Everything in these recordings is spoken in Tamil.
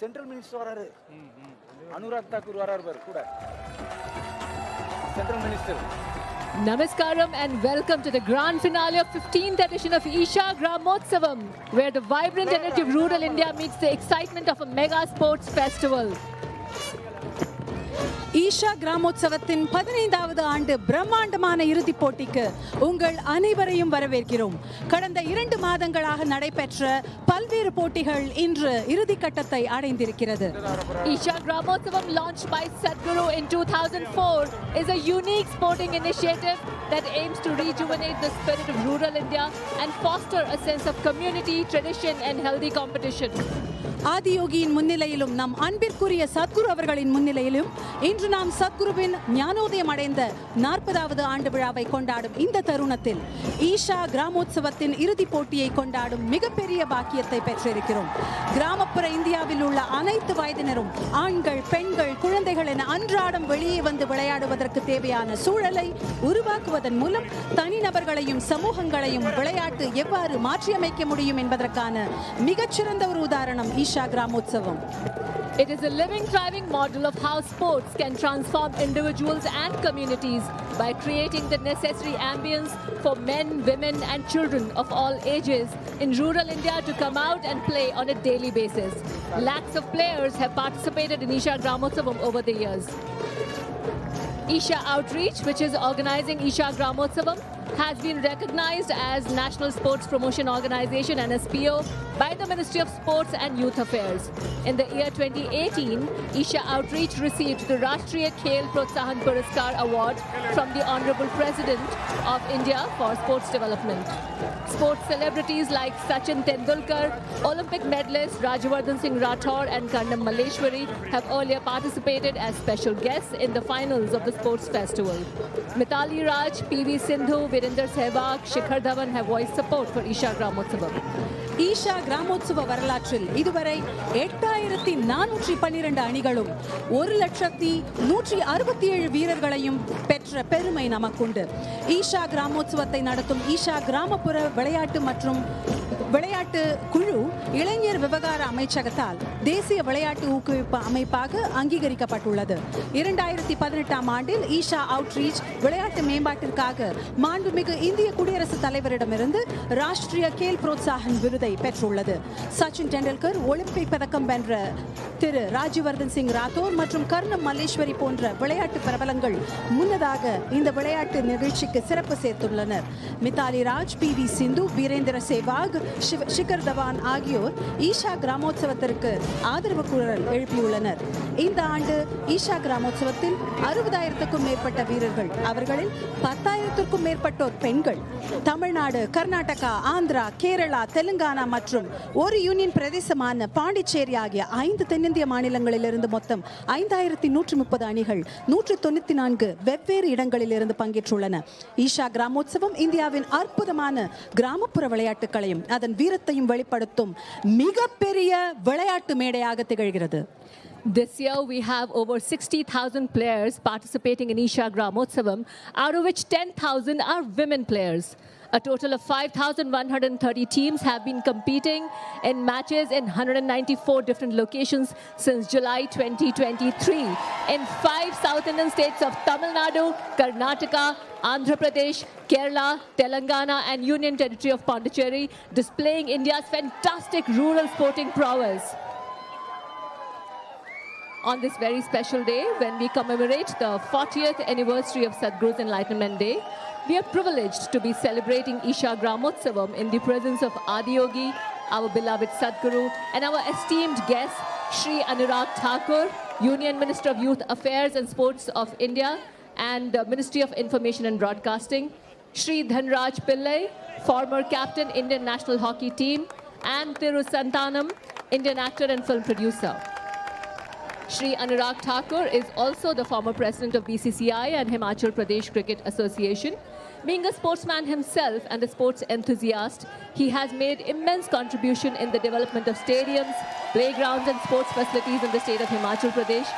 சென்ட்ரல் மினிஸ்டர் வராரு, அனுராக் தாக்கூர் வராரு பாரு கூட, central minister. Namaskaram and welcome to the grand finale of 15th edition of Isha Gramotsavam, where the vibrant energy of rural India meets the excitement of a mega sports festival. Isha கிராமோத்சவத்தின் 15வது ஆண்டு பிரம்மாண்டமான இறுதிப் போட்டிக்கு உங்கள் அனைவரையும் வரவேற்கிறோம். கடந்த 2 மாதங்களாக நடைபெற்ற பல்வேறு போட்டிகள் இன்று இறுதிக் கட்டத்தை அடைந்திருக்கிறது. Isha Gramotsavam, launched by Sadhguru in 2004, is a unique sporting initiative that aims to rejuvenate the spirit of rural India and foster a sense of community, tradition and healthy competition. ஆதியோகியின் முன்னிலையிலும் நம் அன்பிற்குரிய சத்குரு அவர்களின் முன்னிலையிலும் இன்று நாம் சத்குருவின் ஞானோதயம் அடைந்த 40வது ஆண்டு விழாவை கொண்டாடும் இந்த தருணத்தில் ஈஷா கிராமோத்சவத்தின் இறுதிப் போட்டியை கொண்டாடும் மிகப்பெரிய பாக்கியத்தை பெற்றிருக்கிறோம். கிராமப்புற இந்தியாவில் உள்ள அனைத்து வயதினரும் ஆண்கள், பெண்கள், குழந்தைகள் என அன்றாடம் வெளியே வந்து விளையாடுவதற்கு தேவையான சூழலை உருவாக்குவதன் மூலம் தனிநபர்களையும் சமூகங்களையும் விளையாட்டு எவ்வாறு மாற்றியமைக்க முடியும் என்பதற்கான மிகச்சிறந்த ஒரு உதாரணம் Isha Gramotsavam. It is a living, thriving model of how sports can transform individuals and communities by creating the necessary ambience for men, women and children of all ages in rural India to come out and play on a daily basis. Lakhs of players have participated in Isha Gramotsavam over the years. Isha Outreach, which is organizing Isha Gramotsavam, has been recognized as National Sports Promotion Organization (NSPO) by the Ministry of Sports and Youth Affairs. In the year 2018, Isha Outreach received the Rashtriya Khel Protsahan Puraskar Award from the Honorable President of India for Sports Development. Sports celebrities like Sachin Tendulkar, Olympic medalist Rajyavardhan Singh Rathore and Karnam Malleshwari have earlier participated as special guests in the finals of the sports festival. Mithali Raj, PV Sindhu, Virender Sehwag, Shikhar Dhawan have voiced support for Isha Gramotsavam. Isha கிராமோத்சவ வரலாற்றில் இதுவரை 8412 அணிகளும் 1,167 வீரர்களையும் பெற்ற பெருமை நமக்குண்டு. ஈஷா கிராமோத்சவத்தை நடத்தும் ஈஷா கிராமப்புற விளையாட்டு குழு இளைஞர் விவகார அமைச்சகத்தால் தேசிய விளையாட்டு ஊக்குவிப்பு அமைப்பாக அங்கீகரிக்கப்பட்டுள்ளது. 2018ஆம் ஆண்டில் ஈஷா அவுட்ரீச் விளையாட்டு மேம்பாட்டிற்காக மாண்புமிகு இந்திய குடியரசுத் தலைவரிடமிருந்து ராஷ்டிரிய கேல் புரோத்சாகன் விருதை பெற்றுள்ளது. சச்சின் டெண்டுல்கர், ஒலிம்பிக் பதக்கம் வென்ற திரு ராஜ்யவர்தன் சிங் ராத்தோர் மற்றும் கர்ணம் மல்லேஸ்வரி போன்ற விளையாட்டு பிரபலங்கள் முன்னதாக இந்த விளையாட்டு நிகழ்ச்சிக்கு சிறப்பு சேர்த்துள்ளனர். மித்தாலி ராஜ், PV சிந்து, வீரேந்திர சேவாக், ஷிகர் தவான் ஆகியோர் ஈஷா கிராமோத்சவத்திற்கு ஆதரவு குரல் எழுப்பியுள்ளனர். இந்த ஆண்டு ஈஷா கிராமோத்சவத்தில் 60,000க்கும் மேற்பட்ட வீரர்கள், அவர்களில் 10,000க்கும் மேற்பட்டோர் பெண்கள், தமிழ்நாடு, கர்நாடகா, ஆந்திரா, கேரளா, தெலுங்கானா மற்றும் ஒரு யூனியன் பிரதேசமான பாண்டிச்சேரி ஆகிய 5 தென்னிந்திய மாநிலங்களிலிருந்து மொத்தம் 5,130 அணிகள் 194 வெவ்வேறு இடங்களிலிருந்து பங்கேற்றுள்ளன. ஈஷா கிராமோத்சவம் இந்தியாவின் அற்புதமான கிராமப்புற விளையாட்டுகளையும் அதன் வீரத்தையும் வெளிப்படுத்தும் மிகப்பெரிய விளையாட்டு மேடையாக திகழ்கிறது. This year we have over 60,000 players participating in Isha Gramotsavam, out of which 10,000 are women players. A total of 5,130 teams have been competing in matches in 194 different locations since July 2023 in 5 South Indian states of Tamil Nadu, Karnataka, Andhra Pradesh, Kerala, Telangana and Union Territory of Pondicherry, displaying India's fantastic rural sporting prowess. On this very special day, when we commemorate the 40th anniversary of Sadhguru's Enlightenment Day, we are privileged to be celebrating Isha Gramotsavam in the presence of Adiyogi, our beloved Sadhguru, and our esteemed guest, Shri Anurag Thakur, Union Minister of Youth Affairs and Sports of India and Ministry of Information and Broadcasting, Shri Dhanraj Pillai, former captain, Indian National Hockey Team, and Thiru Santanam, Indian actor and film producer. Shri Anurag Thakur is also the former president of BCCI and Himachal Pradesh Cricket Association. Being a sportsman himself and a sports enthusiast, he has made immense contribution in the development of stadiums, playgrounds and sports facilities in the state of Himachal Pradesh.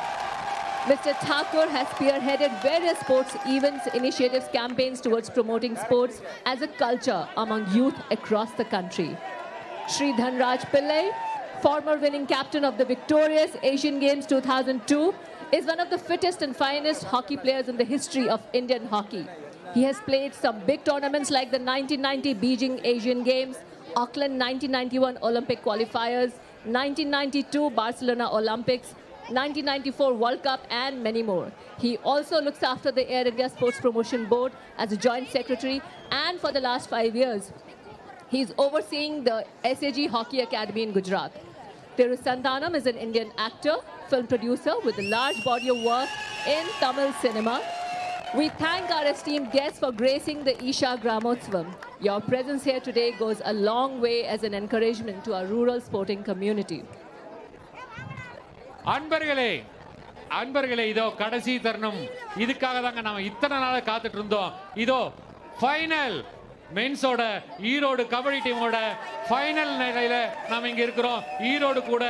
Mr. Thakur has spearheaded various sports events, initiatives, campaigns towards promoting sports as a culture among youth across the country. Shri Dhanraj Pillai, former winning captain of the victorious Asian Games 2002, is one of the fittest and finest hockey players in the history of Indian hockey. He has played some big tournaments like the 1990 Beijing Asian Games, Auckland 1991 Olympic qualifiers, 1992 Barcelona Olympics, 1994 World Cup and many more. He also looks after the Air India Sports Promotion Board as a joint secretary, and for the last 5 years, he's overseeing the SAG Hockey Academy in Gujarat. Sandhanam is an Indian actor, film producer with a large body of work in Tamil cinema. We thank our esteemed guests for gracing the Isha Gramotsavam. Your presence here today goes a long way as an encouragement to our rural sporting community. அன்பர்களே இதோ கடைசி தருணம். இதுக்காக தாங்க நாம இத்தனை நாளா காத்துட்டு இருந்தோம். இதோ ஃபைனல் மென்ஸோட ஈரோடு கபடி டீமோட ஃபைனல் நிலையில நாம இங்க இருக்கிறோம். ஈரோடு கூட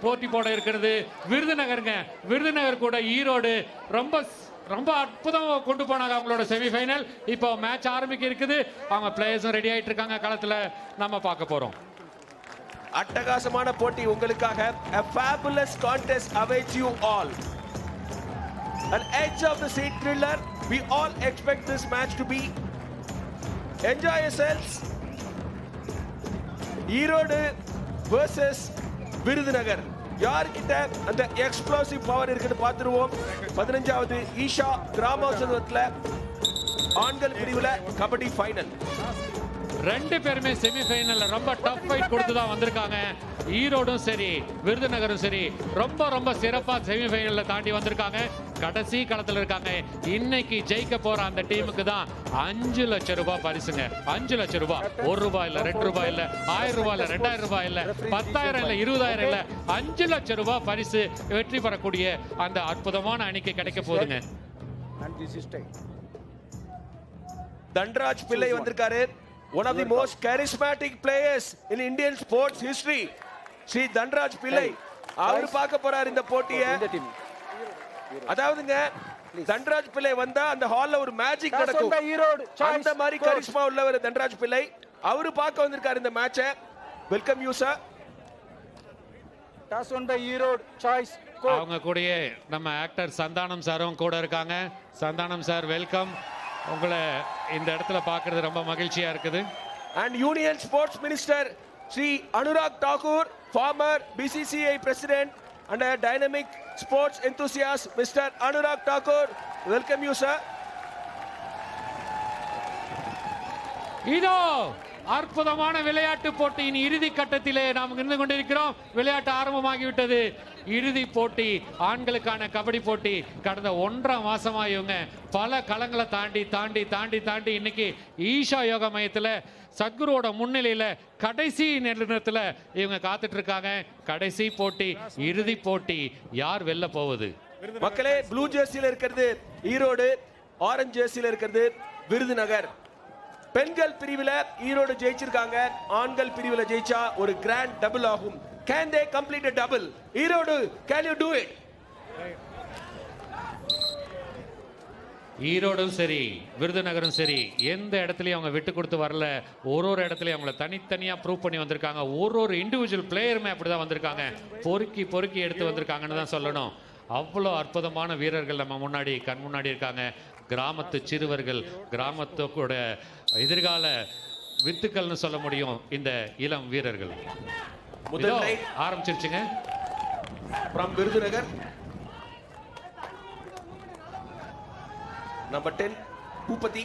போட்டி போட இருக்கிறது விருதுநகருங்க. விருதுநகர் கூட ஈரோடு ரொம்ப அற்புதமா கொண்டு போனாங்க அவங்களோட செமிஃபைனல். இப்போ மேட்ச் ஆரம்பிக்க இருக்குது. அவங்க பிளேயர்ஸும் ரெடி ஆயிட்டு இருக்காங்க. களத்துல நம்ம பார்க்க போறோம். அட்டகாசமான போட்டி உங்களுக்காக. A fabulous contest awaits you all. An edge of the seat thriller. We all expect this match to be. Enjoy yourselves. Erode versus Virudhunagar. யார்கிட்ட அந்த எக்ஸ்ப்ளோசிவ் பவர் இருக்குன்னு பார்த்துருவோம். 15வது ஈஷா கிராமோத்சவத்துல ஆண்கள் பிரிவுல கபடி ஃபைனல். ரெண்டு பேருமே செமிஃபைனல்ல ரொம்ப டஃப் ஃபைட் கொடுத்து தான் வந்திருக்காங்க. ஈரோடும் சரி விருதுநகரும் சரி ரொம்ப சிறப்பா செமிஃபைனல்ல தாண்டி வந்திருக்காங்க. கடைசி களத்துல இருக்காங்க. இன்னைக்கு ஜெயிக்க போற அந்த டீமுக்கு தான் 5 லட்சம் ரூபாய் பரிசுங்க. 5 லட்சம் ரூபாய். 1 ரூபாய் இல்ல, 2 ரூபாய் இல்ல, 1000 ரூபாய் இல்ல, 2000 ரூபாய் இல்ல, 10,000 இல்ல, 20,000 இல்ல, 5 லட்சம் ரூபாய் பரிசு வெற்றி பெறக்கூடிய அந்த அற்புதமான அணிக்கு கிடைக்க போகுதுங்க. தன்ராஜ் பிள்ளை வந்திருக்காரு. One of the most charismatic players in Indian sports history. Sri Dhanraj பிள்ளை அவர் பார்க்க போறார் இந்த போட்டியை. அதாவதுங்க தன்ராஜ் பிள்ளை வந்தா அந்த ஹால்ல ஒரு மேஜிக் நடக்கும். அந்த மாதிரி கரிஸ்மா உள்ளவர் தன்ராஜ் பிள்ளை. அவரு பார்க்க வந்திருக்காரு இந்த மேட்சை. Welcome you sir. Toss won by Erode choice. அவங்க கூடயே நம்ம ஆக்டர் சந்தானம் சாரும் கூட இருக்காங்க. Santhanam sir welcome. உங்களை இந்த இடத்துல பார்க்கிறது ரொம்ப மகிழ்ச்சியா இருக்குது. And union sports minister Shri Anurag Thakur, former BCCI president and a dynamic sports enthusiast Mr. Anurag Thakur, welcome you sir. இதோ அற்புதமான விளையாட்டு போட்டியின் இறுதி கட்டத்திலே நாம் இருந்து கொண்டிருக்கிறோம். விளையாட்டு ஆரம்பமாகிவிட்டது. இறுதி போட்டி ஆண்களுக்கான கபடி போட்டி கடந்த 1.5 மாசமா இவங்க பல களங்களை தாண்டி இன்னைக்கு ஈஷா யோகா மையத்தில் சத்குருவோட முன்னிலையில கடைசி நேரத்துல இவங்க காத்துட்டு இருக்காங்க. கடைசி போட்டி, இறுதி போட்டி. யார் வெல்ல போவது? மக்களே, ப்ளூ ஜெர்சியில இருக்கிறது ஈரோடு, ஆரஞ்சு ஜெர்சியில இருக்கிறது விருதுநகர். பெண்கள் பிரிவுல ஈரோடு ஜெயிச்சிருக்காங்க. ஆண்கள் பிரிவுல ஜெயிச்சா ஒரு கிராண்ட் டபுள் ஆகும். Can they complete a double? Erode, can you do it? ஈரோடும் சரி விருதுநகரும் சரி எந்த இடத்துலையும் அவங்க விட்டு கொடுத்து வரல. ஒரு இடத்துலையும் அவங்கள தனித்தனியாக ப்ரூவ் பண்ணி வந்திருக்காங்க. ஒரு இண்டிவிஜுவல் பிளேயருமே அப்படி தான் வந்திருக்காங்க. பொறுக்கி எடுத்து வந்திருக்காங்கன்னு தான் சொல்லணும். அவ்வளோ அற்புதமான வீரர்கள் நம்ம கண் முன்னாடி இருக்காங்க. கிராமத்து சிறுவர்கள், கிராமத்தோட எதிர்கால வித்துக்கள்னு சொல்ல முடியும் இந்த இளம் வீரர்கள். ஆரம்பிச்சிருச்சுங்க. விருதுநகர் நம்பர் 10 பூபதி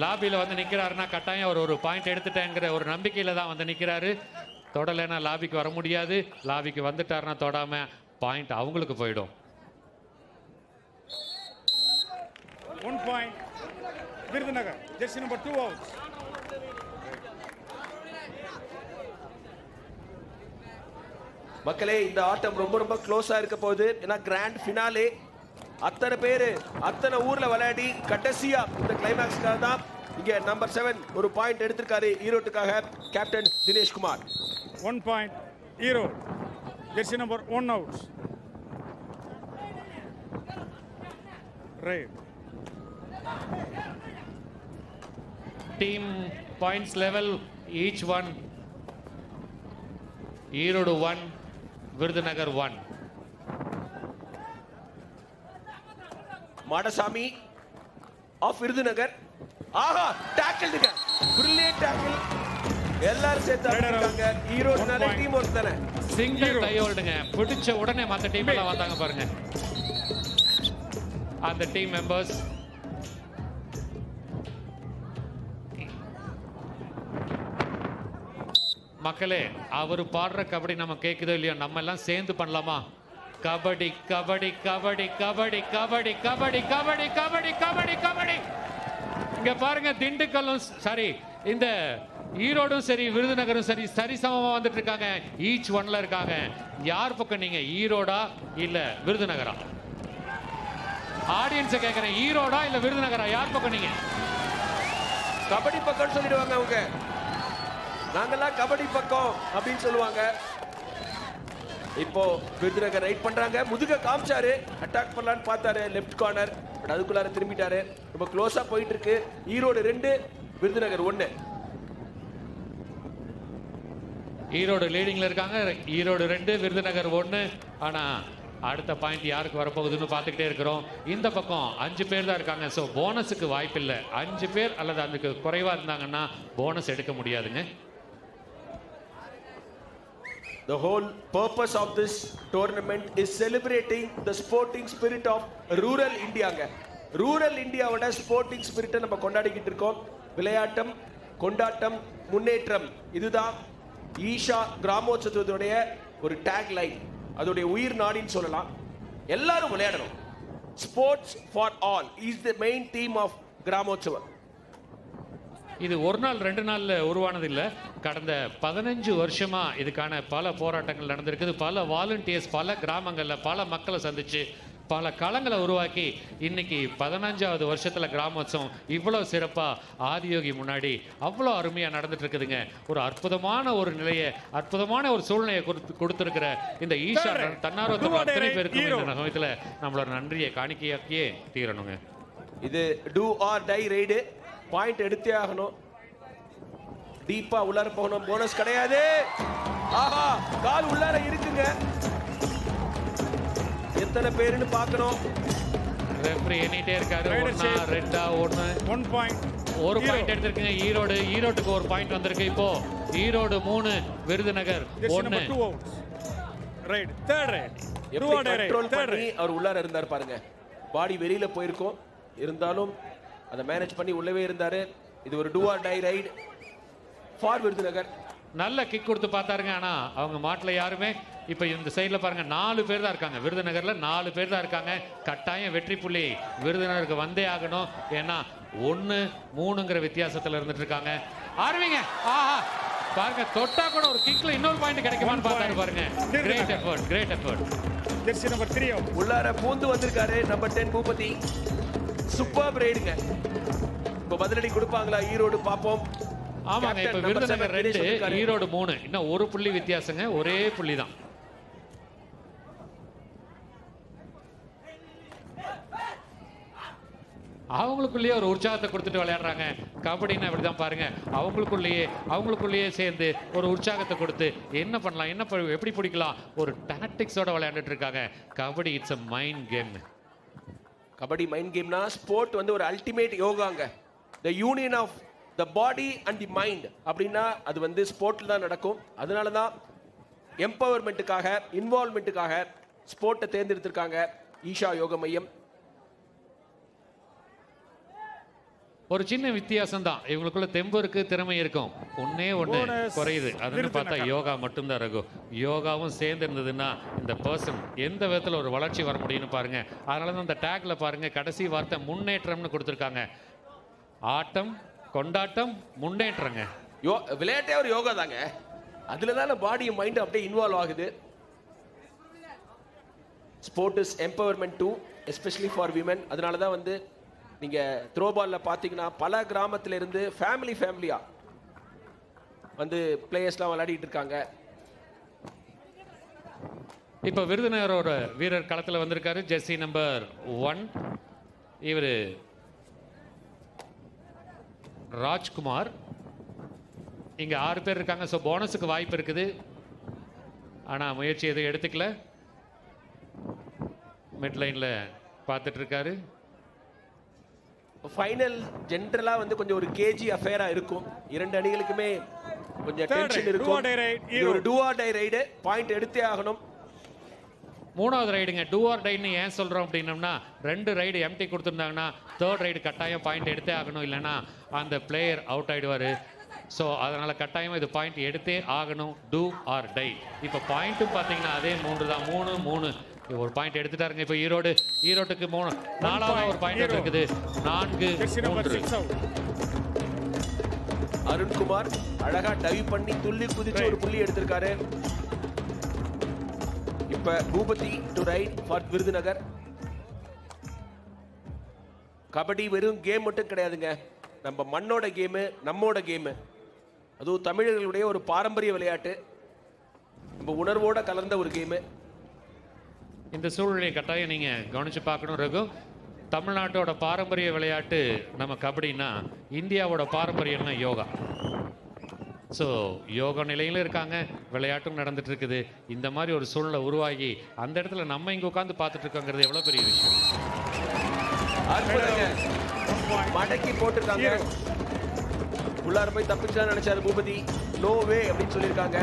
லாபியில் வந்து நிற்கிறாருன்னா கட்டாயம் அவர் ஒரு பாயிண்ட் எடுத்துட்டேங்கிற ஒரு நம்பிக்கையில தான் வந்து நிற்கிறாரு. தொடலைன்னா லாபிக்கு வர முடியாது. லாபிக்கு வந்துட்டாருன்னா தொடாம பாயிண்ட் அவங்களுக்கு போயிடும். 1 point Virudhunagar. Jersey number 2 out. மக்களே, இந்த ஆட்டம் ரொம்ப க்ளோஸா இருக்க போகுது. ஏன்னா கிராண்ட் ஃபினாலே. அத்தனை பேரு அத்தனை ஊர்ல விளையாடி கடைசியா இந்த கிளைமேக்ஸ்க்காக தான் இங்க நம்பர் 7 ஒரு பாயிண்ட் எடுத்திருக்காரு ஈரோட்டுக்காக captain Dinesh Kumar. 1 point Erode. Jersey number 1 out. Right. Team points level, each one Erode 1, Virudhunagar 1. Madasamy of Virudhunagar. ஆஹா, டாக்கிள்ங்க. Brilliant tackle. எல்லாரும் சேர்த்து அடிச்சாங்க. ஈரோடு நல்ல டீம் ஒர்க் தானே. சிங்கிள் டை ஹோல்டுங்க. பிடிச்ச உடனே மத்த டீம் எல்லாம் வந்தாங்க பாருங்க. அந்த டீம் மெம்பர்ஸ் மக்களே, அவர் பாடுற கபடி நம்ம கேக்குதோ இல்லையோ, நம்ம எல்லாம் சேர்ந்து பண்ணலாமா? கபடி கபடி கபடி கபடி கபடி கபடி கபடி கபடி கபடி கபடி. இங்க பாருங்க, திண்டுக்கல்லும் சரி, இந்த ஈரோடும் சரி, விருதுநகரும் சரி, சரிசமமா வந்துட்டு இருக்காங்க. ஈச் ஒன்ல இருக்காங்க. யார் பக்கம் நீங்க? ஈரோடா இல்ல விருதுநகரா? ஆடியன்ஸை கேட்கிறேன், ஈரோடா இல்ல விருதுநகரா? யார் பக்கம் நீங்க? கபடி பக்கம் சொல்லிடுவாங்க அவங்க. நாங்கெல்லாம் கபடி பக்கம் அப்படின்னு சொல்லுவாங்க. இப்போ விருதுநகர் ரைட் பண்றாங்க. முதுக காமிச்சாரு, அட்டாக் பண்ணலான்னு பார்த்தாரு லெஃப்ட் கார்னர், பட் அதுக்குள்ளார திரும்பிட்டாரு. ரொம்ப க்ளோஸா போயிட்டு இருக்கு. ஈரோடு 2, விருதுநகர் 1. ஈரோடு லீடிங்ல இருக்காங்க. ஈரோடு 2, விருதுநகர் 1. ஆனா அடுத்த பாயிண்ட் யாருக்கு வரப்போகுதுன்னு பார்த்துக்கிட்டே இருக்கிறோம். இந்த பக்கம் 5 பேர் தான் இருக்காங்க. ஸோ போனஸுக்கு வாய்ப்பு இல்லை. 5 பேர் அல்லது அதுக்கு குறைவா இருந்தாங்கன்னா போனஸ் எடுக்க முடியாதுங்க. The whole purpose of this tournament is celebrating the sporting spirit of rural India. Rural இந்தியாவோட ஸ்போர்ட்டிங் ஸ்பிரிட்டை நம்ம கொண்டாடிக்கிட்டு இருக்கோம். விளையாட்டம், கொண்டாட்டம், முன்னேற்றம், இதுதான் ஈஷா கிராமோத்சவத்துடைய ஒரு டேக் லைன். அதோடைய உயிர் நாடின்னு சொல்லலாம். எல்லாரும் விளையாடணும். Sports for all is the main theme of Gramotsavam. இது ஒரு நாள் 2 நாள்ல உருவானது இல்லை. கடந்த 15 வருஷமா இதுக்கான பல போராட்டங்கள் நடந்திருக்குது. பல வாலண்டியர்ஸ் பல கிராமங்களில் பல மக்களை சந்திச்சு பல களங்களை உருவாக்கி இன்னைக்கு 15வது வருஷத்துல கிராமோத்சவம் இவ்வளவு சிறப்பா ஆதியோகி முன்னாடி அவ்வளோ அருமையா நடந்துட்டு இருக்குதுங்க. ஒரு அற்புதமான ஒரு நிலையை, அற்புதமான ஒரு சூழ்நிலையை கொடுத்திருக்கிற இந்த ஈஷா தன்னார்வ அத்தனை பேருக்கு இந்த சமயத்துல நம்மளோட நன்றியை காணிக்கையாக்கியே தீரணுங்க. இது do or die raid. Point எடுத்தே ஆகணும். டீப்பா உள்ளார போகணும். போனஸ் கிடையாது. ஆஹா, கால் உள்ளார இருக்குங்க. எத்தனை பேருன்னு பார்க்கணும். ரெஃபரி எண்ணிட்டே இருக்காரு. 1 2 1 பாயிண்ட். ஒரு பாயிண்ட் எடுத்திருக்குங்க ஈரோடு. ஈரோட்டுக்கு ஒரு பாயிண்ட் வந்திருக்கு. இப்போ Erode 3, Virudhunagar 1. Right, third right. Control பண்ணி அவர் உள்ளார இருந்தார் பாருங்க. பாடி வெளியில போயிருக்கும், இருந்தாலும் அதை மேனேஜ் பண்ணி உள்ளவே இருந்தாரு. இது ஒரு do or die raid for Virudhunagar. நல்ல கிக் கொடுத்து பார்த்தாருங்க. ஆனா அவங்க மாட்டுல யாருமே இப்ப இந்த சைட்ல பாருங்க 4 பேர் தான் இருக்காங்க. விருதுநகர்ல 4 பேர் தான் இருக்காங்க. கட்டாயம் வெற்றி புள்ளி விருதுநகருக்கு வந்தே ஆகணும். ஏன்னா 1-3ங்கிற வித்தியாசத்துல இருந்துட்டு இருக்காங்க. ஆர்விங்க, ஆஹா பாருங்க, தொட்டா கூட ஒரு கிக்ல இன்னொரு பாயிண்ட் கிடைக்குமான்னு பார்த்தாரு பாருங்க. Great effort, great effort. Jersey number 3 உள்ளார பூந்து வந்திருக்காரு. நம்பர் 10 பூபதி. சூப்பர் ரைடுங்க. இப்போ பதிலடி கொடுப்பாங்களா ஈரோடு? பாப்போம். ஆமாங்க, இப்ப விருதுநகர் 2, ஈரோடு 3. இன்னும் ஒரு புள்ளி வித்தியாசங்க. ஒரே புள்ளி தான். அவங்களுக்குள்ளேயே ஒரு உற்சாகத்தை கொடுத்துட்டு விளையாடுறாங்க. கபடின்னா இப்படிதான் பாருங்க. அவங்களுக்குள்ளேயே சேர்ந்து ஒரு உற்சாகத்தை கொடுத்து என்ன பண்ணலாம், எப்படி பிடிக்கலாம், ஒரு டாக்டிக்ஸோட விளையாண்டுட்டு இருக்காங்க. Kabaddi it's a mind game. Kabaddi mind கேம்னா ஸ்போர்ட் வந்து ஒரு அல்டிமேட் யோகாங்க. The union of the body and the mind அப்படின்னா அது வந்து ஸ்போர்ட்ல தான் நடக்கும். அதனால தான் எம்பவர்மெண்ட்டுக்காக, இன்வால்வ்மெண்ட்டுக்காக ஸ்போர்ட்டை தேர்ந்தெடுத்திருக்காங்க ஈஷா யோக மையம். ஒரு சின்ன வித்தியாசம் தான். இவங்களுக்குள்ள தெம்பு இருக்கு, திறமை இருக்கும். ஒண்ணு குறையுது. அதுன்னு பார்த்தா யோகா மட்டும்தான் ரகு. யோகாவும் சேர்ந்து இருந்ததுன்னா இந்த பர்சன் எந்த விதத்தில் ஒரு வளர்ச்சி வர முடியும்னு பாருங்க. அதனால தான் இந்த டேக்ல பாருங்க கடைசி வார்த்தை முன்னேற்றம்னு கொடுத்துருக்காங்க. ஆட்டம், கொண்டாட்டம், முன்னேற்றங்க. விளையாட்டே ஒரு யோகா தாங்க. அதுல தான் பாடியும் மைண்டும் அப்படியே இன்வால்வ் ஆகுது. Sport is empowerment too, especially for women. அதனால தான் வந்து நீங்க த்ரோ பால்ல பாத்தீங்கன்னா பல கிராமத்துல இருந்து ஃபேமிலியா வந்து பிளேயர்ஸ்லாம் விளையாடிட்டு இருக்காங்க. இப்ப விருதுநகரோட வீரர் களத்துல வந்திருக்காரு. ஜெர்சி நம்பர் 1 இவரு ராஜ்குமார். இங்க 6 பேர் இருக்காங்க. ஸோ போனஸுக்கு வாய்ப்பு இருக்குது. ஆனால் முயற்சி எதுவும் எடுத்துக்கல. மிட் லைனில் பார்த்துட்டு இருக்காரு. ஃபைனல் ஜென்ரலா வந்து கொஞ்சம் ஒரு கேஜி அஃபேரா இருக்கும். இரண்டு அணிகளுக்குமே கொஞ்சம் டென்ஷன் இருக்கும். இது ஒரு do or die raid. Point எடுத்தே ஆகணும். மூணாவது ரைடுங்க. டூ ஆர் டைன்னு ஏன் சொல்கிறோம் அப்படின்னம்னா, 2 ரைடு எம்டி கொடுத்துருந்தாங்கன்னா தேர்ட் ரைடு கட்டாயம் பாயிண்ட் எடுத்தே ஆகணும், இல்லைன்னா அந்த பிளேயர் அவுட் ஆகிடுவார். ஸோ அதனால் கட்டாயமாக இது பாயிண்ட் எடுத்தே ஆகணும். Do or die. இப்போ பாயிண்ட்டும் பார்த்தீங்கன்னா அதே 3 தான். 3 ஒரு பாயிண்ட் எடுத்துட்டாருங்க. இப்போ ஈரோட்டுக்கு 3 4வது ஒரு பாயிண்ட் இருக்குது. 4-3. அருண்குமார் அழகா டைவ் பண்ணி துள்ளி குதிச்சு ஒரு புள்ளி எடுத்திருக்காரு. இப்ப Boopathi to raid for Virudhunagar. Kabaddi வெறும் கேம் மட்டும் கிடையாதுங்க, நம்ம மண்ணோட கேமு, நம்மோட கேமு. அதுவும் தமிழர்களுடைய ஒரு பாரம்பரிய விளையாட்டு, நம்ம உணர்வோட கலந்த ஒரு கேமு. இந்த சூழ்நிலையை கட்டாயம் நீங்கள் கவனித்து பார்க்கணும் ரகு. தமிழ்நாட்டோட பாரம்பரிய விளையாட்டு நம்ம கபடின்னா, இந்தியாவோட பாரம்பரியம்னா யோகா. ஸோ யோகா நிலையிலும் இருக்காங்க, விளையாட்டும் நடந்துட்டு இருக்குது. இந்த மாதிரி ஒரு சூழ்நிலை உருவாகி அந்த இடத்துல நம்ம இங்கே உட்காந்து பார்த்துட்டு இருக்கோங்கிறது எவ்வளோ பெரிய விஷயம். மடக்கி போட்டுருக்காங்க. உள்ளார போய் தப்பிச்சா நினைச்சாரு பூபதி. நோ வே அப்படின்னு சொல்லியிருக்காங்க.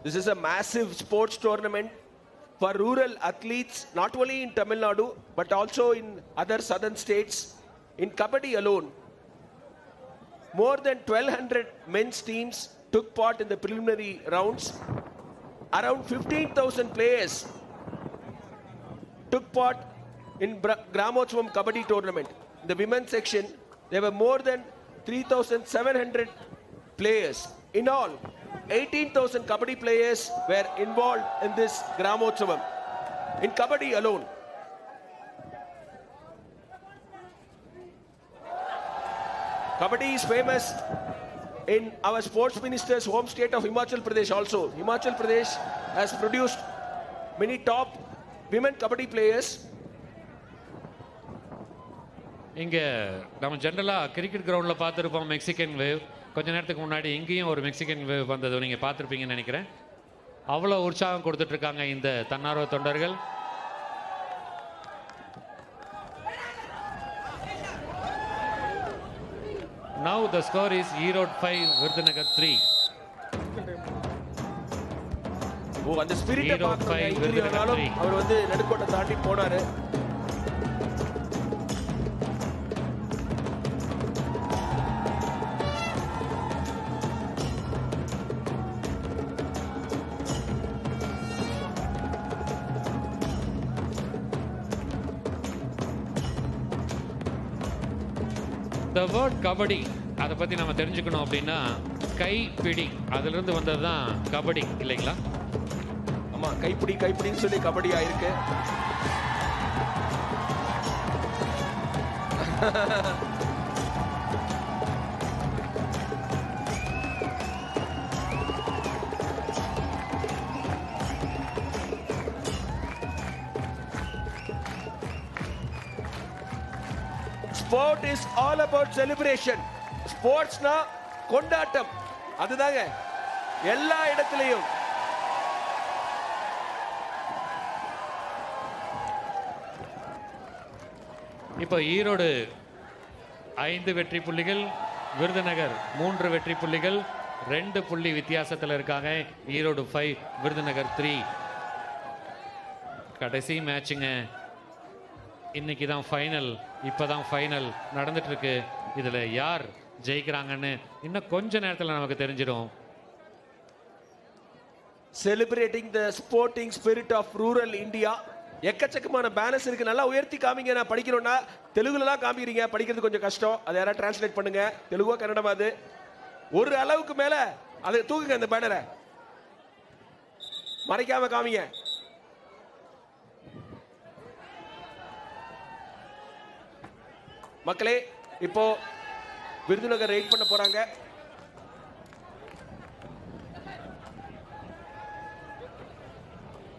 This is a massive sports tournament for rural athletes, not only in Tamil Nadu, but also in other southern states. In Kabaddi alone, more than 1,200 men's teams took part in the preliminary rounds. Around 15,000 players took part in Gramotsavam Kabaddi tournament. In the women's section, there were more than 3,700 players. In all, 18,000 Kabaddi players were involved in this Gramotsavam. In Kabaddi alone. Kabaddi is famous in our sports minister's home state of Himachal Pradesh also. Himachal Pradesh has produced many top women Kabaddi players. இங்கே நம்ம ஜென்ரலாக கிரிக்கெட் கிரவுண்டில் பார்த்துருப்போம் மெக்சிகன் வேவ். கொஞ்ச நேரத்துக்கு முன்னாடி இங்கேயும் ஒரு மெக்சிகன் வேவ் வந்தது, நீங்கள் பார்த்துருப்பீங்கன்னு நினைக்கிறேன். அவ்வளோ உற்சாகம் கொடுத்துட்ருக்காங்க இந்த தன்னார்வ தொண்டர்கள். Now the score is Erode 5, Virudhunagar 3. அந்த ஸ்பிரிட்டை பார்க்கணும். அவர் வந்து நடுக்கோட்டை தாண்டி போனாரு. The word கபடி, அதை பற்றி நம்ம தெரிஞ்சுக்கணும் அப்படின்னா, கைப்பிடி அதிலிருந்து வந்தது தான் கபடி இல்லைங்களா? ஆமாம், கைப்பிடின்னு சொல்லி கபடி ஆயிருக்கு. Sport is all about celebration. Sportsனா கொண்டாட்டம், அதுதாங்க எல்லா இடத்துலையும். இப்போ ஈரோடு 5 வெற்றி புள்ளிகள், விருதுநகர் 3 வெற்றி புள்ளிகள், 2 புள்ளி வித்தியாசத்தில் இருக்காங்க. ஈரோடு 5, விருதுநகர் 3. கடைசி மேட்சுங்க. இன்னைக்கு தான் ஃபைனல். இப்போ தான் ஃபைனல் நடந்துட்டுருக்கு. இதில் யார் ஜெயிக்கிறாங்கன்னு இன்னும் கொஞ்ச நேரத்தில் நமக்கு தெரிஞ்சிடும். Celebrating the sporting spirit of rural India. எக்கச்சக்கமான பேனர்ஸ் இருக்கு, நல்லா உயர்த்தி காமிங்க. நான் படிக்கணும்னா தெலுங்குலலாம் காமிக்கிறீங்க, படிக்கிறது கொஞ்சம் கஷ்டம். அதை யாராவது டிரான்ஸ்லேட் பண்ணுங்க, தெலுங்கோ கன்னடமா. அது ஒரு அளவுக்கு மேல அதை தூக்குங்க, அந்த பேனரை மறைக்காம காமிங்க. மக்களே, இப்போ விருதுநகர் ரைட் பண்ண போறாங்க.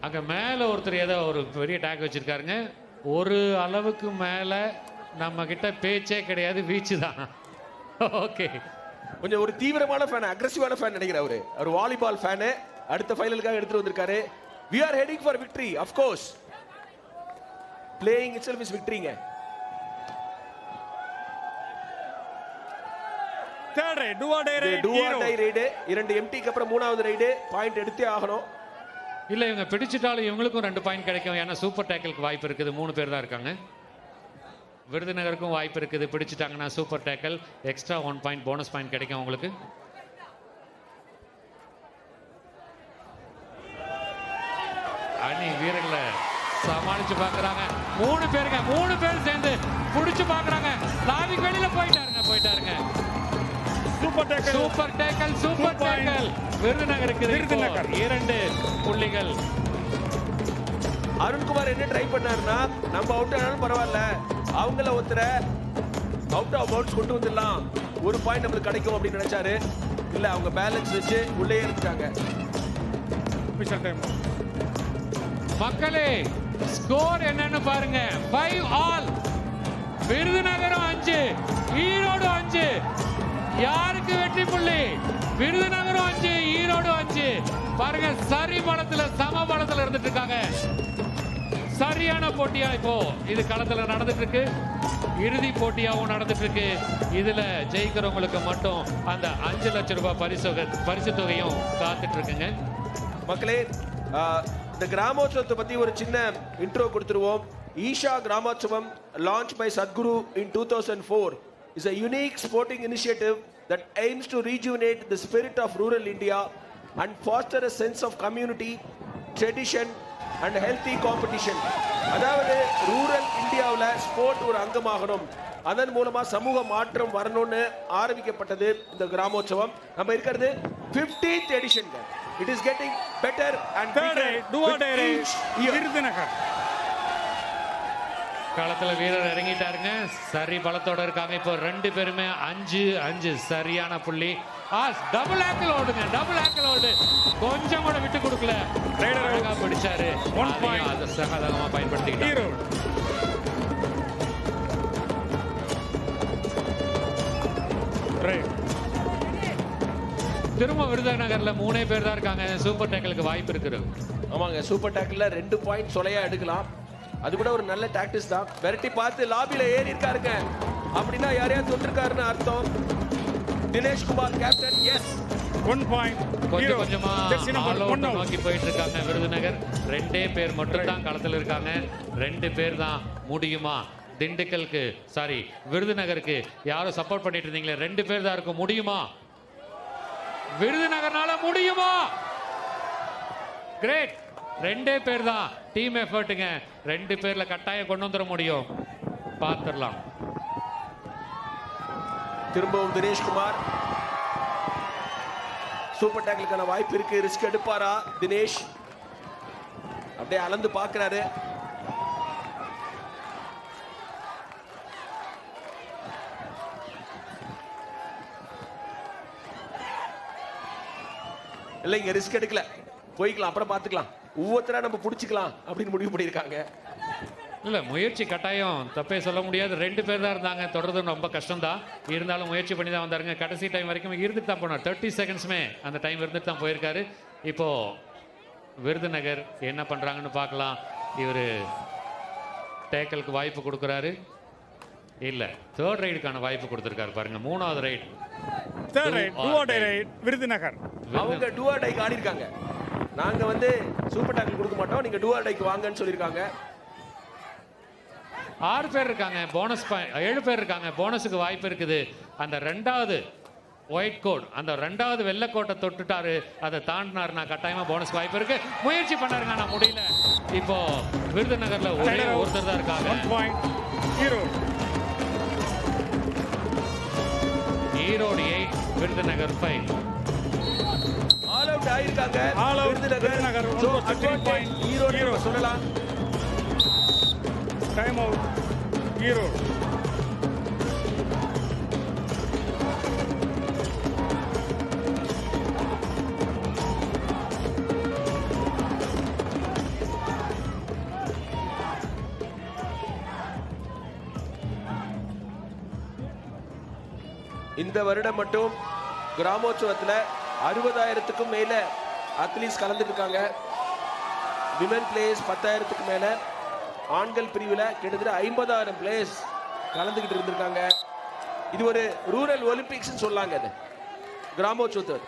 அங்க மேல ஒருத்தர் ஏதோ ஒரு பெரிய டேக் வச்சிருக்காருங்க. ஒரு அளவுக்கு மேல நம்ம கிட்ட பேச்சே கிடையாது, வீச்சு தான். ஓகே, கொஞ்சம் ஒரு தீவிரமான ஃபேன், அக்ரெசிவான ஃபேன் நினைக்கிறேன் அவரு. அவர் வாலிபால் ஃபேனு, அடுத்த ஃபைனலுக்காக எடுத்துட்டு வந்திருக்காரு. We are heading for victory, of course. Playing itself is victoryங்க. Third raid, do or die raid. Do or die raid. இரண்டு எம்டிக்கு அப்புறம் மூணாவது ரைடு பாயிண்ட் எடுத்தே ஆகணும். இல்ல இவங்க பிடிச்சிட்டாலும் இவங்களுக்கும் 2 பாயிண்ட் கிடைக்கும். ஏன்னா சூப்பர் டேக்கிளுக்கு வாய்ப்பு இருக்குது. 3 பேர் தான் இருக்காங்க. விருதுநகருக்கும் வாய்ப்பு இருக்குது. பிடிச்சிட்டாங்கன்னா super tackle extra 1 point bonus point கிடைக்கும் உங்களுக்கு. அணி வீரர்களை சமாளிச்சு பாக்குறாங்க. 3 பேருங்க, 3 பேர் சேர்ந்து புடிச்சு பாக்குறாங்க. லாபிக்கு வெளியில போயிட்டாருங்க. Super tackle. Super tackle. விருதுநகருக்கு 2 புள்ளிகள். அருண்குமார் என்ன ட்ரை பண்ணாருன்னா, நம்ம அவுட் ஆனாலும் பரவாயில்ல, அவங்கள ஒருத்தரை அவுட் ஆஃப் பவுன்ஸ் கொண்டு வந்துடலாம், 1 பாயிண்ட் நம்மளுக்கு கிடைக்கும் அப்படின்னு நினைச்சாரு. இல்ல, அவங்க பேலன்ஸ் வச்சு உள்ளே இருந்துட்டாங்க. மக்களே, ஸ்கோர் என்னன்னு பாருங்க. 5-all. விருதுநகரம் 5, ஈரோடு 5. யாருக்கு வெற்றி புள்ளி? விருதுநகரம் 5, ஈரோடு 5. பாருங்க, சரி பலத்துல சம பலத்துல இருந்துட்டு இருக்காங்க. சரியான போட்டியா இப்போ இது களத்துல நடந்துட்டு இருக்கு. இறுதி போட்டியாவும் நடந்துட்டு இருக்கு. இதுல ஜெயிக்கிறவங்களுக்கு மட்டும் அந்த 5 லட்சம் ரூபாய் பரிசு தொகையும் காத்துட்டு இருக்குங்க. மக்களே, இந்த கிராமோத்சவத்தை பத்தி ஒரு சின்ன இன்ட்ரோ கொடுத்துருவோம். Isha Gramotsavam, launched by Sadhguru in 2004, is a unique sporting initiative that aims to rejuvenate the spirit of rural India and foster a sense of community, tradition and healthy competition. அதாவது ரூரல் இந்தியாவில் ஸ்போர்ட் ஒரு அங்கமாகணும், அதன் மூலமா சமூக மாற்றம் வரணும்னு ஆரம்பிக்கப்பட்டது இந்த கிராமோத்சவம். நம்ம இருக்கிறது 15th edition. It is getting better and bigger with each year. Virudhunagar களத்துல வீரர் இறங்கிட்டாருங்க. சரி பலத்தோட இருக்காங்க. இப்போ 2 பேருமே 5 சரியான புள்ளி. டபுள் ஆக்கிள் ஓடு கொஞ்சம் கூட விட்டு கொடுக்கல. அழகா பிடிச்சாரு. 1 பாயிண்ட் அதை சகதமா பயன்படுத்திக்கிட்டாரு. திரும்ப விருதுநகர்ல 3 பேர் தான் இருக்காங்க. சூப்பர் டேக்கலுக்கு வாய்ப்பு இருக்குது. ஆமாங்க, சூப்பர் டேக்கிள்ல 2 பாயிண்ட் சொலையா எடுக்கலாம். அது கூட ஒரு நல்ல டாக்டிஸ் தான். வெரைட்டி பார்த்து லாபில ஏறி இருக்காருங்க அப்படின்னா யாரையாவது தொட்டிருக்காருன்னு அர்த்தம். Dinesh Kumar captain. Yes, 1 point. கொஞ்சமா நோக்கி போயிட்டு இருக்காங்க விருதுநகர். 2 பேர் மட்டும் தான் களத்தில் இருக்காங்க. 2 பேர் தான் முடியுமா? திண்டுக்கலுக்கு சாரி விருதுநகருக்கு யாரும் சப்போர்ட் பண்ணிட்டு இருந்தீங்களே, 2 பேர் தான் இருக்கும். முடியுமா? விருதுநகர்னால முடியுமா? கிரேட். 2 பேர் தான். டீம் எஃபர்ட்டுங்க. 2 பேர்ல கட்டாயம் கொண்டு வந்துட முடியும். பார்த்துடலாம். திரும்பவும் தினேஷ் குமார். சூப்பர் டேக்கிளுக்கான வாய்ப்பு இருக்கு. ரிஸ்க் எடுப்பாரா தினேஷ்? அப்படியே அளந்து பார்க்கிறாரு. இல்லை, இங்க ரிஸ்க் எடுக்கல, போய்க்கலாம், அப்புறம் பார்த்துக்கலாம், ஒவ்வொருத்தரா நம்ம பிடிச்சிக்கலாம் அப்படின்னு முடிவு பண்ணியிருக்காங்க. இல்லை, முயற்சி கட்டாயம் தப்பே சொல்ல முடியாது. 2 பேர் தான் இருந்தாங்க. தொடர்றது ரொம்ப கஷ்டம் தான். இருந்தாலும் முயற்சி பண்ணி தான் வந்தாருங்க. கடைசி டைம் வரைக்கும் இருந்துட்டு தான் போனார். 30 செகண்ட்ஸுமே அந்த டைம் இருந்துட்டு தான் போயிருக்காரு. இப்போ விருதுநகர் என்ன பண்ணுறாங்கன்னு பார்க்கலாம். இவர் டேக்கலுக்கு வாய்ப்பு கொடுக்குறாரு. இல்லை, 3rd ரைடுக்கான வாய்ப்பு கொடுத்துருக்காரு. பாருங்க, 3வது raid. 3rd raid, do or die raid Virudhunagar. அவங்க டூ ஆர் டைக்கு ஆடி இருக்காங்க. நாங்க வந்து சூப்பர் டேக்கிள் கொடுக்க மாட்டோம், நீங்க டூ ஆர் டைக்கு வாங்கன்னு சொல்லியிருக்காங்க. 6 பேர் இருக்காங்க. போனஸ் 7 பேர் இருக்காங்க. போனஸுக்கு வாய்ப்பு இருக்குது. அந்த 2வது ஒயிட் கோட், அந்த 2வது வெள்ளைக்கோட்டை தொட்டுட்டாரு. அதை தாண்டினாருன்னா கட்டாயமா போனஸ் வாய்ப்பு இருக்கு. முயற்சி பண்ணாருங்க, ஆனா முடியல. இப்போ விருதுநகர்ல ஒரே ஒருத்தர் தான் இருக்காங்க. 1 point. Erode 8, Virudhunagar 5. All out ஆயிருக்காங்க. விருதுநகர். சோ அட்வான்டேஜ் ஈரோடு சொல்லலாம். Time out Erode. இந்த வருடம் மட்டும் கிராமோற்சவத்தில் 60,000க்கும் மேல அத்லீட்ஸ் கலந்துட்டு இருக்காங்க. விமன் பிளேயர்ஸ் 10,000க்கு மேல, ஆண்கள் பிரிவில் கிட்டத்தட்ட 50,000 பிளேயர்ஸ் கலந்துக்கிட்டு இருந்திருக்காங்க. இது ஒரு ரூரல் ஒலிம்பிக்ஸ் சொல்லாங்க. அது கிராமோற்சவத்தை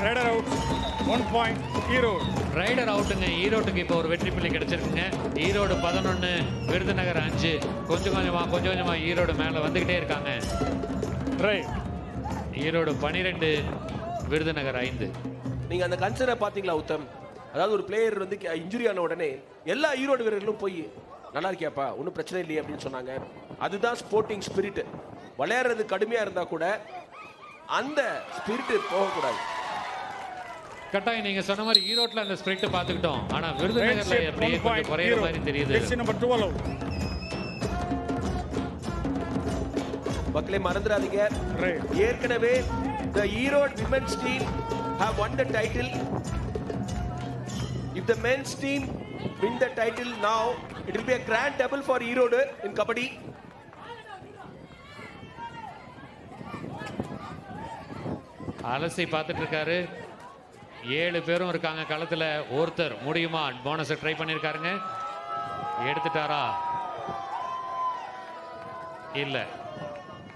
raider out 1 point Erode. Raider அவுட்டுங்க. ஈரோட்டுக்கு இப்போ ஒரு வெற்றி புள்ளி கிடைச்சிருக்குங்க. ஈரோடு 11, விருதுநகர் 5. கொஞ்சம் கொஞ்சமா ஈரோடு மேலே வந்துக்கிட்டே இருக்காங்க. ரைட். ஈரோடு 12, விருதுநகர் 5. நீங்கள் அந்த கன்சர்னை பார்த்தீங்களா உத்தம்? அதாவது ஒரு பிளேயர் வந்து இன்ஜுரி ஆன உடனே எல்லா ஈரோடு வீரர்களும் போய் நல்லா இருக்கியாப்பா, ஒன்றும் பிரச்சனை இல்லையே அப்படின்னு சொன்னாங்க. அதுதான் ஸ்போர்ட்டிங் ஸ்பிரிட். விளையாடுறது கடுமையாக இருந்தால் கூட அந்த ஸ்பிரிட் போகக்கூடாது. கட்டாயம் நீங்க சொன்ன மாதிரி ஈரோட்ல அந்த ஸ்பிரிட் பார்த்துக்கிட்டோம். ஆனா விருதுநகர்ல அப்படியே கொஞ்சம் குறையிற மாதிரி தெரியுது. நம்பர் 12. மக்களே மறந்துடாதீங்க, ஏற்கனவே the Erode women's team have won the title. If the men's team win the title now, it will be a grand double for Erode in kabaddi. அலசி பார்த்துட்டு இருக்காரு. 7 பேரும் இருக்காங்க களத்துல. ஒருத்தர் முடியுமா போனஸை ட்ரை பண்ணியிருக்காருங்க. எடுத்துட்டாரா? இல்ல,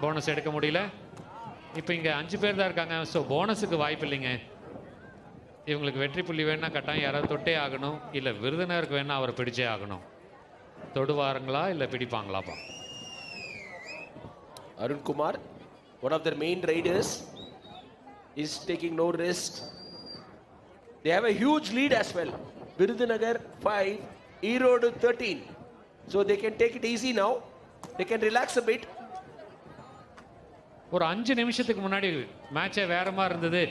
போனஸ் எடுக்க முடியல. இப்போ இங்க 5 பேர் தான் இருக்காங்க. ஸோ போனஸுக்கு வாய்ப்பு இல்லைங்க. இவங்களுக்கு வெற்றி புள்ளி வேணா கட்டாயம் யாராவது தொட்டே ஆகணும். இல்லை விருதுநகருக்கு வேணா அவரை பிடிச்சே ஆகணும். தொடுவாருங்களா இல்லை பிடிப்பாங்களாப்பா? Arunkumar, one of their main riders, is taking no risk. They have a huge lead as well. Virudhunagar 5, Erode 13. So they can take it easy now. They can relax a bit. ஒரு 5 நிமிஷத்துக்கு முன்னாடி மேட்சே வேற மாதிரி இருந்தது.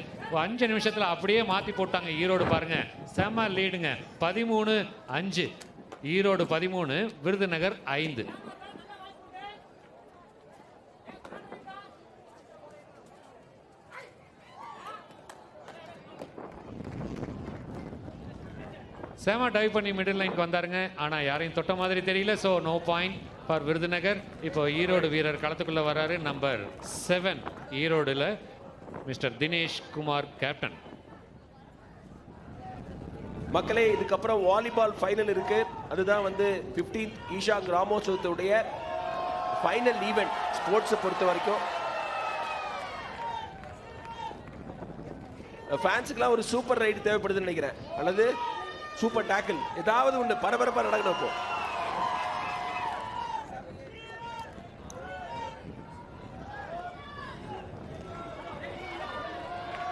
5 நிமிஷத்துல அப்படியே மாத்தி போட்டாங்க. ஈரோடு பாருங்க, செம லீடுங்க. 13-5. ஈரோடு 13, விருதுநகர் 5. சேமா டைவ் பண்ணி மிடில் லைனுக்கு வந்தாருங்க. ஆனால் யாரையும் தொட்ட மாதிரி தெரியல. So no point for Virudhunagar. இப்போ ஈரோடு வீரர் களத்துக்குள்ளே வராரு. நம்பர் 7 ஈரோடுல மிஸ்டர் தினேஷ் குமார் கேப்டன். மக்களே, இதுக்கப்புறம் வாலிபால் ஃபைனல் இருக்கு. அதுதான் வந்து 15th ஈஷா கிராமோற்சவத்துடைய ஃபைனல் ஈவெண்ட் ஸ்போர்ட்ஸை பொறுத்த வரைக்கும். ஃபேன்ஸுக்கெல்லாம் ஒரு சூப்பர் ரைடு தேவைப்படுதுன்னு நினைக்கிறேன். அல்லது சூப்பர் டாக்கிள் ஏதாவது ஒன்று பரபரப்பாக நடக்கணும்.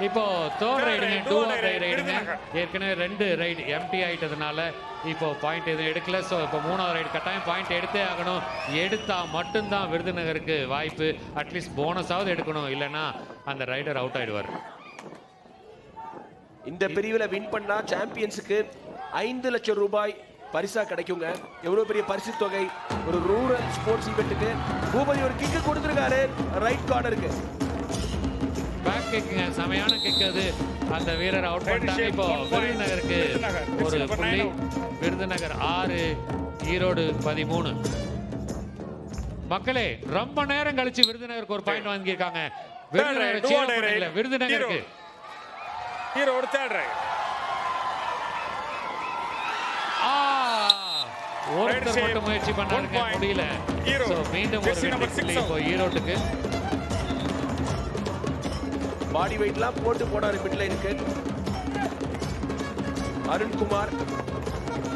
இப்போ தேர்ட் ரைடுங்க, 2 ரைடுங்க. ஏற்கனவே 2 ரைடு எம்டி ஆயிட்டதுனால இப்போ பாயிண்ட் எதுவும் எடுக்கல. ஸோ இப்போ 3வது ரைடு கட்டாயம் பாயிண்ட் எடுத்தே ஆகணும். எடுத்தா மட்டும்தான் விருதுநகருக்கு வாய்ப்பு. அட்லீஸ்ட் போனஸாவது எடுக்கணும், இல்லைன்னா அந்த ரைடர் அவுட் ஆயிடுவார். இந்த பிரிவில் வின் பண்ணா சாம்பியன்ஸுக்கு 5 லட்சம் ரூபாய் பரிசா கிடைக்குங்க. எவ்வளவு பெரிய பரிசு தொகை ஒரு ரூரல் ஸ்போர்ட்ஸ் ஈவென்ட்டுக்கு. பூபதி ஒரு கிக்கு கொடுத்துருக்காரு ரைட் கார்னருக்கு. பேக் கிக்குங்க, செமையான கிக் அது. அந்த வீரர் அவுட் பண்ணிட்டாங்க. இப்போ விருதுநகருக்கு ஒரு புள்ளி. விருதுநகர் 6, ஈரோடு 13. மக்களே, ரொம்ப நேரம் கழிச்சு விருதுநகருக்கு ஒரு பாயிண்ட் வாங்கியிருக்காங்க. விருதுநகருக்கு ஈரோடு தேர்ட் ரைட். ஒருத்தர் மட்டும் முயற்சி பண்ணாருங்க, முடியல. சோ மீண்டும் ஒரு வெற்றி புள்ளி இப்போ ஈரோட்டுக்கு. பாடி வெயிட்லாம் போட்டு போனாரு மிட் லைனுக்கு. அருண்குமார்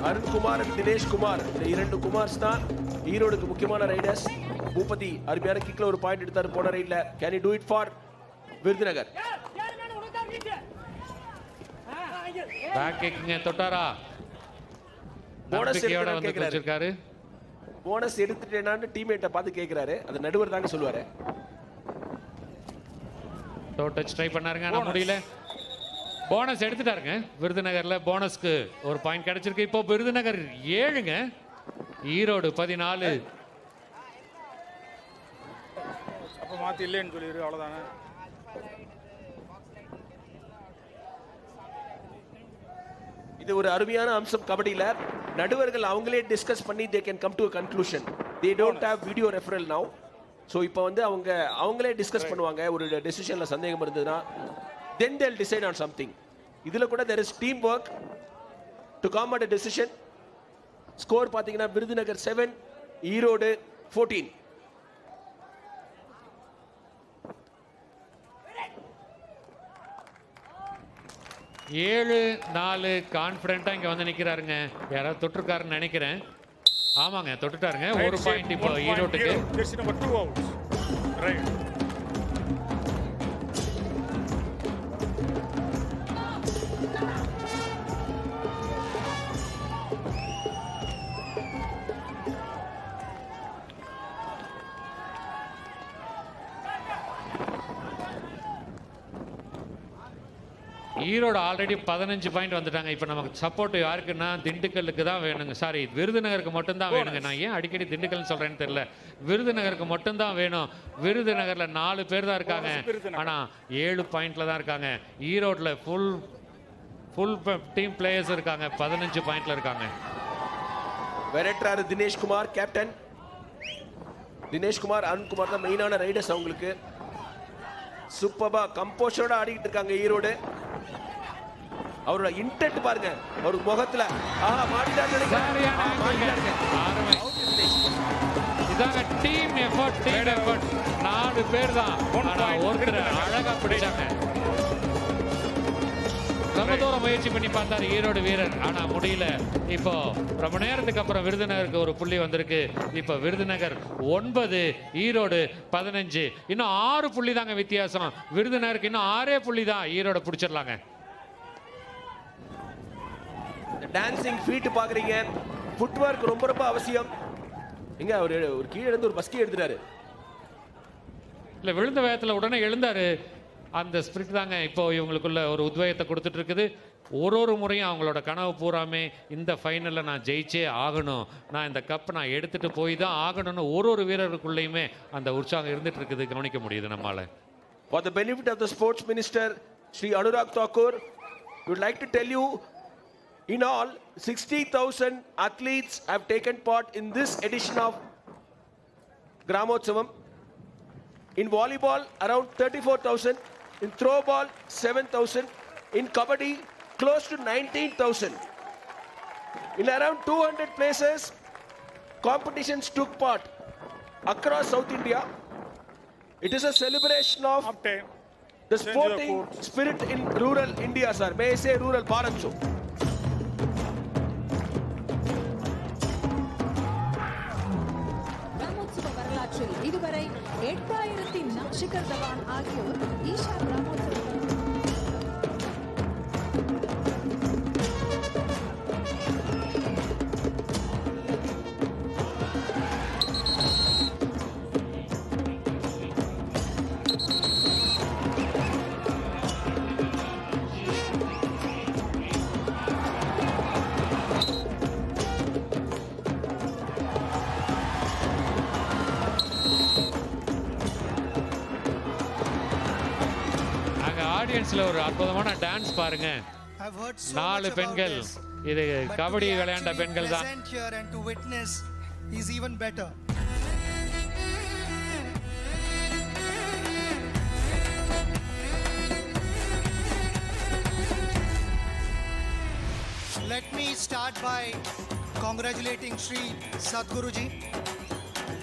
and தினேஷ் குமார், இந்த 2 குமார்ஸ் தான் ஈரோடுக்கு முக்கியமான ரைடர்ஸ். பூபதி அருமையான கிக்ல ஒரு பாயிண்ட் எடுத்தாரு போன ரைட்ல. Can you do it for Virudhunagar? Back கிக்ங்க, தொட்டாரா? போனஸ் எடுத்துட்டாரு. போனஸ் எடுத்துட்டேனான்னு டீம்மேட்டை பார்த்து கேட்கிறாரு. அது நடுவர் தாங்க சொல்லுவாரு. டோ டச் ட்ரை பண்ணாருங்க, ஆனா முடியல. போனஸ் எடுத்துட்டாருங்க. விருதுநகர்ல போனஸ்க்கு ஒரு பாயிண்ட் கிடைச்சிருக்கு. இப்போ விருதுநகர் 7ங்க, ஈரோடு 14. அப்ப மாத்தி இல்லைன்னு சொல்லிரு, அவ்வளவுதானே. இது ஒரு அருமையான அம்சம் கபடியில. நடுவர்கள் அவங்களே டிஸ்கஸ் பண்ணி they can come to a conclusion. They don't have video referral now. So இப்போ வந்து அவங்களே டிஸ்கஸ் பண்ணுவாங்க. ஒரு டெசிஷன்ல சந்தேகம் இருந்ததுன்னா then they'll decide on something. இதுல கூட there is team work to come at a decision. Score பாத்தீங்கன்னா விருதுநகர் 7, ஈரோடு 14. 7-4 கான்ஃபிடென்ட்டா இங்க வந்து நிக்கிறாருங்க. யாராவது தொட்டிருக்காருன்னு நினைக்கிறேன். ஆமாங்க, தொட்டுட்டாருங்க. ஒரு பாயிண்ட் இப்போ ஈரோட்டுக்கு. Jersey number 2 out. Right. Erode already 15 point வந்துட்டாங்க. இப்போ நமக்கு சப்போர்ட் யாருக்குன்னா திண்டுக்கல்லுக்கு தான் வேணுங்க. சாரி, விருதுநகருக்கு மட்டும்தான் வேணுங்க. நான் ஏன் அடிக்கடி திண்டுக்கல்னு சொல்றேன்னு தெரியல. விருதுநகருக்கு மட்டும்தான் வேணும். விருதுநகர்ல 4 பேர் தான் இருக்காங்க. ஆனா 7 பாயிண்ட்ல தான் இருக்காங்க. ஈரோட்ல ஃபுல் டீம் பிளேயர்ஸ் இருக்காங்க. 15 பாயிண்ட்ல இருக்காங்க. வெரட்ராரு தினேஷ் குமார் கேப்டன். தினேஷ் குமார், அருண்குமார் தான் மெயினான ரைடர்ஸ். அவங்களுக்கு சூப்பர்பா கம்போஷரோட ஆடிக்கிட்டு இருக்காங்க ஈரோடு. அவரோட இன்டென்ட் பாருங்க, அவர் முகத்துல மாடிட்டாரு. இதாங்க டீம் எஃபர்ட். 4 பேர் தான். ஆனா ஒருத்தர் அழகா பிடிச்சாங்க. ரொம்ப தூரம் முயற்சி பண்ணி பார்த்தாரு ஈரோடு வீரர், ஆனா முடியல. இப்போ ரொம்ப நேரத்துக்கு அப்புறம் விருதுநகருக்கு ஒரு புள்ளி வந்திருக்கு. இப்போ விருதுநகர் 9, ஈரோடு 15. இன்னும் 6 புள்ளி தாங்க வித்தியாசம். விருதுநகருக்கு இன்னும் 6 புள்ளி தான். ஈரோடு பிடிச்சிடலாங்க. டான்சிங் ஃபீட் பாக்குறீங்க. ஃபுட்வொர்க் ரொம்ப ரொம்ப அவசியம். எங்க அவர் ஒரு கீழே இருந்து ஒரு பஸ்கி எடுத்துட்டாரு. இல்ல, விழுந்த வேகத்துல உடனே எழுந்தாரு. அந்த ஸ்பிரிட் தாங்க இப்போ இவங்களுக்குள்ள ஒரு உத்வேகத்தை கொடுத்துட்டு இருக்குது. ஒரு முறையும் அவங்களோட கனவு பூராமே இந்த ஃபைனலில் நான் ஜெயிச்சே ஆகணும், நான் இந்த கப் நான் எடுத்துட்டு போய் தான் ஆகணும்னு ஒரு வீரருக்குள்ளேயுமே அந்த உற்சாகம் இருந்துட்டு இருக்குது. கவனிக்க முடியுது நம்மால. For the benefit of the sports minister, Sri Anurag Thakur, we would like to tell you, in all, 60,000 athletes have taken part in this edition of Gramotsavam. In volleyball, around 34,000. In throwball, 7,000. In kabaddi, close to 19,000. In around 200 places, competitions took part across South India. It is a celebration of the sporting spirit in rural India, sir. May I say rural Bharat, so. கிராமோத்சவ வரலாற்றில் இதுவரை 8000 ஷிகர் தவான் ஆகியோர் ஈஷா கிராமோத்சவ ஆடியன்ஸ்ல ஒரு அற்புதமான டான்ஸ் பாருங்க. 4 பெண்கள், இது கபடி விளையாண்ட பெண்கள் தான். Let me start by congratulating Sri Sadhguru ji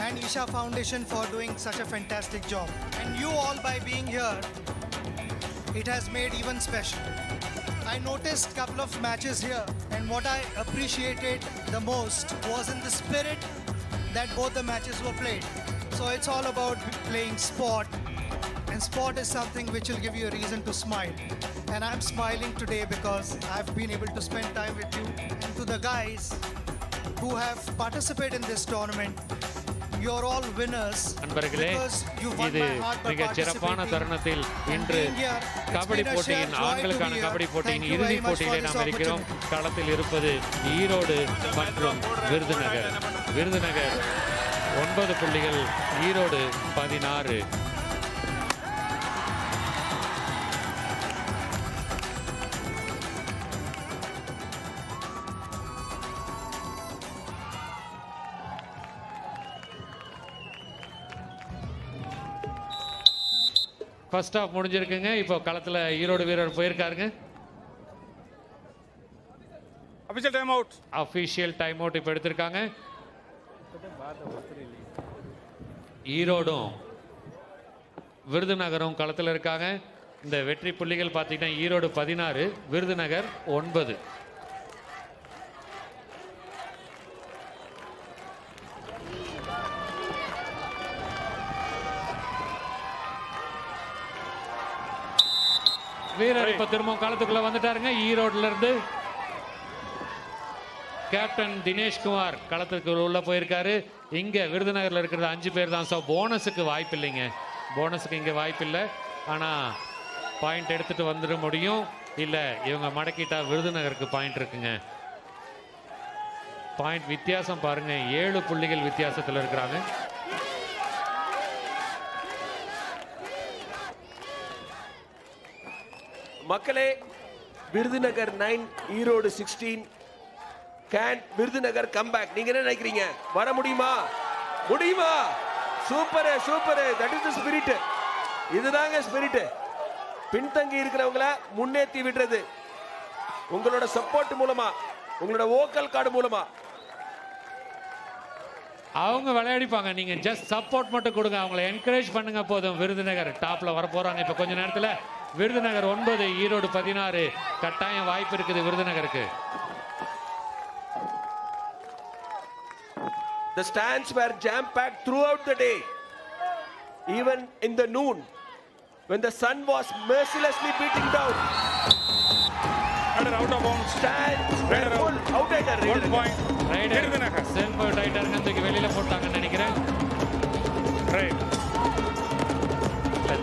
and Isha Foundation for doing such a fantastic job. And you all, by being here, it has made even special. I noticed a couple of matches here, and what I appreciated the most was in the spirit that both the matches were played. So it's all about playing sport, and sport is something which will give you a reason to smile. And I'm smiling today because I've been able to spend time with you. And to the guys who have participated in this tournament, you're all winners. நண்பர்களே, இது மிக சிறப்பான தருணத்தில் இன்று கபடி போட்டியின், ஆண்களுக்கான கபடி போட்டியின் இறுதிப் போட்டியிலே நாம் இருக்கிறோம். களத்தில் இருப்பது ஈரோடு மற்றும் விருதுநகர். விருதுநகர் 9 புள்ளிகள், ஈரோடு 16. First half முடிஞ்சிருக்குங்க. இப்போ களத்தில் ஈரோடு வீரர் போயிருக்காருங்க. அஃபிஷியல் டைம் அவுட் இப்போ எடுத்திருக்காங்க. ஈரோடும் விருதுநகரும் களத்தில் இருக்காங்க. இந்த வெற்றி புள்ளிகள் பார்த்தீங்கன்னா ஈரோடு 16, விருதுநகர் 9. வீரர் இப்ப திரும்ப களத்துக்குள்ள வந்துட்டாருங்க. ஈரோடுல இருந்து கேப்டன் தினேஷ்குமார் களத்துக்கு உள்ள போயிருக்காரு. இங்க விருதுநகர்ல இருக்கிறது 5 பேர் தான். ஸோ போனஸுக்கு வாய்ப்பு இல்லைங்க. போனஸுக்கு இங்க வாய்ப்பு இல்லை. ஆனா பாயிண்ட் எடுத்துட்டு வந்துட முடியும். இல்ல இவங்க மடக்கிட்டா விருதுநகருக்கு பாயிண்ட் இருக்குங்க. பாயிண்ட் வித்தியாசம் பாருங்க, 7 புள்ளிகள் வித்தியாசத்தில் இருக்கிறாங்க. மக்களே, விருதுநகர் 9, ஈரோடு 16. Can Virudhunagar comeback. நீங்க என்ன நினைக்கிறீங்க? வர முடியுமா? முடியுமா? Super super. That is the spirit. இதுதாங்க ஸ்பிரிட். பின்தங்கி இருக்கிறவங்கள முன்னேற்றி விடுறது உங்களோட சப்போர்ட் மூலமா, உங்களோட வோக்கல் கார்டு மூலமா. அவங்க விளையாடிப்பாங்க. நீங்க ஜஸ்ட் சப்போர்ட் மட்டும் கொடுங்க, அவங்களை என்கரேஜ் பண்ணுங்க போதும். விருதுநகர் டாப்ல வர போறாங்க. இப்ப கொஞ்ச நேரத்தில் விருதுநகர் 9, ஈரோடு 16. கட்டாயம் வாய்ப்பு இருக்குது விருதுநகருக்கு. The stands were jam-packed throughout the day, even in the noon, when the sun was mercilessly beating down. Out of bounds. Stands were full. Outsider. 1 point. Self டைட்டருங்க தூக்கி வெளியில போட்டாங்கன்னு நினைக்கிறேன். Right.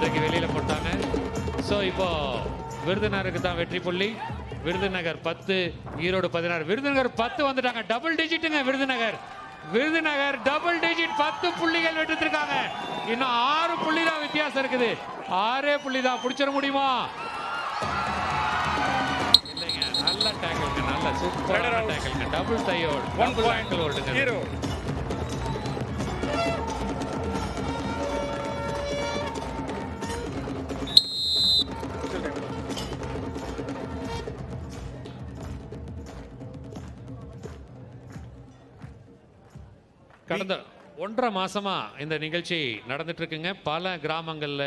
தூக்கி வெளியில போட்டாங்க. ஸோ இப்போ விருதுநகருக்கு தான் வெற்றி புள்ளி. விருதுநகர் 10, ஈரோடு 16. விருதுநகர் 10 வந்துட்டாங்க. டபுள் டிஜிட்டுங்க விருதுநகர். விருதுநகர் டபுள் டிஜிட் 10 புள்ளிகள் வெற்றிருக்காங்க. இன்னும் 6 புள்ளி தான் வித்தியாசம் இருக்குது. 6 புள்ளி தான். பிடிச்சிட முடியுமா? இல்லைங்க. நல்ல டேக்கிள்ங்க, நல்ல சூப்பரான டேக்கிள்ங்க. டபுள் தையோடு, டபுள் ஆங்கிள் ஹோல்டுங்க. கடந்த 1.5 மாசமா இந்த நிகழ்ச்சி நடந்துட்டு இருக்குங்க. பல கிராமங்கள்ல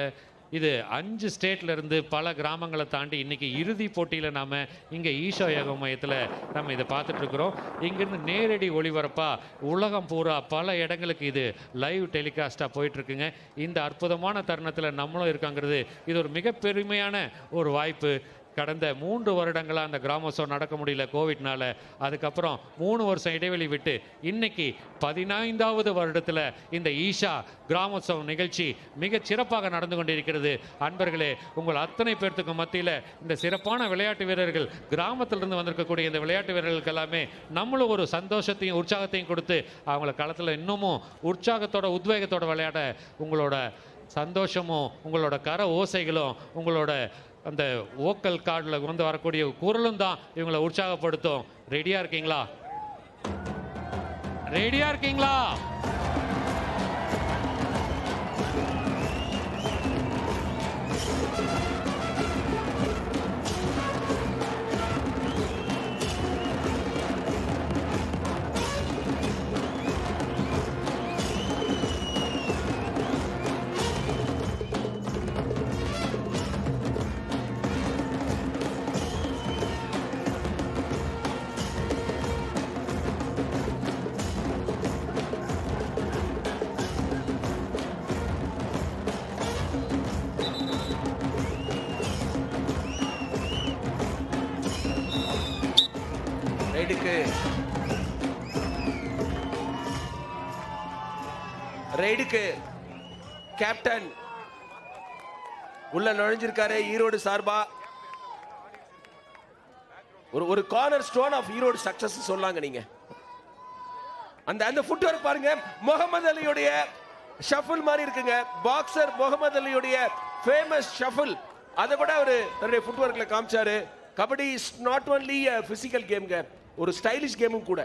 இது 5 ஸ்டேட்ல இருந்து பல கிராமங்களை தாண்டி இன்னைக்கு இறுதி போட்டியில நாம இங்க ஈஷா யோக மையத்துல நம்ம இதை பார்த்துட்டு இருக்கிறோம். இங்கிருந்து நேரடி ஒளிபரப்பா உலகம் பூரா பல இடங்களுக்கு இது லைவ் டெலிகாஸ்டா போயிட்டு இருக்குங்க. இந்த அற்புதமான தருணத்துல நம்மளும் இருக்காங்கிறது இது ஒரு மிக பெருமையான ஒரு வாய்ப்பு. கடந்த 3 வருடங்களாக அந்த கிராமோத்சவம் நடக்க முடியல கோவிட்னால. அதுக்கப்புறம் 3 வருஷம் இடைவெளி விட்டு இன்னைக்கு 15வது வருடத்தில் இந்த ஈஷா கிராமோத்சவம் நிகழ்ச்சி மிக சிறப்பாக நடந்து கொண்டிருக்கிறது. அன்பர்களே, உங்கள் அத்தனை பேர்த்துக்கு மத்தியில் இந்த சிறப்பான விளையாட்டு வீரர்கள், கிராமத்திலிருந்து வந்திருக்கக்கூடிய இந்த விளையாட்டு வீரர்களுக்கு எல்லாமே நம்மளும் ஒரு சந்தோஷத்தையும் உற்சாகத்தையும் கொடுத்து அவங்கள களத்தில் இன்னமும் உற்சாகத்தோட உத்வேகத்தோட விளையாட உங்களோட சந்தோஷமும் உங்களோட கர ஓசைகளும் உங்களோட அந்த வோக்கல் கார்டில் வந்து வரக்கூடிய குரலும் தான் இவங்களை உற்சாகப்படுத்தும். ரெடியா இருக்கீங்களா? ரெடியா இருக்கீங்களா? ரைடுக்கு கேப்டன் உள்ள நுழைஞ்சிருக்காரு ஈரோடு சார்பா. ஒரு corner stone of Erode success சொல்லாங்க நீங்க. அந்த அந்த ஃபுட் ஒர்க் பாருங்க, முகமது அலியுடைய ஷஃபிள் மாதிரி இருக்குங்க. பாக்ஸர் முகமது அலியுடைய ஃபேமஸ் ஷஃபிள் அதை கூட அவர் தன்னுடைய ஃபுட் ஒர்க்ல காமிச்சாரு. Kabaddi is not only physical கேம்ங்க, ஒரு ஸ்டைலிஷ் கேமும் கூட.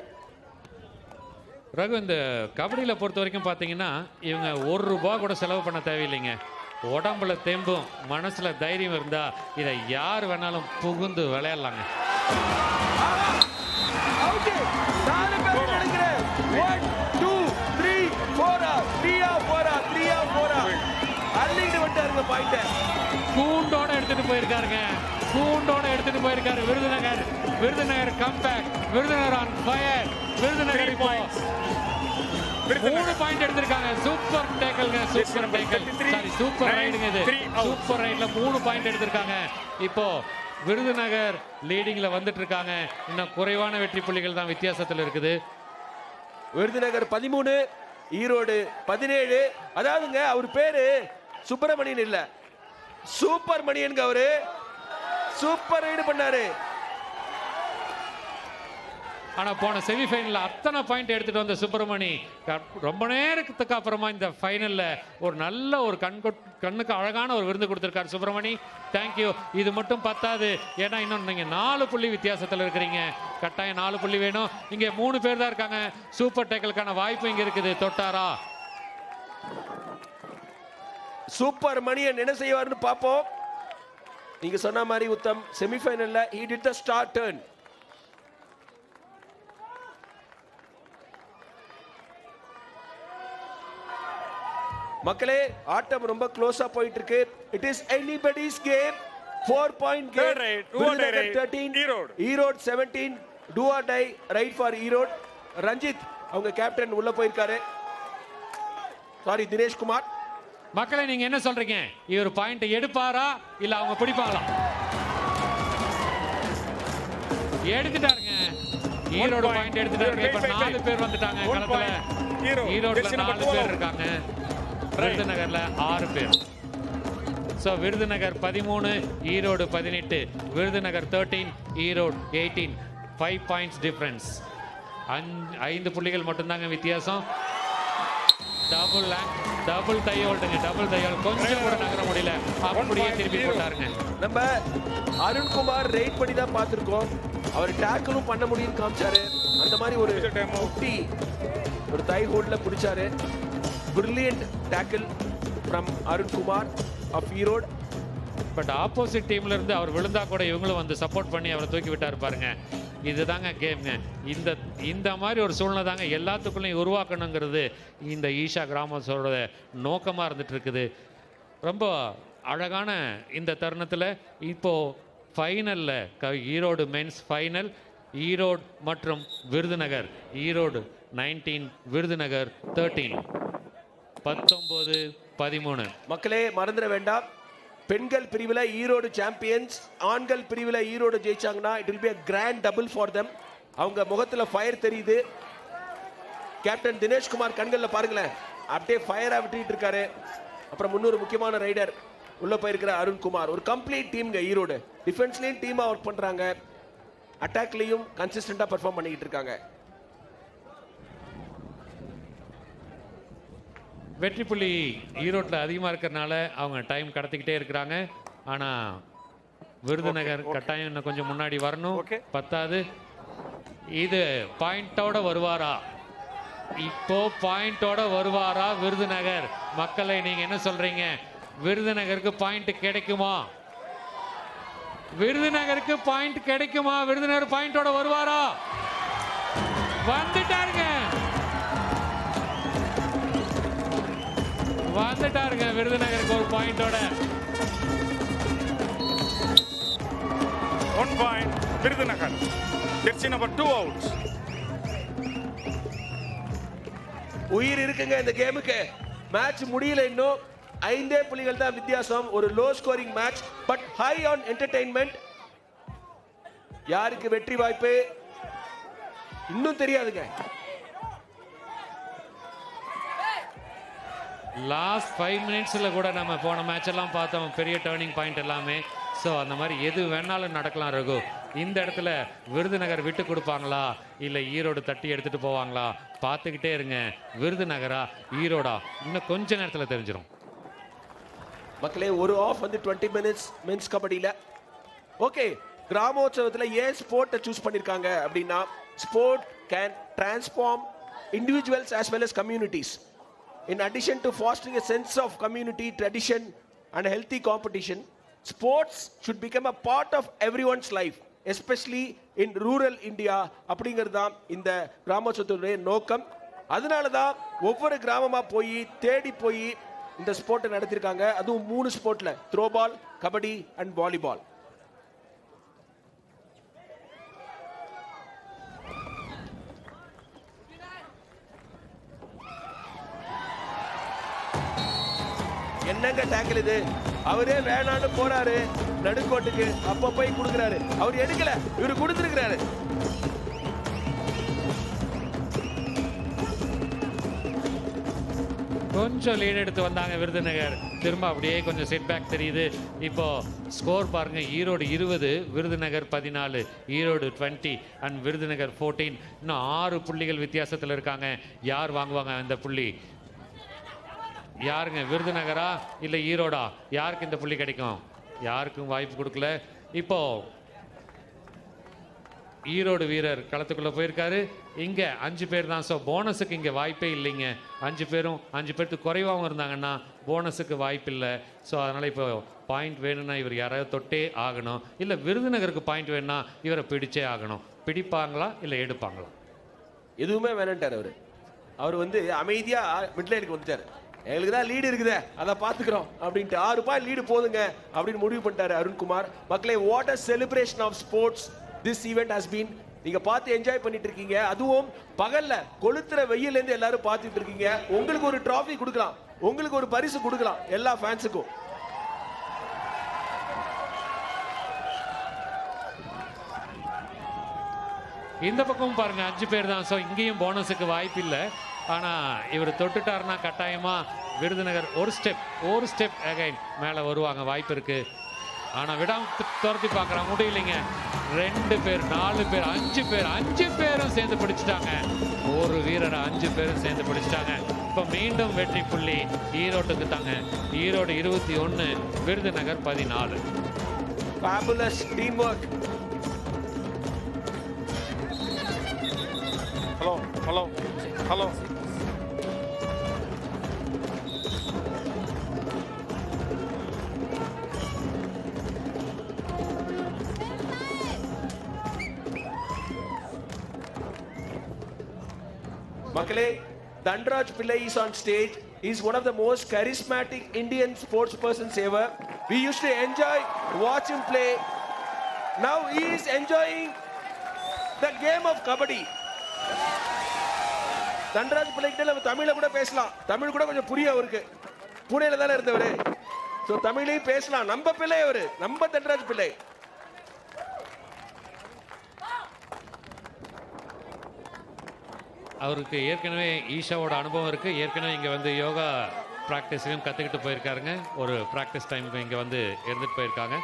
ரகு, இந்த கபடியில் பொறுத்த வரைக்கும் பார்த்தீங்கன்னா இவங்க 1 ரூபா கூட செலவு பண்ண தேவையில்லைங்க. உடம்புல தெம்பும் மனசுல தைரியம் இருந்தா இதை யார் வேணாலும் புகுந்து விளையாடலாங்க. அவுட். 4 பேர் நினைக்கிறேன். 1 2 3 4 3 அள்ளிட்டு வந்துட்டாருங்க பாயிண்ட். கூண்டோட எடுத்துட்டு போயிருக்காரு Virudhunagar comeback. Virudhunagar on fire. Virudhunagar 3 point எடுத்திருக்காங்க. சூப்பர் டேக்கிள்ங்க. சூப்பர் ரைடுங்க. இது சூப்பர் ரைட்ல 3 பாயிண்ட் எடுத்திருக்காங்க. இப்போ விருதுநகர் லீடிங்ல வந்துட்டு இருக்காங்க. இன்னும் குறைவான வெற்றி புள்ளிகள் தான் வித்தியாசத்தில் இருக்குது. விருதுநகர் 13, ஈரோடு 17. அதாவதுங்க அவர் பேரு சுப்பிரமணியன் இல்ல, சூப்பர் மணியன்ங்க. அவரு சூப்பர் ரைடு பண்ணாரு. ஆனா போன செமிஃபைனல்ல அத்தனை பாயிண்ட் எடுத்துட்டு வந்த சுப்பிரமணி ரொம்ப நேரத்துக்கு அப்புறமா இந்த ஃபைனல்ல ஒரு நல்ல ஒரு கண்ணுக்கு அழகான ஒரு விருந்து கொடுத்திருக்காரு சுப்பிரமணி. தேங்க்யூ. இது மட்டும் பத்தாது, ஏன்னா இன்னும் நீங்க 4 புள்ளி வித்தியாசத்தில் இருக்கிறீங்க. கட்டாயம் 4 புள்ளி வேணும். இங்க 3 பேர் தான் இருக்காங்க. சூப்பர் டேக்கிளுக்கான வாய்ப்பு இங்க இருக்குது. தொட்டாரா? சூப்பர் மணியன் என்ன செய்வார்னு பாப்போம். நீங்க சொன்ன மாதிரி Uttam செமிஃபைனல்ல he did the star turn. மக்களே ஆட்டம் ரொம்ப க்ளோஸா போயிட்டு இருக்கு. It is anybody's game. 4 point game. 13 Erode 17. Do or die raid for Erode. Ranjith அவங்க கேப்டன் உள்ள போயிருக்காரு. சாரி, தினேஷ் குமார். மக்களே நீங்க என்ன சொல்றீங்க? இவர் பாயிண்ட் எடுப்பாரா இல்ல அவங்க பிடிப்பாங்களா? எடுத்துட்டாருங்க. ஈரோடு பாயிண்ட் எடுத்துட்டாருங்க. இப்ப 4 பேர் வந்துட்டாங்க களத்துல. ஈரோடுல 4 பேர் இருக்காங்க. விருதுநகர்ல 6 பேர். So Virudhunagar 13, Erode 18. Virudhunagar 13, Erode 18. 5 points difference. 5 புள்ளிகள் மட்டும்தாங்க வித்தியாசம். டபுள் தையோல்டுங்க. கொஞ்சம் கூட நகர முடியல. அப்படியே திருப்பி போட்டாருங்க. நம்ம அருண்குமார் ரைட் பண்ணி தான் பார்த்திருக்கோம். அவர் டேக்கிளும் பண்ண முடியும் காமிச்சாரு. அந்த மாதிரி ஒரு தை ஹோல்ட்ல பிடிச்சாரு. Brilliant tackle from Arunkumar of Erode. But opposite டீம்ல இருந்து அவர் விழுந்தா கூட இவங்களும் வந்து சப்போர்ட் பண்ணி அவரை தூக்கி விட்டாரு பாருங்க. இதுதாங்க கேம்ங்க. இந்த மாதிரி ஒரு சூழ்நிலை தாங்க எல்லாத்துக்குள்ளேயும் உருவாக்கணுங்கிறது இந்த ஈஷா கிராமோத்சவோட நோக்கமாக இருந்துட்டு இருக்குது. ரொம்ப அழகான இந்த தருணத்தில் இப்போ ஃபைனலில் ஈரோடு மென்ஸ் ஃபைனல். ஈரோடு மற்றும் விருதுநகர். ஈரோடு 19, விருதுநகர் 13. 19-13. மக்களே மறந்துட வேண்டாம், பெண்கள் பிரிவில் ஈரோடு சாம்பியன்ஸ், ஆண்கள் பிரிவில் ஈரோடு ஜெயிச்சாங்கன்னா it will be a grand double for them. அவங்க முகத்துல ஃபயர் தெரியுது. கேப்டன் தினேஷ் குமார் கண்கள்ல பாருங்களேன், அப்படியே ஃபயரா விட்டுட்டு இருக்காரு. அப்புறம் முன்னொரு முக்கியமான ரைடர் உள்ள போயிருக்கிற அருண்குமார். ஒரு கம்ப்ளீட் டீம்ங்க ஈரோடு. டிஃபென்ஸ்லயும் டீமா ஒர்க் பண்றாங்க, அட்டாக்லயும் கன்சிஸ்டன்டா பெர்ஃபார்ம் பண்ணிட்டு இருக்காங்க. வெற்றி புள்ளி ஈரோட்டில் அதிகமாக இருக்கிறனால அவங்க டைம் கடத்திக்கிட்டே இருக்கிறாங்க. ஆனால் விருதுநகர் கட்டாயம் இன்னும் கொஞ்சம் முன்னாடி வரணும். 10வது இது பாயிண்டோட வருவாரா? இப்போ பாயிண்டோட வருவாரா விருதுநகர்? மக்களை நீங்க என்ன சொல்றீங்க? விருதுநகருக்கு பாயிண்ட் கிடைக்குமா? விருதுநகருக்கு பாயிண்ட் கிடைக்குமா? விருதுநகர் பாயிண்டோட வருவாரா? வந்துட்டாருங்க விருதுநகருக்கு ஒரு பாயிண்டோட. 1 point Virudhunagar. jersey number 2 outs. உயிர் இருக்குங்க இந்த கேமுக்கு. மேட்ச் முடியல இன்னும். 5 புள்ளிகள் தான் வித்தியாசம். ஒரு low scoring match, but high on entertainment. யாருக்கு வெற்றி வாய்ப்பு இன்னும் தெரியாதுங்க. லாஸ்ட் 5 மினிட்ஸ்ல கூட நம்ம போன மேட்ச் எல்லாம் பார்த்தோம், பெரிய டர்னிங் பாயிண்ட் எல்லாமே. ஸோ அந்த மாதிரி எது வேணாலும் நடக்கலாம் ரகு. இந்த இடத்துல விருதுநகர் விட்டு கொடுப்பாங்களா இல்லை ஈரோடு தட்டி எடுத்துட்டு போவாங்களா? பார்த்துக்கிட்டே இருங்க. விருதுநகரா ஈரோடா இன்னும் கொஞ்ச நேரத்தில் தெரிஞ்சிடும். மக்களே ஒரு ஆஃப் வந்து 20 மினிட்ஸ் மென்ஸ் கபடியில. ஓகே, கிராமோத்சவத்தில் ஏன் ஸ்போர்ட்டை சூஸ் பண்ணியிருக்காங்க அப்படின்னா, sport can transform individuals as well as communities. In addition to fostering a sense of community, tradition, and healthy competition, sports should become a part of everyone's life, especially in rural India. அப்படிங்கிறது தான் இந்த கிராமோத்சவத்துடைய நோக்கம். அதனால தான் ஒவ்வொரு கிராமமாக போய் தேடி போய் இந்த ஸ்போர்ட்டை நடத்தியிருக்காங்க. அதுவும் 3 ஸ்போர்ட்டில், throw ball, kabaddi and volleyball. என்னங்க டேக்கிள் இது? அவரே வேணான்னு போறாரு நடுக்கோட்டுக்கு, அப்ப போய் கொடுக்குறாரு. அவர் எடுக்கல, இவரு கொடுத்துருக்கிறாரு. கொஞ்சம் லீட் எடுத்து வந்தாங்க விருதுநகர். திரும்ப அப்படியே கொஞ்சம் செட் பேக் தெரியுது. இப்போ ஸ்கோர் பாருங்க, ஈரோடு 20, விருதுநகர் 14, ஈரோடு 20 அண்ட் விருதுநகர் 14. இன்னும் 6 புள்ளிகள் வித்தியாசத்தில் இருக்காங்க. யார் வாங்குவாங்க அந்த புள்ளி? யாருங்க, விருதுநகரா இல்லை ஈரோடா? யாருக்கு இந்த புள்ளி கிடைக்கும்? யாருக்கும் வாய்ப்பு கொடுக்கல. இப்போ ஈரோடு வீரர் களத்துக்குள்ள போயிருக்காரு. இங்க 5 பேர் தான். ஸோ போனஸுக்கு இங்க வாய்ப்பே இல்லைங்க. 5 பேருக்கு குறைவாகவும் இருந்தாங்கன்னா போனஸுக்கு வாய்ப்பு இல்லை. ஸோ அதனால இப்போ பாயிண்ட் வேணும்னா இவர் யாராவது தொட்டே ஆகணும். இல்லை விருதுநகருக்கு பாயிண்ட் வேணும்னா இவரை பிடிச்சே ஆகணும். பிடிப்பாங்களா இல்லை எடுப்பாங்களா? எதுவுமே வேணான்ட்டார் அவர். அவர் வந்து அமைதியா மிட்லைனுக்கு வந்துட்டார். எங்களுக்கு தான் லீடு இருக்குதே, அதை பார்த்துக்கிறோம் அப்படின்ட்டு 6 பாயிண்ட் லீடு போதுங்க அப்படின்னு முடிவு பண்ணிட்டாரு அருண்குமார். மக்களே, what a celebration of sports this event has been. நீங்க பார்த்து என்ஜாய் பண்ணிட்டு இருக்கீங்க. அதுவும் பகல்ல கொளுத்துற வெயில்ல இருந்து எல்லாரும் பார்த்துட்டு இருக்கீங்க. உங்களுக்கு ஒரு டிராஃபி கொடுக்கலாம், உங்களுக்கு ஒரு பரிசு கொடுக்கலாம் எல்லா ஃபேன்ஸுக்கும். இந்த பக்கம் பாருங்க 5 பேர் தான். ஸோ இங்கேயும் போனஸுக்கு வாய்ப்பு இல்லை. ஆனால் இவர் தொட்டுட்டாருன்னா கட்டாயமாக விருதுநகர் ஒரு ஸ்டெப் அகைன் மேலே வருவாங்க, வாய்ப்பு இருக்கு. ஆனால் விடாம துரத்தி பார்க்குறாங்க, முடியலைங்க. 2 பேர், 4 பேர், 5 பேரும் சேர்ந்து பிடிச்சிட்டாங்க. ஒரு வீரரை 5 பேரும் சேர்ந்து பிடிச்சிட்டாங்க. இப்போ மீண்டும் வெற்றி புள்ளி ஈரோட்டுக்கு தாங்க. Erode 21, Virudhunagar 14. Fabulous teamwork. Hello மக்களே, Dhanraj Pillai is on stage. He is one of the most charismatic Indian sports persons ever. We used to enjoy watch him play. Now he is enjoying the game of kabaddi. Dhanraj Pillai கிட்ட நம்ம தமிழ்ல கூட பேசலாம். தமிழ் கூட கொஞ்சம் புரியும் அவருக்கு. புனேல தானே இருந்தவர். ஸோ தமிழையும் பேசலாம். நம்ம பிள்ளை அவரு, நம்ம Dhanraj Pillai. அவருக்கு ஏற்கனவே ஈஷாவோட அனுபவம் இருக்குது. ஏற்கனவே இங்கே வந்து யோகா ப்ராக்டிஸ்லையும் கற்றுக்கிட்டு போயிருக்காருங்க. ஒரு ப்ராக்டிஸ் டைமுக்கு இங்கே வந்து இருந்துட்டு போயிருக்காங்க.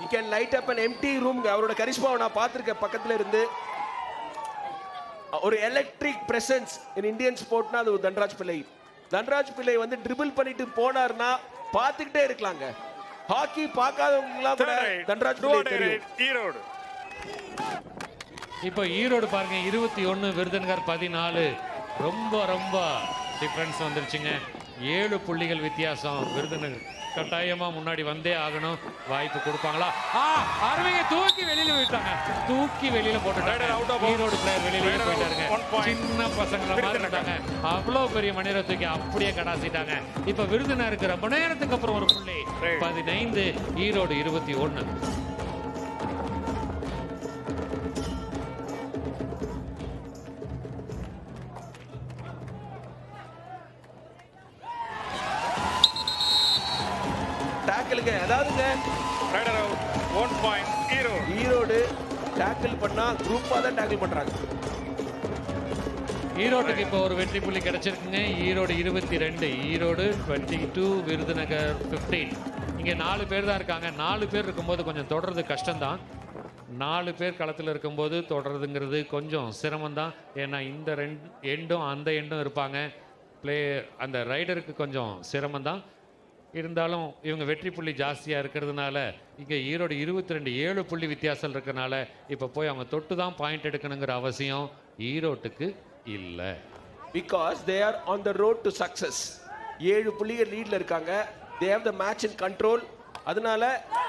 He can light up an empty room. அவரோட கரிஷ்மாவை நான் பார்த்துருக்கேன் பக்கத்தில் இருந்து. ஒரு எலக்ட்ரிக் பிரசன்ஸ் இன் இந்தியன் ஸ்போர்ட்னா அது Dhanraj Pillai. Dhanraj Pillai வந்து ட்ரிபிள் பண்ணிட்டு போனார்னா பார்த்துக்கிட்டே இருக்கலாங்க. ஹாக்கி பார்க்காதவங்கலாம் கூட Dhanraj Pillai தெரியும். ஈரோடு இப்போ ஈரோடு பாருங்க 21, விருதுநகர் 14. ரொம்ப டிஃப்ரென்ஸ் வந்துருச்சுங்க. 7 புள்ளிகள் வித்தியாசம். விருதுநகர் கட்டாயமா முன்னாடி வந்தே ஆகணும். வாய்ப்பு கொடுப்பாங்களா? அருமையை தூக்கி வெளியில விட்டாங்க. தூக்கி வெளியில போட்டுட்டாங்க. ஈரோடு பிளேயர் வெளியில போயிட்டாருங்க. சின்ன பசங்களை மாதிரி இருந்தாங்க. அவ்வளவு பெரிய மனிதரை தூக்கி அப்படியே கடாசிட்டாங்க. இப்ப விருதுநகருக்கு ரொம்ப நேரத்துக்கு அப்புறம் ஒரு புள்ளி. 15, ஈரோடு 21. அதாவதுங்க ஈரோடு டேக்கிள் பண்ணா குரூப்பா தான் டேக்கிள் பண்றாங்க. ஈரோட்டுக்கு இப்போ ஒரு வெற்றி புள்ளி கிடைச்சிருக்குங்க. ஈரோடு 22, ஈரோடு 22, விருதுநகர் 15. இங்கே 4 பேர் தான் இருக்காங்க. 4 பேர் இருக்கும்போது கொஞ்சம் தொடர்றது கஷ்டம்தான். 4 பேர் களத்தில் இருக்கும்போது தொடர்றதுங்கிறது கொஞ்சம் சிரமம்தான். ஏன்னா இந்த எண்டும் அந்த எண்டும் இருப்பாங்க. அந்த ரைடருக்கு கொஞ்சம் சிரமம்தான். இருந்தாலும் இவங்க வெற்றி புள்ளி ஜாஸ்தியாக இருக்கிறதுனால இங்கே ஈரோடு 22, 7 புள்ளி வித்தியாசம் இருக்கிறனால இப்போ போய் அவங்க தொட்டு தான் பாயிண்ட் எடுக்கணுங்கிற அவசியம் ஈரோட்டுக்கு இல்லை. Because they are on the road to success. 7 புள்ளிகள் லீட்ல இருக்காங்க. they have the match in control. அதனால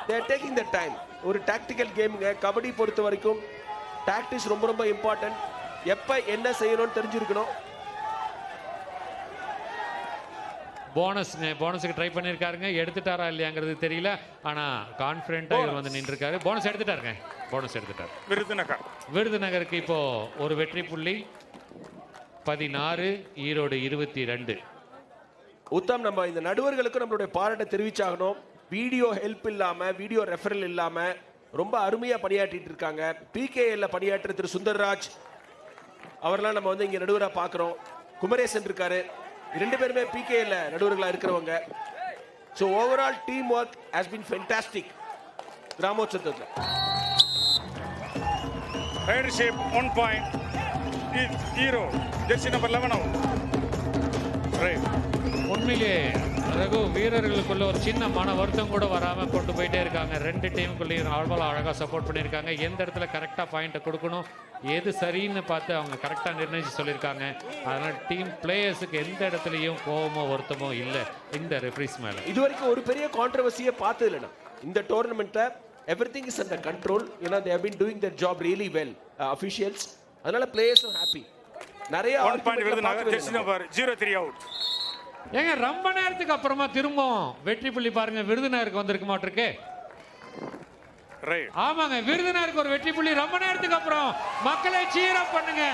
they are taking the time. ஒரு டாக்டிக்கல் கேமுங்க. கபடி பொறுத்த வரைக்கும் டாக்டிக்ஸ் ரொம்ப ரொம்ப இம்பார்ட்டன்ட். எப்ப என்ன செய்யணும்னு தெரிஞ்சிருக்கணும். போனஸுக்கு ட்ரை பண்ணியிருக்காருங்க. எடுத்துட்டாரா இல்லையாங்கிறது தெரியல. ஆனால் கான்ஃபிடென்ட்டாக இவர் வந்து நின்றுருக்காரு. போனஸ் எடுத்துட்டாருங்க. போனஸ் எடுத்துட்டார். விருதுநகருக்கு இப்போ ஒரு வெற்றி புள்ளி 16, ஈரோடு 22. உத்தம், நம்ம இந்த நடுவர்களுக்கும் நம்மளுடைய பாராட்டை தெரிவிச்சாகணும். வீடியோ ஹெல்ப் இல்லாமல், வீடியோ ரெஃபரல் இல்லாமல் ரொம்ப அருமையாக பணியாற்றிட்டு இருக்காங்க. பிகேஎல்ல பணியாற்ற திரு சுந்தர்ராஜ் அவரெல்லாம் நம்ம வந்து இங்கே நடுவராக பார்க்குறோம். குமரேசன் இருக்காரு. 2 பேருமே பிகேஎல்ல நடுவர்களாக இருக்கிறவங்க. So overall team work has been fantastic. கிராமோத்சவத்தில் ரைடர்ஷிப் 1 point. Hero jersey number 11 out. உண்மையிலே ரகு, வீரர்களுக்குள்ள ஒரு சின்ன மன வருத்தம் கூட வராமல் கொண்டு போயிட்டே இருக்காங்க. 2 டீமுக்குள்ளேயும் அவ்வளோ அழகாக சப்போர்ட் பண்ணியிருக்காங்க. எந்த இடத்துல கரெக்டாக பாயிண்ட்டை கொடுக்கணும், எது சரின்னு பார்த்து அவங்க கரெக்டாக நிர்ணயிச்சு சொல்லியிருக்காங்க. அதனால் டீம் பிளேயர்ஸுக்கு எந்த இடத்துலையும் கோபமோ வருத்தமோ இல்லை இந்த ரெஃப்ரீஸ் மேலே. இது வரைக்கும் ஒரு பெரிய கான்ட்ரவர்சியை பார்த்தது இல்லைண்ணா இந்த டோர்னமெண்ட்டில். Everything is under control. ஏன்னா they have been doing their job really well, officials. அதனால பிளேயர்ஸும் ஹாப்பி. நிறைய 1 point Virudhunagar. Jersey number 03 out. ஏங்க ரொம்ப நேரத்துக்கு அப்புறமா திரும்பவும் வெற்றி புள்ளி பாருங்க விருதுநகருக்கு வந்திருக்க மாட்டிருக்கு. ஆமாங்க, விருதுநகருக்கு ஒரு வெற்றி புள்ளி ரொம்ப நேரத்துக்கு அப்புறம். மக்களை சீர் அப் பண்ணுங்க.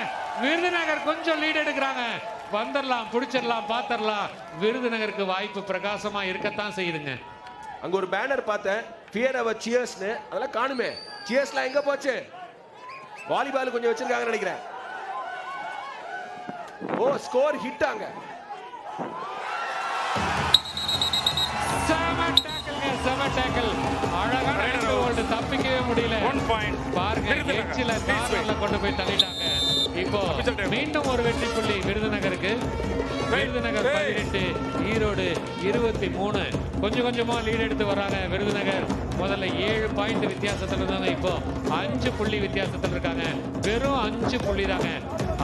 விருதுநகர் கொஞ்சம் லீட் எடுக்கிறாங்க. வந்துடலாம், பிடிச்சிடலாம், பாத்திரலாம். விருதுநகருக்கு வாய்ப்பு பிரகாசமா இருக்கத்தான் செய்யுதுங்க. அங்க ஒரு பேனர் பார்த்தேன், ஃபியர் அவர் சியர்ஸ்னு. அதெல்லாம் காணுமே. சியர்ஸ்லாம் எங்க போச்சு? வாலிபால் கொஞ்சம் வச்சிருக்காங்கன்னு நினைக்கிறேன். ஓ, ஸ்கோர் ஹிட் ஆங்க. செம டேக்கிள். அழகான ஹோல்ட், தப்பிக்கவே முடியல. 1 பாயிண்ட். பாருங்க, எட்ஜில கார்னர்ல கொண்டு போய் தள்ளிட்டாங்க. இப்போ மீண்டும் ஒரு வெற்றி புள்ளி விருதுநகருக்கு. விருதுநகர் 18, ஈரோடு 23. கொஞ்சம் கொஞ்சமா லீட் எடுத்து வராங்க விருதுநகர். முதல்ல 7 பாயிண்ட் வித்தியாசத்துல இருந்தாங்க, இப்போ 5 புள்ளி வித்தியாசத்துல இருக்காங்க. வெறும் 5 புள்ளி தாங்க.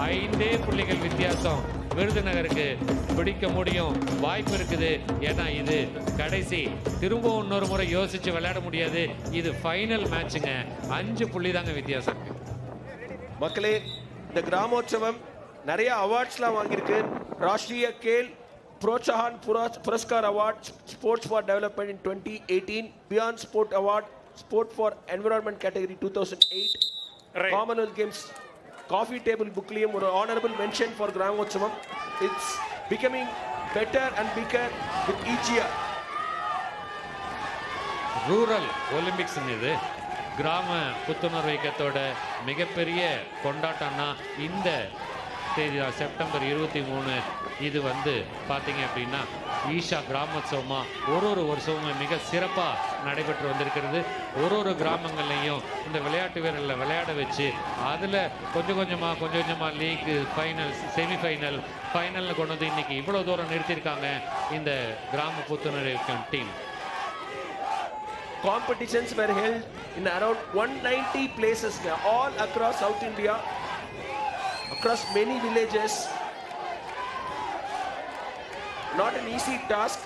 5 புள்ளிகள் வித்தியாசம். விருதுநகருக்கு பிடிக்க முடியும், வாய்ப்பு இருக்குது. ஏன்னா இது கடைசி, திரும்பவும் இன்னொரு முறை யோசிச்சு விளையாட முடியாது. இது ஃபைனல் மேட்சுங்க. 5 புள்ளி தாங்க வித்தியாசம். மக்களே, இந்த கிராமோற்சவம் நிறைய அவார்ட்ஸ்லாம் வாங்கியிருக்கு. Rashtriya Khel Protsahan Puraskar award, sports for development in 2018, beyond sport award, sport for environment category 2008, Commonwealth Games coffee table புக்லேயும் ஒரு honourable mention for Gramotsavam. It's becoming better and bigger with each year. Rural Olympics இது கிராம புத்துணர்வு இயக்கத்தோட மிகப்பெரிய கொண்டாட்டம்னா இந்த தேதி தான், செப்டம்பர் 23. இது வந்து பார்த்தீங்க அப்படின்னா ஈஷா கிராமோத்சவமா ஒரு வருஷமும் மிக சிறப்பாக நடைபெற்று வந்திருக்கிறது. ஒரு கிராமங்கள்லையும் இந்த விளையாட்டு வீரர்களை விளையாட வச்சு அதில் கொஞ்சம் கொஞ்சமாக லீக், ஃபைனல், செமிஃபைனல், ஃபைனலில் கொண்டு வந்து இன்னைக்கு இவ்வளோ தூரம் நிறுத்தியிருக்காங்க இந்த கிராம புத்துணர்வு இயக்கம் team. Competitions were held in around 190 places all across South India, across many villages. Not an easy task,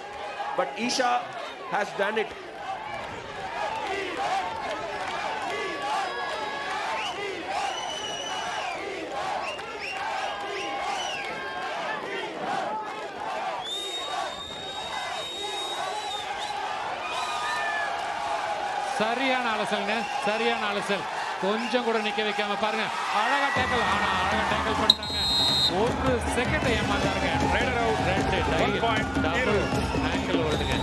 but Isha has done it. சரியான அலசல்ங்க, சரியான அலசல். கொஞ்சம் கூட நிக்க வைக்காம பாருங்க, அழகா டேக்கிள். ஆனா அழகா டேக்கிள் பண்ணிட்டாங்க. 1 செகண்ட் ஏமாந்தாருங்க. Raider out. 2 டபுள் ஆங்கிள் ஓடுங்க.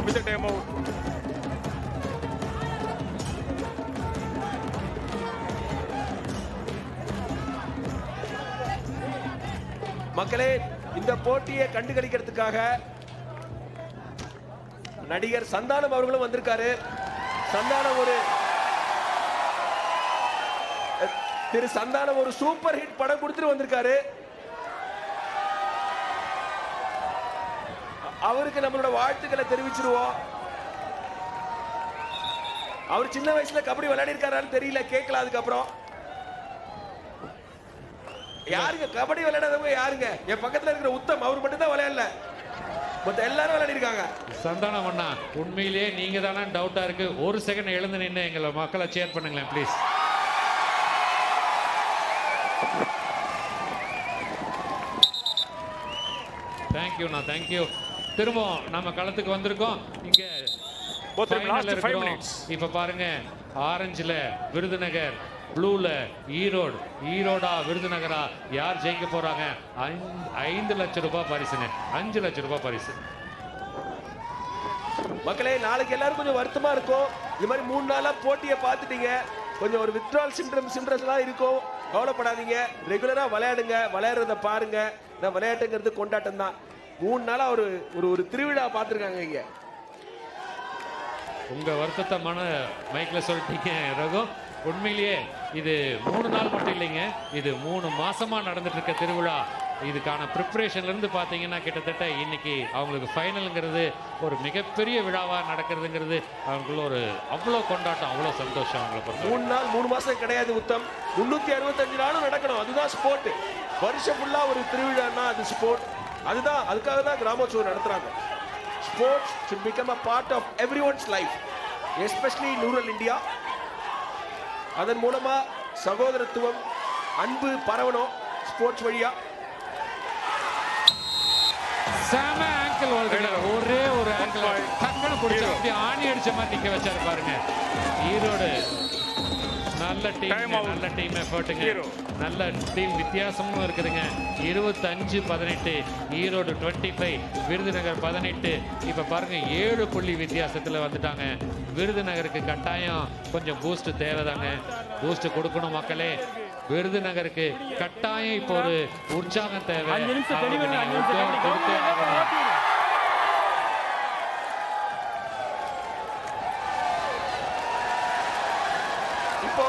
With time out. மக்களே, இந்த போட்டியை கண்டுகளிக்கிறதுக்காக நடிகர் சந்தானம் அவர்களும் வந்திருக்காரு. சந்தானம் திரு சந்தானம் ஒரு சூப்பர் ஹிட் படம் கொடுத்துட்டு வந்திருக்காரு. அவருக்கு நம்மளோட வாழ்த்துக்களை தெரிவிச்சிருவோம். அவர் சின்ன வயசுல கபடி விளையாடி இருக்காரான்னு தெரியல, கேட்கலாம் அதுக்கப்புறம். யாருங்க கபடி விளையாடாதவங்க யாருங்க? என் பக்கத்துல இருக்கிற உத்தம் அவர் மட்டும் தான் விளையாடல, மொத்த எல்லாரும் விளையாடி இருக்காங்க. சந்தானம் அண்ணா, உண்மையிலேயே நீங்க தானே டவுட்டா இருக்கு. ஒரு செகண்ட் எழுந்து நின்று எங்களை மக்களை சேர் பண்ணுங்களேன் ப்ளீஸ். தேங்க்யூண்ணா, தேங்க்யூ. திரும்பவும் நம்ம களத்துக்கு வந்திருக்கோம். இங்க இப்ப பாருங்க, ஆரஞ்சுல விருதுநகர், ப்ளூல ஈரோடு. ஈரோடா விருதுநகரா யார் ஜெயிக்க போறாங்க? 5 லட்சம் ரூபாய் பரிசுங்க. 5 லட்சம் ரூபாய் பரிசு. மக்களே, நாளைக்கு எல்லாரும் கொஞ்சம் வருத்தமா இருக்கும். இது மாதிரி 3 நாளா போட்டியை பார்த்துட்டீங்க, கொஞ்சம் ஒரு வித்ட்ரால் சிம்டம்ஸ்லாம் இருக்கும். கவலைப்படாதீங்க, ரெகுலரா விளையாடுங்க, விளையாடுறத பாருங்க. நான் விளையாட்டுங்கிறது கொண்டாட்டம் தான். 3 நாளா ஒரு ஒரு திருவிழா பார்த்துருக்காங்க இங்க. உங்க வருத்தத்தை மைக்ல சொல்லிட்டீங்க ரகு. உண்மையிலேயே இது 3 நாள் மட்டும் இல்லைங்க, இது 3 மாசமா நடந்துட்டு இருக்க திருவிழா. இதுக்கான ப்ரிப்பரேஷன்ல இருந்து பார்த்தீங்கன்னா கிட்டத்தட்ட இன்னைக்கு அவங்களுக்கு ஃபைனலுங்கிறது ஒரு மிகப்பெரிய விழாவா நடக்கிறதுங்கிறது அவங்களுக்குள்ள ஒரு அவ்வளோ கொண்டாட்டம், அவ்வளோ சந்தோஷம். அவங்களை பொறுத்த 3 நாள் 3 மாசம் கிடையாது உத்தம், 365 நாளும் நடக்கணும். அதுதான் ஸ்போர்ட். வருஷம் ஃபுல்லா ஒரு திருவிழான்னா அது ஸ்போர்ட். அதுதான், அதுக்காக தான் கிராமோத்சவம் நடத்துறாங்க. Sports should become a part of everyone's life, especially in rural India. அதன் மூலமா சகோதரத்துவம், அன்பு பரவணும் ஸ்போர்ட்ஸ் வழியா. சாம ஆங்கிள் ஒரே ஒரு ஆங்கிள் டக்குனு பிடிச்ச அப்படியே ஆணி அடிச்ச மாதிரி நிக்க வச்சாரு பாருங்க. ஈரோடு நல்ல டீம், நல்ல டீம் எஃபர்ட்டுங்க, நல்ல டீம் வித்தியாசமும் இருக்குதுங்க. 25-18 ஈரோடு 25, விருதுநகர் 18. இப்ப பாருங்க 7 புள்ளி வித்தியாசத்துல வந்துட்டாங்க. விருதுநகருக்கு கட்டாயம் கொஞ்சம் பூஸ்ட் தேவைதாங்க, பூஸ்ட் கொடுக்கணும் மக்களே. விருதுநகருக்கு கட்டாயம் இப்போ ஒரு உற்சாகம் தேவை. இப்போ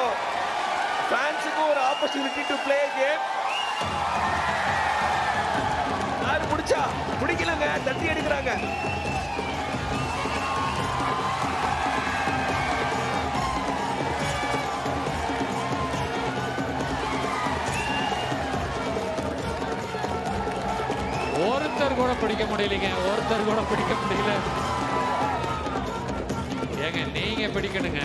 ஃபேன்ஸுக்கு ஒரு ஆப்பர்ச்சுனிட்டி டு ப்ளே கேம். யாரு முடிச்சா பிடிக்கலங்க, தட்டி எடுக்கிறாங்க. ஒருத்தர் கூட பிடிக்க முடியலைங்க, ஒருத்தர் கூட பிடிக்க முடியல. ஏங்க நீங்க பிடிக்கணுங்க,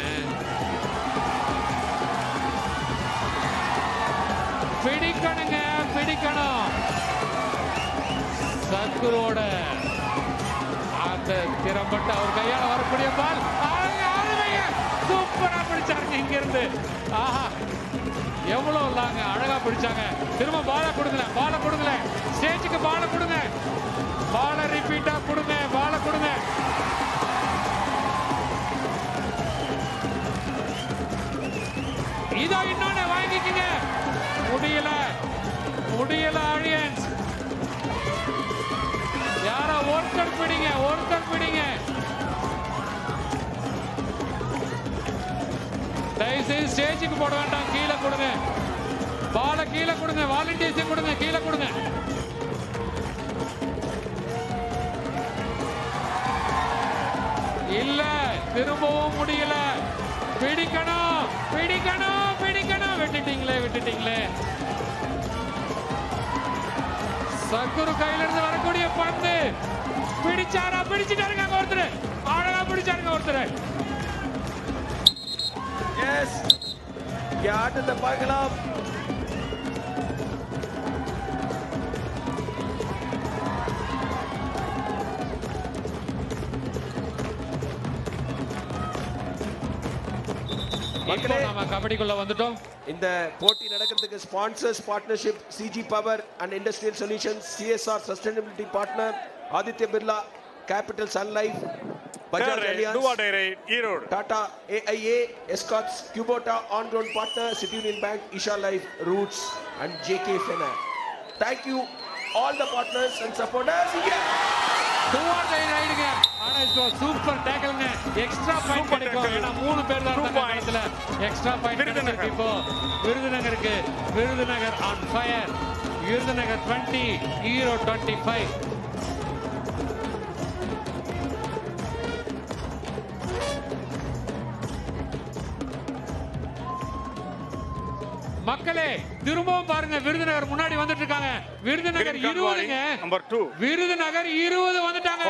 பிடிக்கணுங்க, பிடிக்கணும். சத்குருவோட அந்த திறம்பட்டு அவர் கையால வரக்கூடிய பால் சூப்பரா பிடிச்சாருங்க இங்க இருந்து. ஆஹா, எவ்வளவு இல்லாங்க, அழகா பிடிச்சாங்க. திரும்ப பால கொடுங்க, பால கொடுங்க, ஸ்டேஜுக்கு பால கொடுங்க, பால ரிப்பீட்டா கொடுங்க, பால கொடுங்க. இதோ இன்னொன்னு வாங்கிக்கங்க. முடியல, முடியல ஆடியன்ஸ். யாரோ ஒருத்தர் பிடிங்க, ஒருத்தர் பிடிங்க. தயவுசெய்து ஸ்டேஜுக்கு போட வேண்டாம், கீழே கொடுங்க, பால கீழே கொடுங்க, வாலண்டியர்ஸ் கொடுங்க, கீழே கொடுங்க. இல்ல, திரும்பவும் முடியல. பிடிக்கணும், பிடிக்கணும், பிடிக்கணும். விட்டுட்டீங்களே, விட்டுட்டீங்களே. சத்குரு கையில இருந்து வரக்கூடிய பந்து பிடிச்சாரா? பிடிச்சிட்டாருங்க ஒருத்தர், அழகா பிடிச்சாருங்க ஒருத்தர். எஸ், ஆட்டத்தை பார்க்கலாம். மக்களே, நாம கபடிக்குள்ள வந்துட்டோம். இந்த போட்டி நடக்கிறதுக்கு sponsors partnership CG Power and Industrial Solutions, CSR sustainability partner Aditya Birla, Capital Sun Life, Bajaj Allianz, Tata AIA, Escorts, Kubota, on ground partner, City Union Bank, Isha Life, Roots and JK Finance. Thank you all the partners and supporters. Super டேக்கிள்ங்க, எக்ஸ்ட்ரா பாயிண்ட் கிடைக்கும். ஏன்னா 3 பேர் தான் இருக்காங்க இடத்துல, எக்ஸ்ட்ரா பாயிண்ட் கிடைச்சிருக்கு. இப்போ விருதுநகருக்கு, விருதுநகர் ஆன் ஃபயர். விருதுநகர் 20, ஈரோடு 25. மக்களே திரும்பவும் பாருங்க, விருதுநகர் முன்னாடி வந்துட்டு இருக்காங்க. விருதுநகர் 20ங்க. நம்பர் 2 விருதுநகர் 20 வந்துட்டாங்க.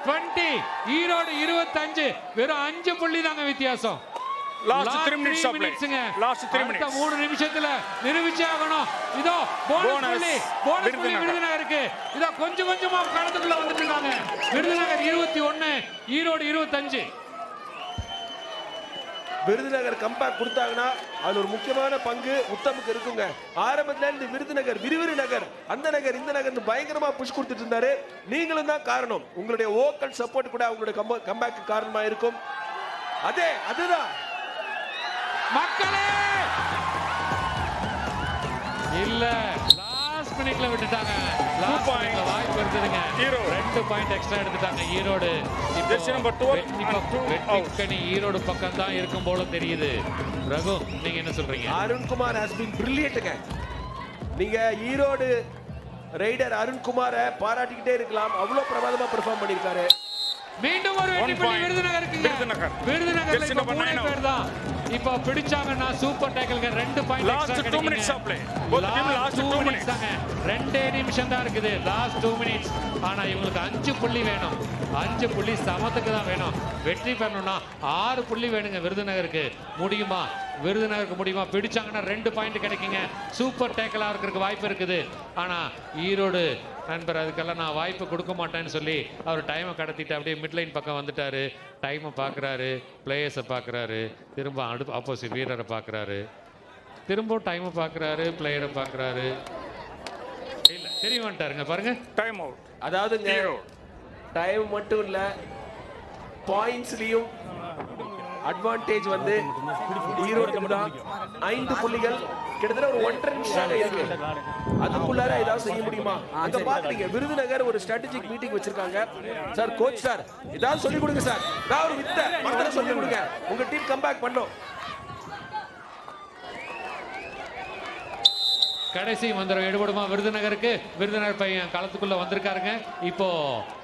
20 ஈரோடு 25. வெறும் 5 புள்ளி தாங்க வித்தியாசம். Last 3 minutes of play. Last 3 minutes. 3 நிமிஷத்துல நிரூபிச்சே ஆகணும். இதோ போனஸ் புள்ளி விருதுநகருக்கு. இதோ கொஞ்சம் கொஞ்சமா களத்துக்குள்ள வந்துட்டு இருக்காங்க. விருதுநகர் 21, ஈரோடு 25. விருதுநகர் கம்பேக் கொடுத்தாங்கன்னா அது ஒரு முக்கியமான பங்கு உத்தமுக்கு இருக்குங்க. ஆரம்பத்துல இருந்து விருதுநகர் விறுவிறு நகர், அந்த நகர் இந்த நகர் பயங்கரமா புஷ் கொடுத்துட்டு இருந்தாரு. நீங்களும் தான் காரணம். உங்களுடைய ஓக்கல் சப்போர்ட் கூட அவங்களுடைய கம்பேக்கு காரணமா இருக்கும். அதுதான் மக்களே இல்ல லாஸ்ட் மினிட்ல விட்டுட்டாங்க. லாஸ்ட் மினிட்ல வாய்ப்பு இருந்ததுங்க. 2 பாயிண்ட் எக்ஸ்ட்ரா எடுத்துட்டாங்க ஈரோடு. ஜெர்சி நம்பர் 12 வெற்றிக்கணி ஈரோடு பக்கம் தான் இருக்கும் போல தெரியுது. ரகு, நீங்க என்ன சொல்றீங்க? Arunkumar has been brilliantங்க. நீங்க ஈரோடு ரைடர் அருண்குமாரை பாராட்டிக்கிட்டே இருக்கலாம். அவ்வளவு பிரமாதமா பெர்ஃபார்ம் பண்ணிருக்காரு. மீண்டும் ஒரு வெற்றி புள்ளி விருதுநகருக்கு. விருதுநகர்ல 3 பேர் தான் இப்போ பிடிச்சாங்கன்னா சூப்பர் டேக்கிள்ங்க. 2 point last 2 minutes of play. both team last 2 minutes தாங்க. 2 நிமிஷம் தான் இருக்குது லாஸ்ட் 2 மினிட்ஸ். ஆனா இவங்களுக்கு 5 புள்ளி வேணும். 5 புள்ளி சமத்துக்கு தான் வேணும். வெற்றி பெறணும்னா 6 புள்ளி வேணுங்க விருதுநகருக்கு. முடியுமா? விருதுநகருக்கு முடியுமா? பிடிச்சாங்கன்னா 2 பாயிண்ட் கிடைக்குங்க. சூப்பர் டேக்கிளா இருக்கிறதுக்கு வாய்ப்பு இருக்குது. ஆனா ஈரோடு நண்பர் அதுக்கெல்லாம் நான் வாய்ப்பு கொடுக்க மாட்டேன்னு சொல்லி அவர் டைமை கடத்திட்டு அப்படியே மிட்லைன் பக்கம் வந்துட்டாரு. டைமை பார்க்குறாரு, பிளேயர்ஸை பார்க்குறாரு, திரும்ப ஆப்போசிட் வீரரை பார்க்குறாரு, திரும்ப டைமை பார்க்குறாரு, பிளேயரை பார்க்குறாரு. இல்லை தெரிய வந்துட்டாருங்க பாருங்க. Time out. அதாவது டைம் மட்டும் இல்லை, பாயிண்ட்ஸ்லையும் அட்வான்டேஜ் வந்து ஈரோடுக்கு தான். 5 புள்ளிகள் கிட்டத்தட்ட ஒரு 1.5 நிமிஷம் இருக்கு. அதுக்குள்ளார ஏதாவது செய்ய முடியுமா? அங்க பாக்குறீங்க விருதுநகர் ஒரு ஸ்ட்ராட்டஜிக் மீட்டிங் வச்சிருக்காங்க. சார் கோச் சார் ஏதாவது சொல்லி கொடுங்க சார், ஏதாவது ஒரு வித்தை மந்திரம் சொல்லி கொடுங்க, உங்க டீம் கம்பேக் பண்ணோம். கடைசி மந்திரம் எடுபடுமா விருதுநகருக்கு? விருதுநகர் பையன் களத்துக்குள்ள வந்திருக்காருங்க. இப்போ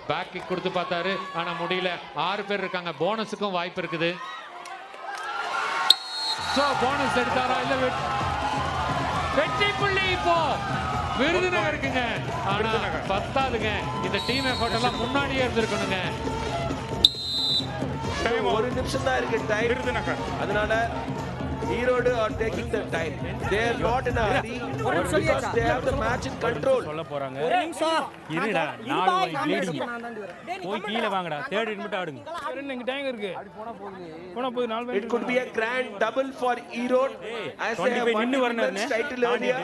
பேக் கிக் கொடுத்து பார்த்தாரு, ஆனா முடியல. 6 பேர் இருக்காங்க. போனஸுக்கும் வாய்ப்பு இருக்குது. சோ போனஸ் எடுத்தாரா? இல்ல வெற்றி புள்ளி இப்போ விருதுநகருக்குங்க. ஆனா பத்தாதுங்க. இந்த டீம் எஃபோர்ட் எல்லாம் முன்னாடியே இருந்திருக்கணுங்க. ஒரு நிமிஷம் தான் இருக்கு டைம் விருதுநகர். அதனால Erode are taking the time. They are not in a hurry because they have the match in control. சொல்ல போறாங்க. இருடா 4 பாயிண்ட் லீடிங். போய் கீழ வாங்கடா. தேர்ட் நிமிஷம் ஆடுங்க. இங்க டைம் இருக்கு. போனா போய் 4 point. It could be a grand double for Erode as they have won the title earlier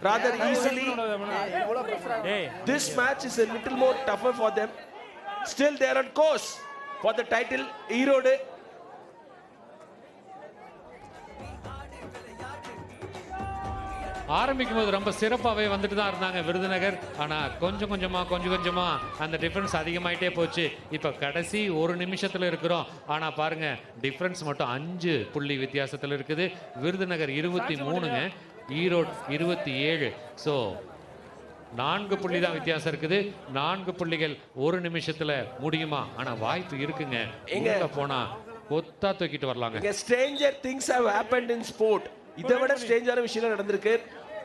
rather easily. This match is a little more tougher for them. Still they are on course for the title. Erode ஆரம்பிக்கும் போது ரொம்ப சிறப்பாகவே வந்துட்டு தான் இருந்தாங்க விருதுநகர். ஆனால் கொஞ்சம் கொஞ்சமாக அந்த டிஃப்ரென்ஸ் அதிகமாயிட்டே போச்சு. இப்போ கடைசி 1 நிமிஷத்தில் இருக்கிறோம். ஆனால் பாருங்க டிஃப்ரென்ஸ் மட்டும் 5 புள்ளி வித்தியாசத்தில் இருக்குது. விருதுநகர் 23ங்க, ஈரோடு 27. ஸோ 4 புள்ளி தான் வித்தியாசம் இருக்குது. 4 புள்ளிகள் 1 நிமிஷத்தில் முடியுமா? ஆனால் வாய்ப்பு இருக்குங்க. எங்க போனா கொத்தா தூக்கிட்டு வரலாங்க. stranger things have happened in sport. இதை விட ஸ்ட்ரேஞ்சான விஷயம் நடந்திருக்கு.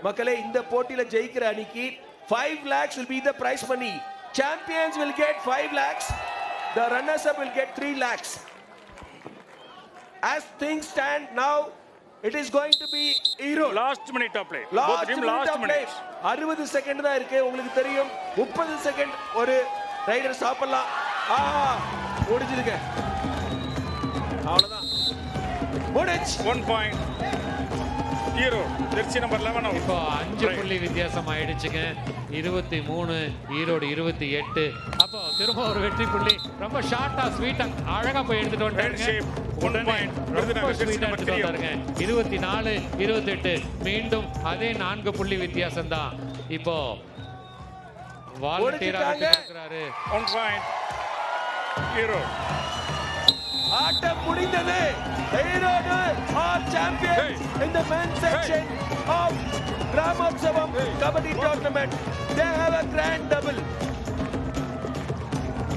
மக்களே, இந்த போட்டியில ஜெயிக்கிற அணிக்கு 5 lakhs will be the prize money. Champions will get 5 lakhs. The runners up will get 3 lakhs. As things stand now, it is going to be Erode. Last minute of play. Both team last minute. 60 second தான் இருக்கு. உங்களுக்கு தெரியும் 30 செகண்ட் ஒரு ரைடர் சாப்பிடலாம். முடிஞ்சிருங்க. அவ்வளவுதான். முடிஞ்சு 1 point. ஜெர்சி நம்பர் 11 இப்போ 5 புள்ளி வித்தியாசம் ஆயிடுச்சுங்க. 23 ஈரோடு 28. அப்போ திரும்ப ஒரு வெற்றி புள்ளி. ரொம்ப ஷார்ட்டா ஸ்வீட்டா அழகா போய் எடுத்துட்டு வந்தாருங்க. 1 பாயிண்ட் விருதுநகர் ஜெர்சி நம்பர் 3 24 28. மீண்டும் அதே 4 புள்ளி வித்தியாசம் தான். இப்போ வாலண்டியரா இருக்கிறாரு. 1 பாயிண்ட் ஈரோடு. ஆட்டம் முடிந்தது. Erode are champions in the men's section of Gramotsavam Kabaddi tournament. They have a grand double.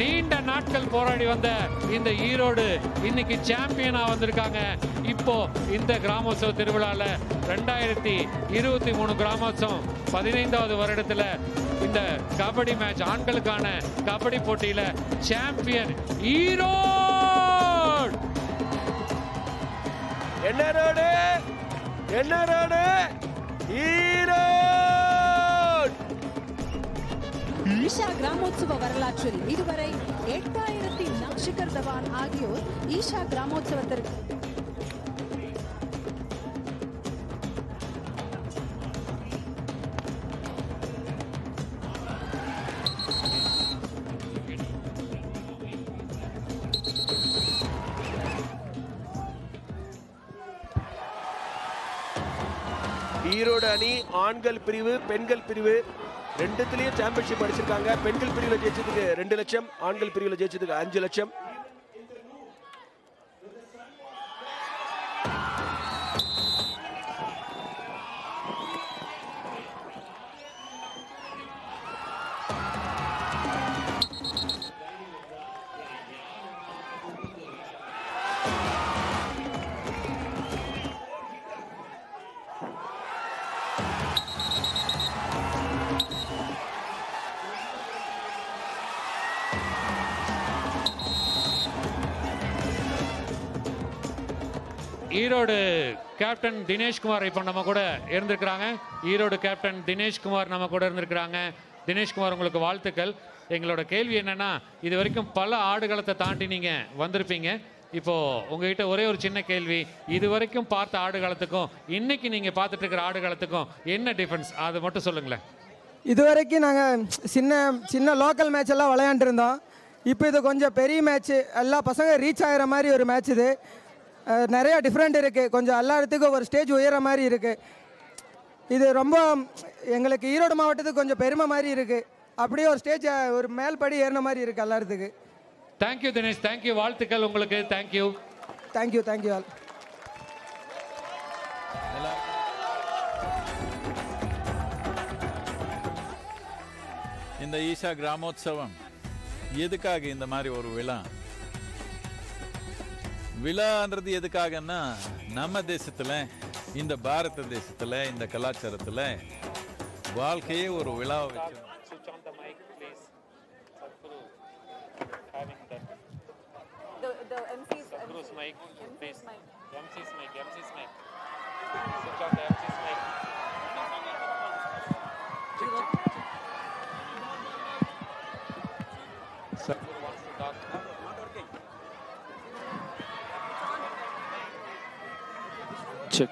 நீண்ட நாட்கள் போராடி வந்த இந்த ஈரோடு இன்னைக்கு சாம்பியனா வந்திருக்காங்க. இப்போ இந்த கிராமோத்சவ திருவிழால 2023 கிராமோத்சவம் 15வது வருடத்துல இந்த கபடி மேட்ச் ஆண்களுக்கான கபடி போட்டியில சாம்பியன் ஈரோடு. என்ன ரோடு ஈரோடு. ஈஷா கிராமோத்சவ வரலாற்றில் இதுவரை 8000 ஷிகர் தவான் ஆகியோர் ஈஷா கிராமோத்சவத்திற்கு ஈரோடு அணி ஆண்கள் பிரிவு பெண்கள் பிரிவு ரெண்டுத்திலயும் சாம்பியன்ஷிப் அடிச்சிருக்காங்க. பெண்கள் பிரிவில் ஜெயிச்சதுக்கு 2 லட்சம், ஆண்கள் பிரிவில் ஜெயிச்சதுக்கு 5 லட்சம். ஈரோடு கேப்டன் தினேஷ்குமார் இப்போ நம்ம கூட இருந்திருக்கிறாங்க. ஈரோடு கேப்டன் தினேஷ்குமார் நம்ம கூட இருந்திருக்கிறாங்க. தினேஷ்குமார், உங்களுக்கு வாழ்த்துக்கள். எங்களோட கேள்வி என்னன்னா, இது வரைக்கும் பல ஆடுகளத்தை தாண்டி நீங்க வந்திருப்பீங்க. இப்போ உங்ககிட்ட ஒரே ஒரு சின்ன கேள்வி. இது வரைக்கும் பார்த்த ஆடுகளத்துக்கும் இன்னைக்கு நீங்க பார்த்துட்டு இருக்கிற ஆடுகளத்துக்கும் என்ன டிஃபரன்ஸ், அதை மட்டும் சொல்லுங்களேன். இது வரைக்கும் நாங்கள் சின்ன லோக்கல் மேட்ச் எல்லாம் விளையாண்டுருந்தோம். இப்போ இது கொஞ்சம் பெரிய மேட்ச்சு, எல்லா பசங்க ரீச் ஆகிற மாதிரி ஒரு மேட்ச். இது நிறையா டிஃப்ரெண்ட் இருக்குது. கொஞ்சம் எல்லா இடத்துக்கும் ஒரு ஸ்டேஜ் உயர மாதிரி இருக்குது. இது ரொம்ப எங்களுக்கு ஈரோடு மாவட்டத்துக்கு கொஞ்சம் பெருமை மாதிரி இருக்குது. அப்படியே ஒரு ஸ்டேஜ் ஒரு மேல்படி ஏறின மாதிரி இருக்குது எல்லா இடத்துக்கு. தேங்க்யூ தினேஷ், தேங்க்யூ, வாழ்த்துக்கள் உங்களுக்கு. Thank you all. இந்த ஈஷா கிராமோத்சவம் எதுக்காக இந்த மாதிரி ஒரு விழான்றது எதுக்காகன்னா, நம்ம தேசத்துல, இந்த பாரத தேசத்துல, இந்த கலாச்சாரத்துல வாழ்க்கையே ஒரு விழாவை வச்சு. Switch on the mic, please. Sadhguru having that. The MC's Sadhguru's mic, please. mic. MC's mic. Switch on the MC's mic. Sadhguru wants to talk. Check.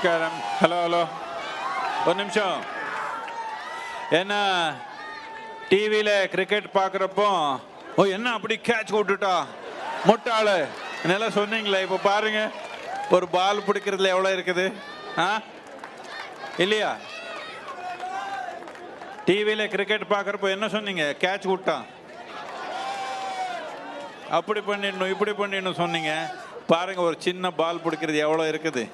நமஸ்காரம். ஹலோ ஹலோ, ஒரு நிமிஷம். என்ன டிவியில் கிரிக்கெட் பார்க்குறப்போ என்ன அப்படி கேட்ச் விட்டுட்டா முட்டாள் என்னெல்லாம் சொன்னீங்களே, இப்போ பாருங்க ஒரு பால் பிடிக்கிறதுல எவ்வளோ இருக்குது. இல்லையா? டிவியில் கிரிக்கெட் பார்க்குறப்போ என்ன சொன்னீங்க? கேட்ச் விட்டான், அப்படி பண்ணிடணும் இப்படி பண்ணிடணும் சொன்னீங்க. பாருங்க ஒரு சின்ன பால் பிடிக்கிறது எவ்வளோ இருக்குது.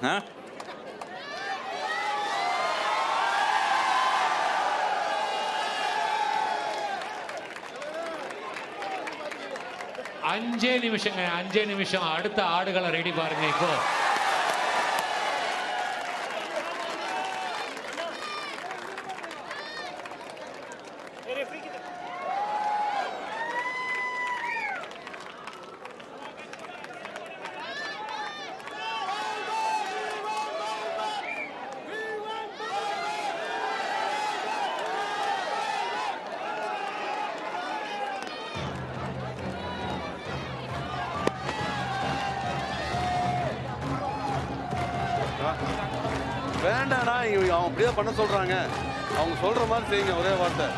அஞ்சே நிமிஷம். அடுத்த ஆடுகளை ரெடி பாருங்க. இப்போ வேண்டாண்ணா, அவங்க அப்படியே பண்ண சொல்றாங்க. அவங்க சொல்ற மாதிரி செய்யுங்க, ஒரே வார்த்தை.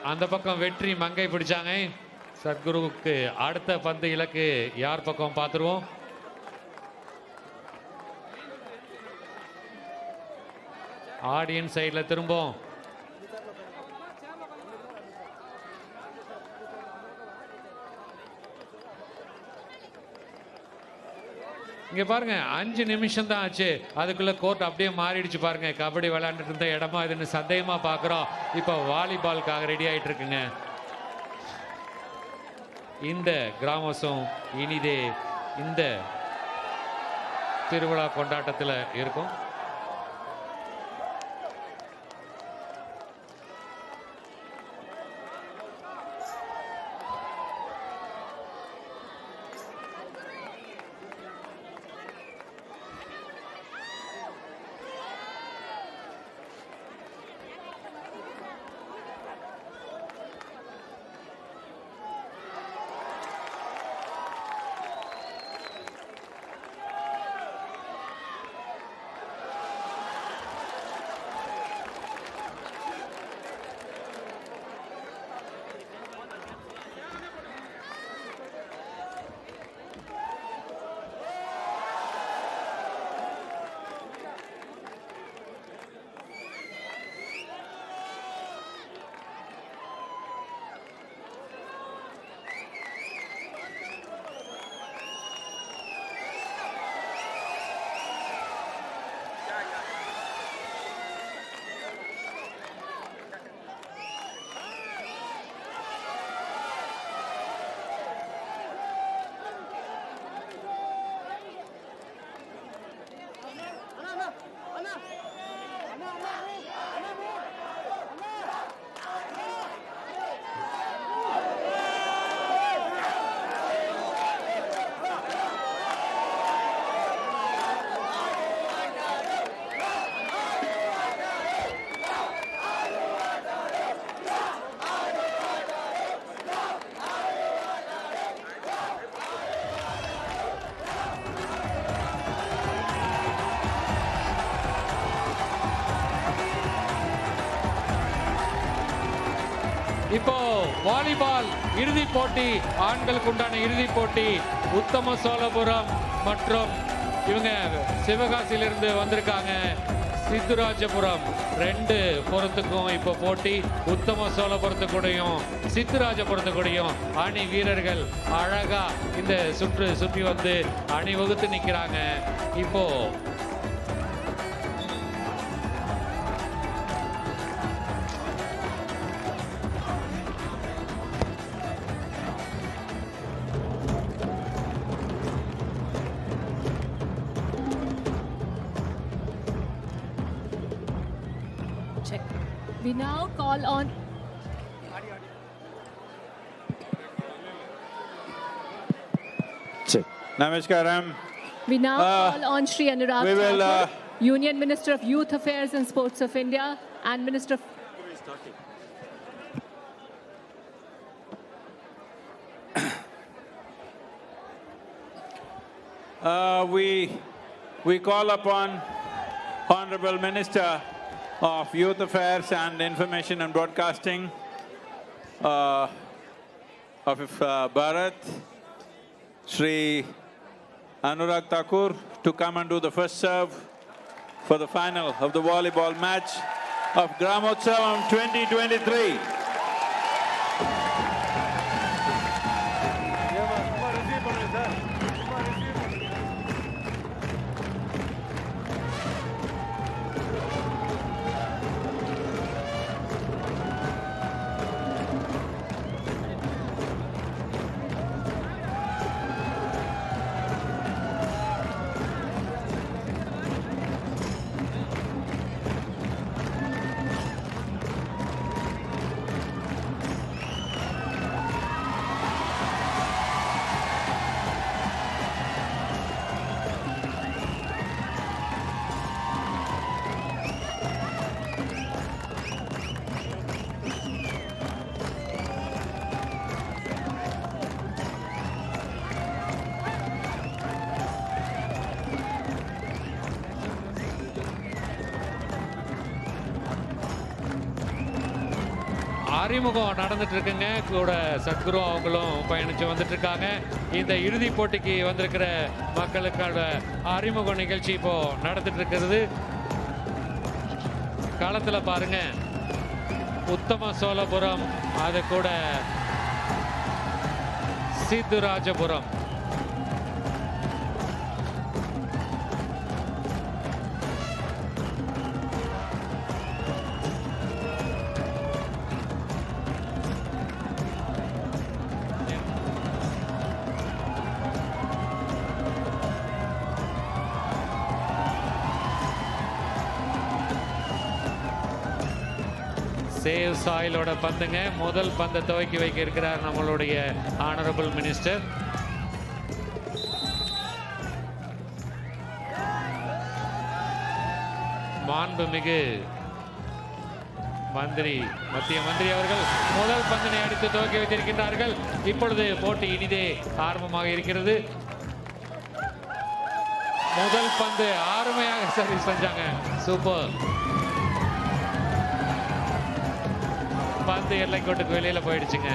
அந்த பக்கம் வெற்றி மங்கை பிடிச்சாங்க. சத்குருவுக்கு அடுத்த பந்து இலக்கு யார் பக்கம் பார்த்துருவோம். ஆடியன்ஸ் சைடில் திரும்பவும் இங்கே பாருங்க, 5 நிமிஷம் தான் ஆச்சு, அதுக்குள்ள கோர்ட் அப்படியே மாறிடுச்சு பாருங்க. கபடி விளையாண்டுட்டு இருந்த இடமா இதுன்னு சந்தேகமா பார்க்குறோம். இப்போ வாலிபாலுக்காக ரெடி ஆயிட்டு இருக்குங்க. இந்த கிராமோத்சவம் இனிதே இந்த திருவிழா கொண்டாட்டத்தில் இருக்கும். இப்போ வாலிபால் இறுதிப் போட்டி, ஆண்களுக்கு உண்டான இறுதிப் போட்டி. உத்தம சோழபுரம் மற்றும் இவங்க சிவகாசியிலிருந்து வந்திருக்காங்க சித்துராஜபுரம். 2 புறத்துக்கும் இப்போ போட்டி. உத்தம சோழபுரத்துக்கூடையும் சித்துராஜபுரத்துக்கூடையும் அணி வீரர்கள் அழகா இந்த சுற்றி வந்து அணிவகுத்து நிற்கிறாங்க. இப்போ we now call on Namaskaram. we now call on Shri Anurag we will, Thakur, Union Minister of Youth Affairs and Sports of India and Minister of we call upon Honorable Minister of Youth Affairs and Information and Broadcasting of Bharat, Shri Anurag Thakur, to come and do the first serve for the final of the volleyball match of Gramotsavam 2023. அறிமுகம் நடந்துட்டு இருக்குங்க. கூட சத்குரு அவங்களும் பயணிச்சு வந்துட்டு இருக்காங்க. இந்த இறுதி போட்டிக்கு வந்திருக்கிற மக்களுக்கான அறிமுக நிகழ்ச்சி இப்போ நடந்துட்டு இருக்கிறது. களத்துல பாருங்க, உத்தம சோழபுரம், அது கூட சித்துராஜபுரம். சேவ் சாயிலோட பந்துங்க. முதல் பந்தை துவக்கி வைக்க இருக்கிறார் நம்மளுடைய ஆனரபிள் மினிஸ்டர். மாண்புமிகு மந்திரி, மத்திய மந்திரி அவர்கள் முதல் பந்தினை அடித்து துவக்கி வைத்திருக்கின்றார்கள். இப்பொழுது போட்டி இனிதே ஆரம்பமாக இருக்கிறது. முதல் பந்து அருமையாக சர்வீஸ் செஞ்சாங்க. சூப்பர். பந்து எல்லைக்கோட்டுக்கு வெளியில போயிடுச்சுங்க.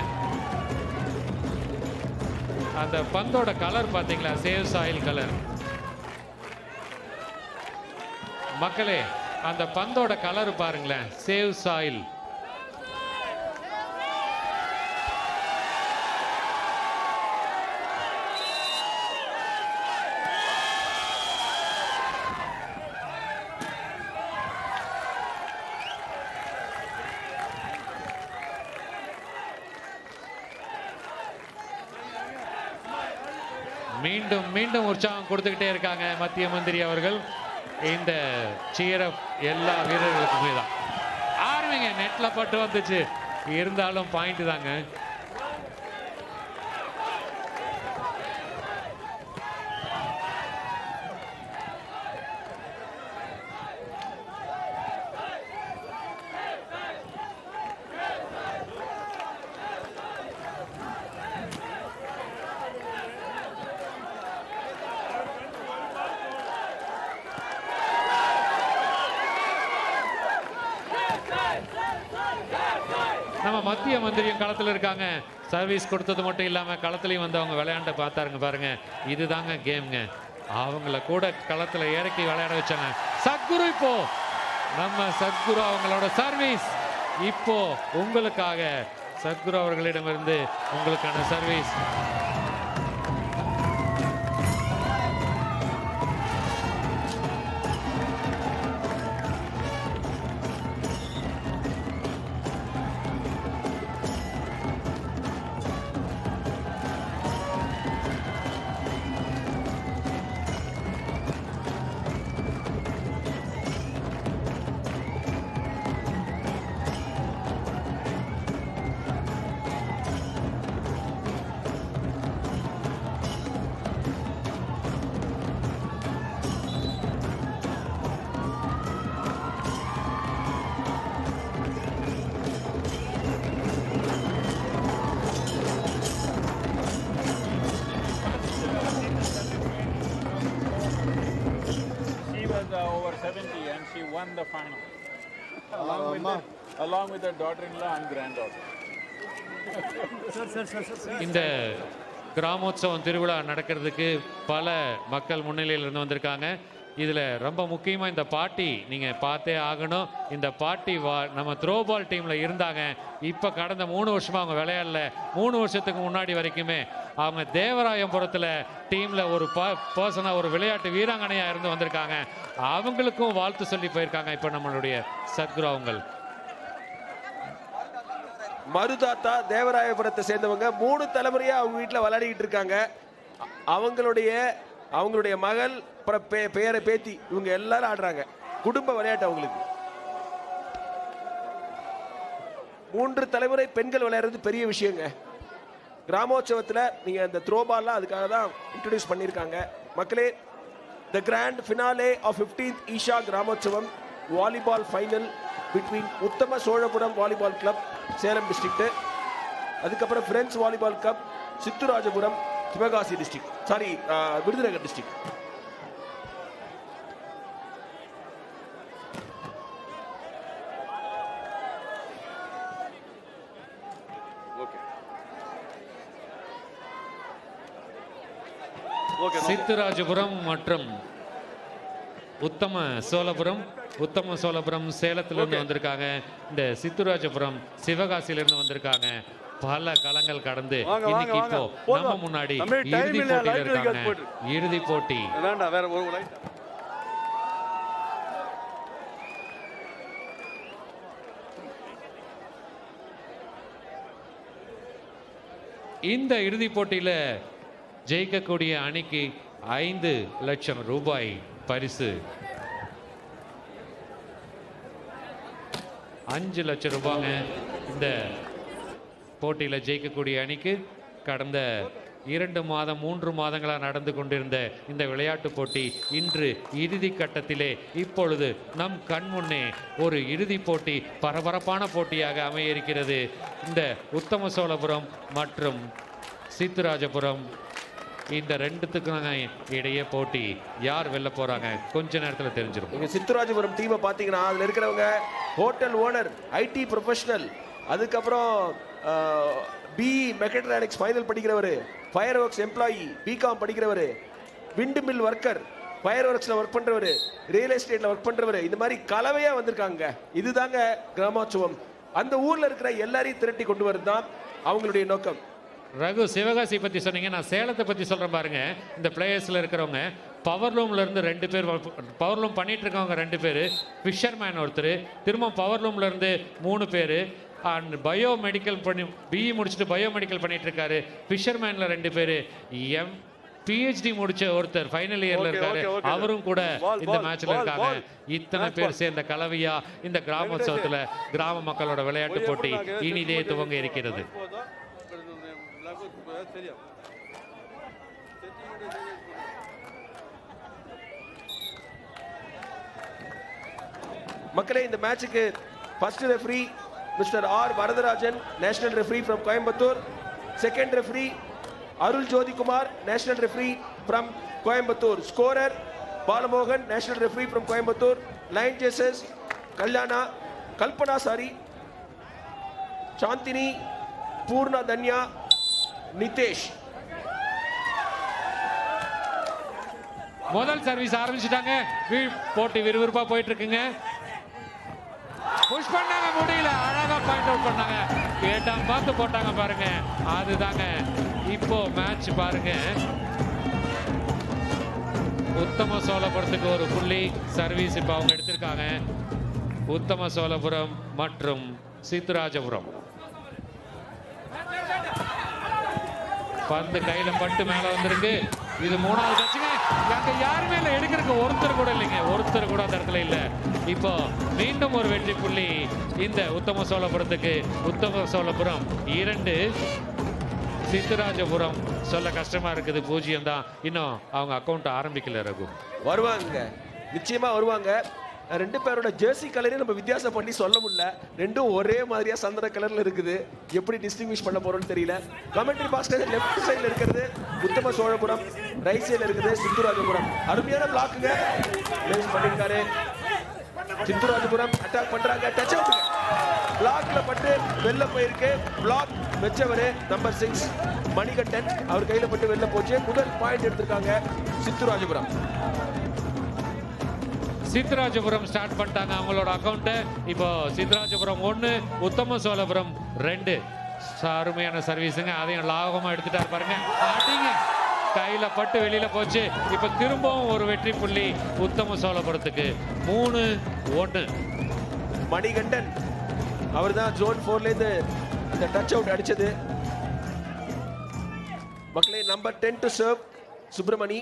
அந்த பந்தோட கலர் பாத்தீங்களா? Save soil colour. மக்களே, அந்த பந்தோட கலர் பாருங்களேன், சேவ் சாயில். மீண்டும் மீண்டும் உற்சாகம் கொடுத்துக்கிட்டே இருக்காங்க மத்திய மந்திரி அவர்கள். இந்த சீரப் எல்லா வீரர்களுக்குமே தான். ஆரம்பிங்க, நெட்ல பட்டு வந்துச்சு, இருந்தாலும் பாயிண்ட் தாங்க. நம்ம மத்திய மந்திரியும் களத்தில் இருக்காங்க. சர்வீஸ் கொடுத்தது மட்டும் இல்லாமல் களத்துலையும் வந்து அவங்க விளையாண்ட பார்த்தாருங்க. பாருங்க, இதுதாங்க கேம்ங்க. அவங்கள கூட களத்தில் இறக்கி விளையாட வச்சாங்க. சத்குரு, இப்போ நம்ம சத்குரு அவங்களோட சர்வீஸ் இப்போ உங்களுக்காக. சத்குரு அவர்களிடமிருந்து உங்களுக்கான service. Over 70 and she won the final along with her daughter-in-law and granddaughter. இந்த கிராமோத்சவம் திருவிழா நடக்கிறதுக்கு பல மக்கள் முன்னிலையில் இருந்து வந்திருக்காங்க. இதில் ரொம்ப முக்கியமாக இந்த பாட்டி நீங்கள் பார்த்தே ஆகணும். இந்த பாட்டி நம்ம த்ரோ பால் டீமில் இருந்தாங்க. இப்போ கடந்த 3 வருஷமாக அவங்க விளையாடல. 3 வருஷத்துக்கு முன்னாடி வரைக்குமே அவங்க தேவராயபுரத்தில் டீமில் ஒரு பர்சனாக, ஒரு விளையாட்டு வீராங்கனையாக இருந்து வந்திருக்காங்க. அவங்களுக்கும் வாழ்த்து சொல்லி போயிருக்காங்க இப்போ நம்மளுடைய சத்குரு அவங்கள். மருதாத்தா தேவராயபுரத்தை சேர்ந்தவங்க 3 தலைமுறையா அவங்க வீட்டில் விளையாடிக்கிட்டு இருக்காங்க. அவங்களுடைய மகள், பேரை பேத்தி, இவங்க எல்லாரும் ஆடுறாங்க. குடும்ப விளையாட்டு அவங்களுக்கு. 3 தலைமுறை பெண்கள் விளையாடுறது பெரிய விஷயங்க. கிராமோற்சவத்தில் நீங்கள் இந்த த்ரோபால்லாம் அதுக்காக தான் இன்ட்ரடியூஸ் பண்ணியிருக்காங்க. மக்களே, the grand finale of 15th Isha Gramotsavam volleyball final between Uthama Cholapuram volleyball club Salem district, அதுக்கப்புறம் friends volleyball club Sitturajapuram Sivakasi district, Virudhunagar district. Sitturajapuram மற்றும் உத்தம சோழபுரம் சேலத்திலிருந்து வந்திருக்காங்க. இந்த சித்துராஜபுரம் சிவகாசியிலிருந்து வந்திருக்காங்க. பல களங்கள் கடந்து இன்னைக்கு இப்போ நம்ம முன்னாடி இறுதி போட்டியில இருக்காங்க. இறுதி போட்டி இந்த இறுதி போட்டியில ஜெயிக்கக்கூடிய அணிக்கு 5 லட்சம் ரூபாய் பரிசு. 5 லட்சம் ரூபாங்க இந்த போட்டியில் ஜெயிக்கக்கூடிய அணிக்கு. கடந்த 2 மாதம் 3 மாதங்களாக நடந்து கொண்டிருந்த இந்த விளையாட்டு போட்டி இன்று இறுதி கட்டத்திலே இப்பொழுது நம் கண் முன்னே ஒரு இறுதி போட்டி பரபரப்பான போட்டியாக அமைய இருக்கிறது. இந்த உத்தம சோழபுரம் மற்றும் சித்துராஜபுரம் இந்த ரெண்டுத்துக்கும் இடையே போட்டி யார் வெல்ல போறாங்க கொஞ்ச நேரத்தில் தெரிஞ்சிடும். நீங்க சித்துராஜபுரம் டீமை பார்த்தீங்கன்னா அதில் இருக்கிறவங்க ஹோட்டல் ஓனர், ஐடி ப்ரொஃபஷனல், அதுக்கப்புறம் பிஇ மெக்கட்ரானிக்ஸ் ஃபைனல் படிக்கிறவர், ஃபயர் ஒர்க்ஸ் எம்ப்ளாயி, பிகாம் படிக்கிறவர், விண்டு மில் ஒர்க்கர், ஃபயர் ஒர்க்ஸில் ஒர்க் பண்ணுறவர், ரியல் எஸ்டேட்டில் ஒர்க் பண்ணுறவர், இந்த மாதிரி கலவையாக வந்திருக்காங்க. இதுதாங்க கிராமோத்சவம். அந்த ஊரில் இருக்கிற எல்லாரையும் திரட்டி கொண்டு வரது தான் அவங்களுடைய நோக்கம். ரகு, சிவகாசி பற்றி சொன்னீங்க, நான் சேலத்தை பற்றி சொல்கிறேன் பாருங்க. இந்த பிளேயர்ஸில் இருக்கிறவங்க பவர் லூம்ல இருந்து 2 பேர், பவர் லூம் பண்ணிட்டு இருக்கவங்க 2 பேர், ஃபிஷர்மேன் ஒருத்தர், திரும்ப பவர் லூம்ல இருந்து 3 பேர், அண்ட் பயோமெடிக்கல் பண்ணி பிஇ முடிச்சுட்டு பயோமெடிக்கல் பண்ணிட்டு இருக்காரு. ஃபிஷர்மேன்ல 2 பேர், பிஹெச்டி முடிச்ச ஒருத்தர் ஃபைனல் இயர்ல இருக்காரு, அவரும் கூட இந்த மேட்ச்ல இருக்காங்க. இத்தனை பேர் சேர்ந்த கலவையா இந்த கிராமோத்சவத்துல கிராம மக்களோட விளையாட்டு போட்டி இனிதே துவங்க இருக்கிறது. மக்களே, இந்த மேட்சுக்கு first referee mister R Varadarajan, national referee from Coimbatore. Second referee Arul Jothikumar, national referee from Coimbatore. Scorer Balamohan, national referee from Coimbatore. Line ஜேசஸ் கல்பனா சாந்தினி, பூர்ணா தன்யா, நிதேஷ். முதல் சர்வீஸ் ஆரம்பிச்சுட்டாங்க. போட்டி விறுவிறுப்பா போயிட்டு இருக்குங்க. புஷ் பண்ணாங்க, முடியல, அழகா பாயிண்ட் அவுட் பண்ணாங்க. 8ஆம் பார்த்து போட்டாங்க பாருங்க. அதுதாங்க இப்போ மேட்ச் பாருங்க. உத்தம சோழபுரத்துக்கு ஒரு புள்ளி சர்வீஸ் இப்போ அவங்க எடுத்திருக்காங்க. உத்தம சோழபுரம் மற்றும் சித்துராஜபுரம். பந்து கையில பட்டு மேல வந்திருக்கு. இது 3வது டச்சுங்க. அங்க யாருமே இல்லை, எடுக்கிறதுக்கு ஒருத்தர் கூட இல்லைங்க, ஒருத்தர் கூட அந்த இடத்துல இல்லை. இப்போ மீண்டும் ஒரு வெற்றி புள்ளி இந்த உத்தம சோழபுரத்துக்கு. உத்தம சோழபுரம் 2, சித்துராஜபுரம் சொல்ல கஷ்டமா இருக்குது 0 தான். இன்னும் அவங்க அக்கௌண்ட் ஆரம்பிக்கல. ரகு, வருவாங்க, நிச்சயமா வருவாங்க. 2 பேரோட ஜெர்சி கலரையும் நம்ம வித்தியாசம் பண்ணி சொல்ல முடியல. ரெண்டும் ஒரே மாதிரியா சந்திர கலர்ல இருக்குது. எப்படி டிஸ்டிங்விஷ் பண்ண போறோம்னு தெரியல. கமெண்ட்ரி பாக்ஸ்ல லெஃப்ட் சைடுல இருக்கிறது உத்தம சோழபுரம், ரைட் சைடுல இருக்குது சித்துராஜபுரம். அருமையான பிளாக்குங்க பிளேஸ் பண்ணிருக்காரு. சித்துராஜபுரம் அட்டாக் பண்றாங்க. டச் அவுட், பிளாக்ல பட்டு வெளில போயிருக்கு. பிளாக் வெச்சவரு நம்பர் 6 மணிகண்டன், அவர் கையில பட்டு வெளில போச்சு. முதல் பாயிண்ட் எடுத்திருக்காங்க சித்துராஜபுரம். சித்துராஜபுரம் ஸ்டார்ட் பண்ணிட்டாங்க அவங்களோட அக்கௌண்ட்டை. இப்போ சித்துராஜபுரம் 1, உத்தம சோழபுரம் 2. அருமையான சர்வீஸுங்க, அதையும் லாபமா எடுத்துட்டாரு பாருங்க. அடிங்க, கையில பட்டு வெளியில போச்சு. இப்ப திரும்பவும் ஒரு வெற்றி புள்ளி உத்தம சோழபுரத்துக்கு. 3-1. மணிகண்டன் அவர் தான் ஜோன் 4ல இருந்து இந்த டச் அவுட் அடிச்சது. மக்களே, நம்பர் 10 டு சர்வ் சுப்பிரமணி.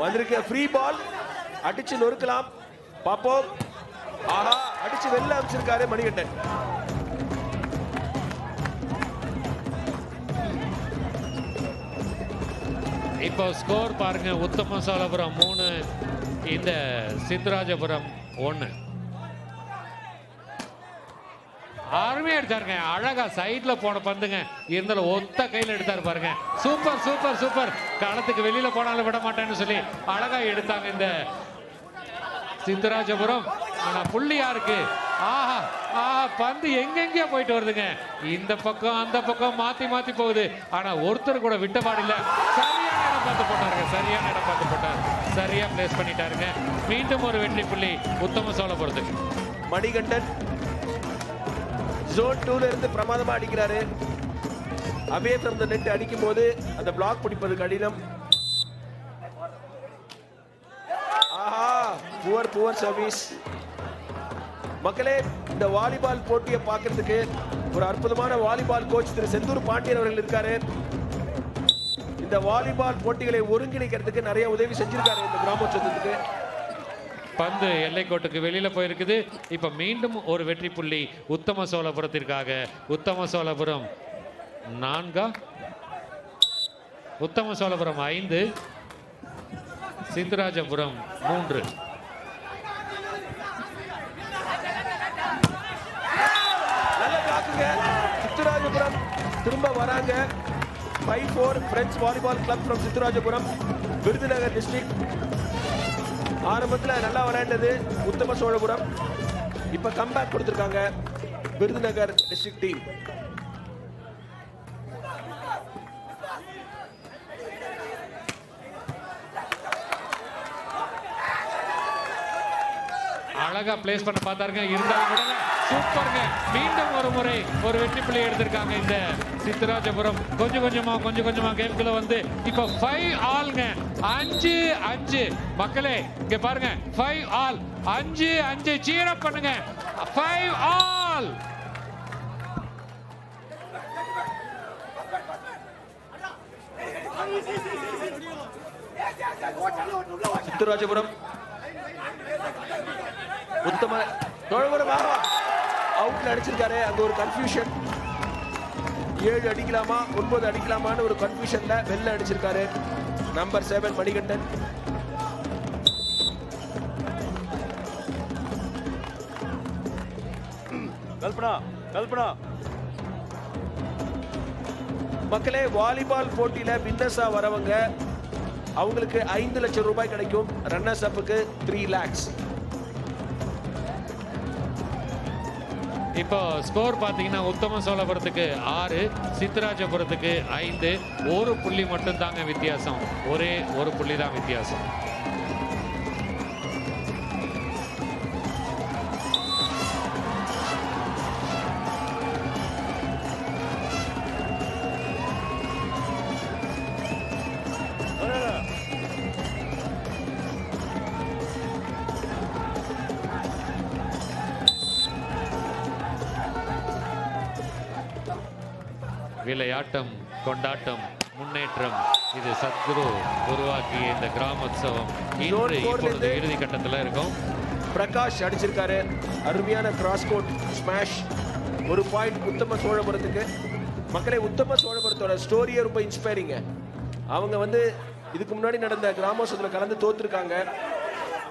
வந்திருக்க ஃப்ரீ பால், அடிச்சு நொறுக்கலாம், பாப்போம். ஆஹா, அடிச்சு வெளில அமைச்சிருக்காரு மணிகண்டன். இப்போ ஸ்கோர் பாருங்க. உத்தம சோழபுரம் 3, இந்த சித்துராஜபுரம் 1. அருமையா எடுத்தாருங்க, அழகா சைட்ல போன பந்துங்க, இருந்தாலும் ஒத்த கையில எடுத்தாரு பாருங்க. Super super super. களத்துக்கு வெளியில போனாலும் விட மாட்டேன்னு சொல்லி அழகா எடுத்தாங்க இந்த சித்தராஜபுரம். ஆனா புள்ளி யாருக்கு? ஆஹா ஆஹா, பந்து எங்கெங்கயோ போயிட்டு வருதுங்க. இந்த பக்கம் அந்த பக்கம் மாத்தி மாத்தி போகுது. ஆனா ஒருத்தர் கூட விட்டபாடு இல்ல. சரியான இடம் பார்த்து போட்டாருங்க, சரியான இடம் பார்த்து போட்டார், சரியா பிளேஸ் பண்ணிட்டாருங்க. மீண்டும் ஒரு வெற்றி புள்ளி உத்தம சோழபுரத்துக்கு. மணிகண்டன் ஜோன் 2ல இருந்து பிரமாதமா அடிக்கிறாரு. அவே ஃப்ரம் தி நெட் அடிக்கும் போது அந்த பிளாக் பிடிப்பது கடினம். ஆஹா, புவர் சர்வீஸ். மக்களே, இந்த வாலிபால் போட்டியை பார்க்கறதுக்கு ஒரு அற்புதமான வாலிபால் கோச் திரு செந்தூர் பாண்டியன் அவர்கள் இருக்காரு. இந்த வாலிபால் போட்டிகளை ஒருங்கிணைக்கிறதுக்கு நிறைய உதவி செஞ்சிருக்காரு இந்த கிராமோற்சவத்துக்கு. பந்து எல்லைக்கோட்டுக்கு வெளியில போயிருக்குது. இப்ப மீண்டும் ஒரு வெற்றி புள்ளி உத்தம சோழபுரத்திற்காக. உத்தம சோழபுரம் 4, உத்தம சோழபுரம் 5, சித்தராஜபுரம் 3. நல்ல பிளாக்குங்க. சித்தராஜபுரம் திரும்ப வராங்க. 5-4 French volleyball club from Sittharajapuram, Virudhunagar district. ஆரம்பத்துல நல்லா விளையாண்டது உத்தம சோழபுரம். இப்ப கம்பேக் கொடுத்திருக்காங்க விருதுநகர் டிஸ்ட்ரிக்ட் டீம். அழகா பிளேஸ் பண்ண பார்த்தாருங்க, இருந்தாலும் விடல. சூப்பருங்க. மீண்டும் ஒரு முறை ஒரு வெற்றி புள்ளி எடுத்திருக்காங்க இந்த சித்தராஜபுரம். கொஞ்சம் கொஞ்சமா கேம்குள்ள வந்து இப்ப 5 ஆல்ங்க. 5-5 மக்களே, இங்க பாருங்க, 5 ஆல், 5-5 சீர் அப் பண்ணுங்க. 5 ஆல். சித்தராஜபுரம் உத்தம சோழபுரம் அவுட்ல அடிச்சிருக்காரு. அங்க ஒரு கன்ஃபியூஷன். 7 அடிக்கலாமா 9 அடிக்கலாமான்னு ஒரு கன்ஃபியூஷன்ல வெளில அடிச்சிருக்காரு நம்பர் 7 மணிகண்டன். கல்பனா மக்களே, வாலிபால் போட்டியில வின்னர்ஸா வரவங்க அவங்களுக்கு 5 லட்சம் ரூபாய் கிடைக்கும். ரன்னர்ஸ் அப்புக்கு 3 lakhs. இப்போ ஸ்கோர் பார்த்தீங்கன்னா உத்தம சோழபுரத்துக்கு 6, சித்தராஜபுரத்துக்கு 5. ஒரு புள்ளி மட்டும் தாங்க வித்தியாசம். ஒரே ஒரு புள்ளி தான் வித்தியாசம். விளையாட்டம், கொண்டாட்டம், முன்னேற்றம். இது சத்குரு உருவாக்கிய இந்த கிராமோத்சவம் இப்பொழுது இறுதி கட்டத்தில் இருக்கும். பிரகாஷ் அடிச்சிருக்காரு. அருமையான கிராஸ் கோட் ஸ்மாஷ். 1 பாயிண்ட் உத்தம சோழபுரத்துக்கு. மக்களே, உத்தம சோழபுரத்தோட ஸ்டோரியே ரொம்ப இன்ஸ்பைரிங்க. அவங்க வந்து இதுக்கு முன்னாடி நடந்த கிராமோத்சவத்தில் கலந்து தோத்துருக்காங்க.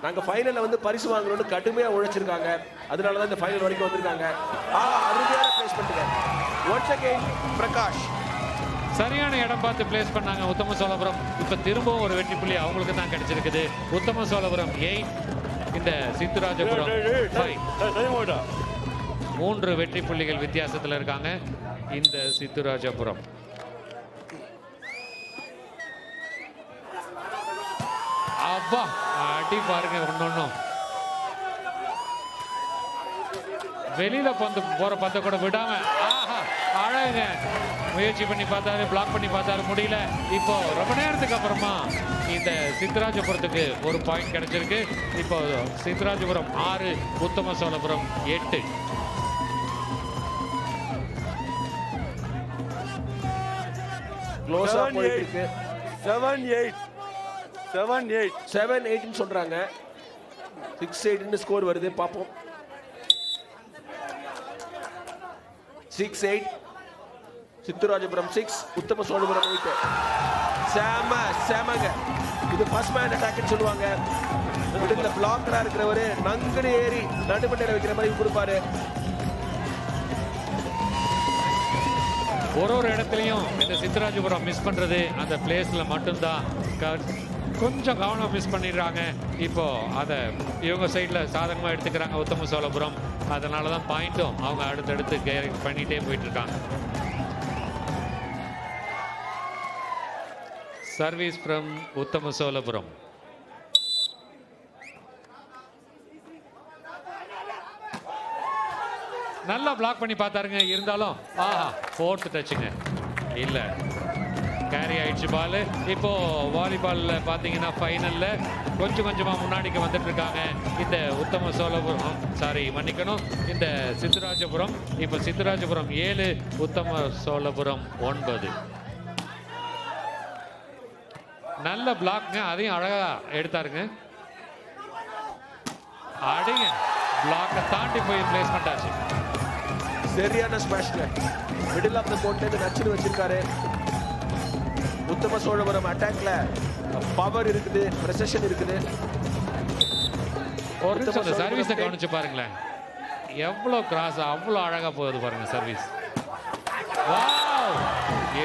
நாங்கள் ஃபைனலில் வந்து பரிசு வாங்கணும்னு கடுமையாக உழைச்சிருக்காங்க. அதனால தான் இந்த ஃபைனல் வரைக்கும் வந்திருக்காங்க. அருமையான பிளேஸ்மெண்ட்டுங்க. ஒன்ஸ் அகைன் பிரகாஷ் சரியான இடம் பார்த்து பிளேஸ் பண்ணாங்க உத்தம சோழபுரம். இப்போ திரும்பவும் ஒரு வெற்றி புள்ளி அவங்களுக்கு தான் கிடைச்சிருக்குது. உத்தம சோழபுரம் 8, இந்த சித்தராஜபுரம் 5. 3 வெற்றி புள்ளிகள் வித்தியாசத்தில் இருக்காங்க இந்த சித்தராஜபுரம். அப்பா அடி பாருங்க, ஒன்னொன்னும் வெளியில பந்து போற பந்த கூட விடாம அழகுங்க. முயற்சி பண்ணி பார்த்தாரு, பிளாக் பண்ணி பார்த்தாரு, முடியல. இப்போ ரொம்ப நேரத்துக்கு அப்புறமா இந்த சித்தராஜபுரத்துக்கு 1 பாயிண்ட் கிடைச்சிருக்கு. இப்போ சித்தராஜபுரம் 6, உத்தம சோழபுரம் 8. க்ளோஸா போயிட்டு இருக்கு. 7-8 சொல்றாங்க. 6-8 ஸ்கோர் வருது, பாப்போம். 6-8 சித்தராஜபுரம் 6, உத்தம சோழபுரம் 8. சேமங்க. இது ஃபர்ஸ்ட் மேன் அட்டாக்னு சொல்லுவாங்க. மிடில் பிளாக்கரா இருக்கிறவரு நங்கடி ஏறி நடுமண்டையில வைக்கிற மாதிரி கொடுப்பாரு. ஒரு இடத்துலையும் இந்த சித்தராஜபுரம் மிஸ் பண்றது அந்த பிளேஸ்ல மட்டும்தான். கொஞ்சம் கவனம் மிஸ் பண்ணிடுறாங்க. இப்போ அதை இவங்க சைடில் சாதகமாக எடுத்துக்கிறாங்க உத்தம சோழபுரம். அதனால தான் பாயிண்ட்டும் அவங்க அடுத்தடுத்து பண்ணிகிட்டே போயிட்டு இருக்காங்க. சர்வீஸ் ஃப்ரம் உத்தம சோழபுரம். நல்லா பிளாக் பண்ணி பார்த்தாருங்க. இருந்தாலும் ஃபோர்த் டச்சுங்க இல்லை, கேரி ஆயிடுச்சு பால். இப்போ வாலிபாலில் பார்த்தீங்கன்னா ஃபைனலில் கொஞ்சம் கொஞ்சமாக முன்னாடிக்கு வந்துட்டு இருக்காங்க இந்த உத்தம சோழபுரம், மன்னிக்கணும், இந்த சித்தராஜபுரம். இப்போ சித்தராஜபுரம் 7, உத்தம சோழபுரம் 9. நல்ல பிளாக்ங்க, அதையும் அழகா எடுத்தாருங்க. அடிங்க, பிளாக்கை தாண்டி போய் பிளேஸ் பண்ணிட்டாச்சு. சரியான ஸ்மாஷ்ங்க, மிடில் ஆஃப் த கோர்ட்ல நச்சுன்னு வச்சிருக்காரு. உத்தம சோழபுரம் அட்டாக்ல பவர் இருக்குது, பிரசிஷன் இருக்குது. ஒரு நிமிஷம் சர்வீஸை கவனிச்சு பாருங்களேன், எவ்வளோ கிராஸ், அவ்வளோ அழகா போகுது பாருங்க சர்வீஸ். வாவ்,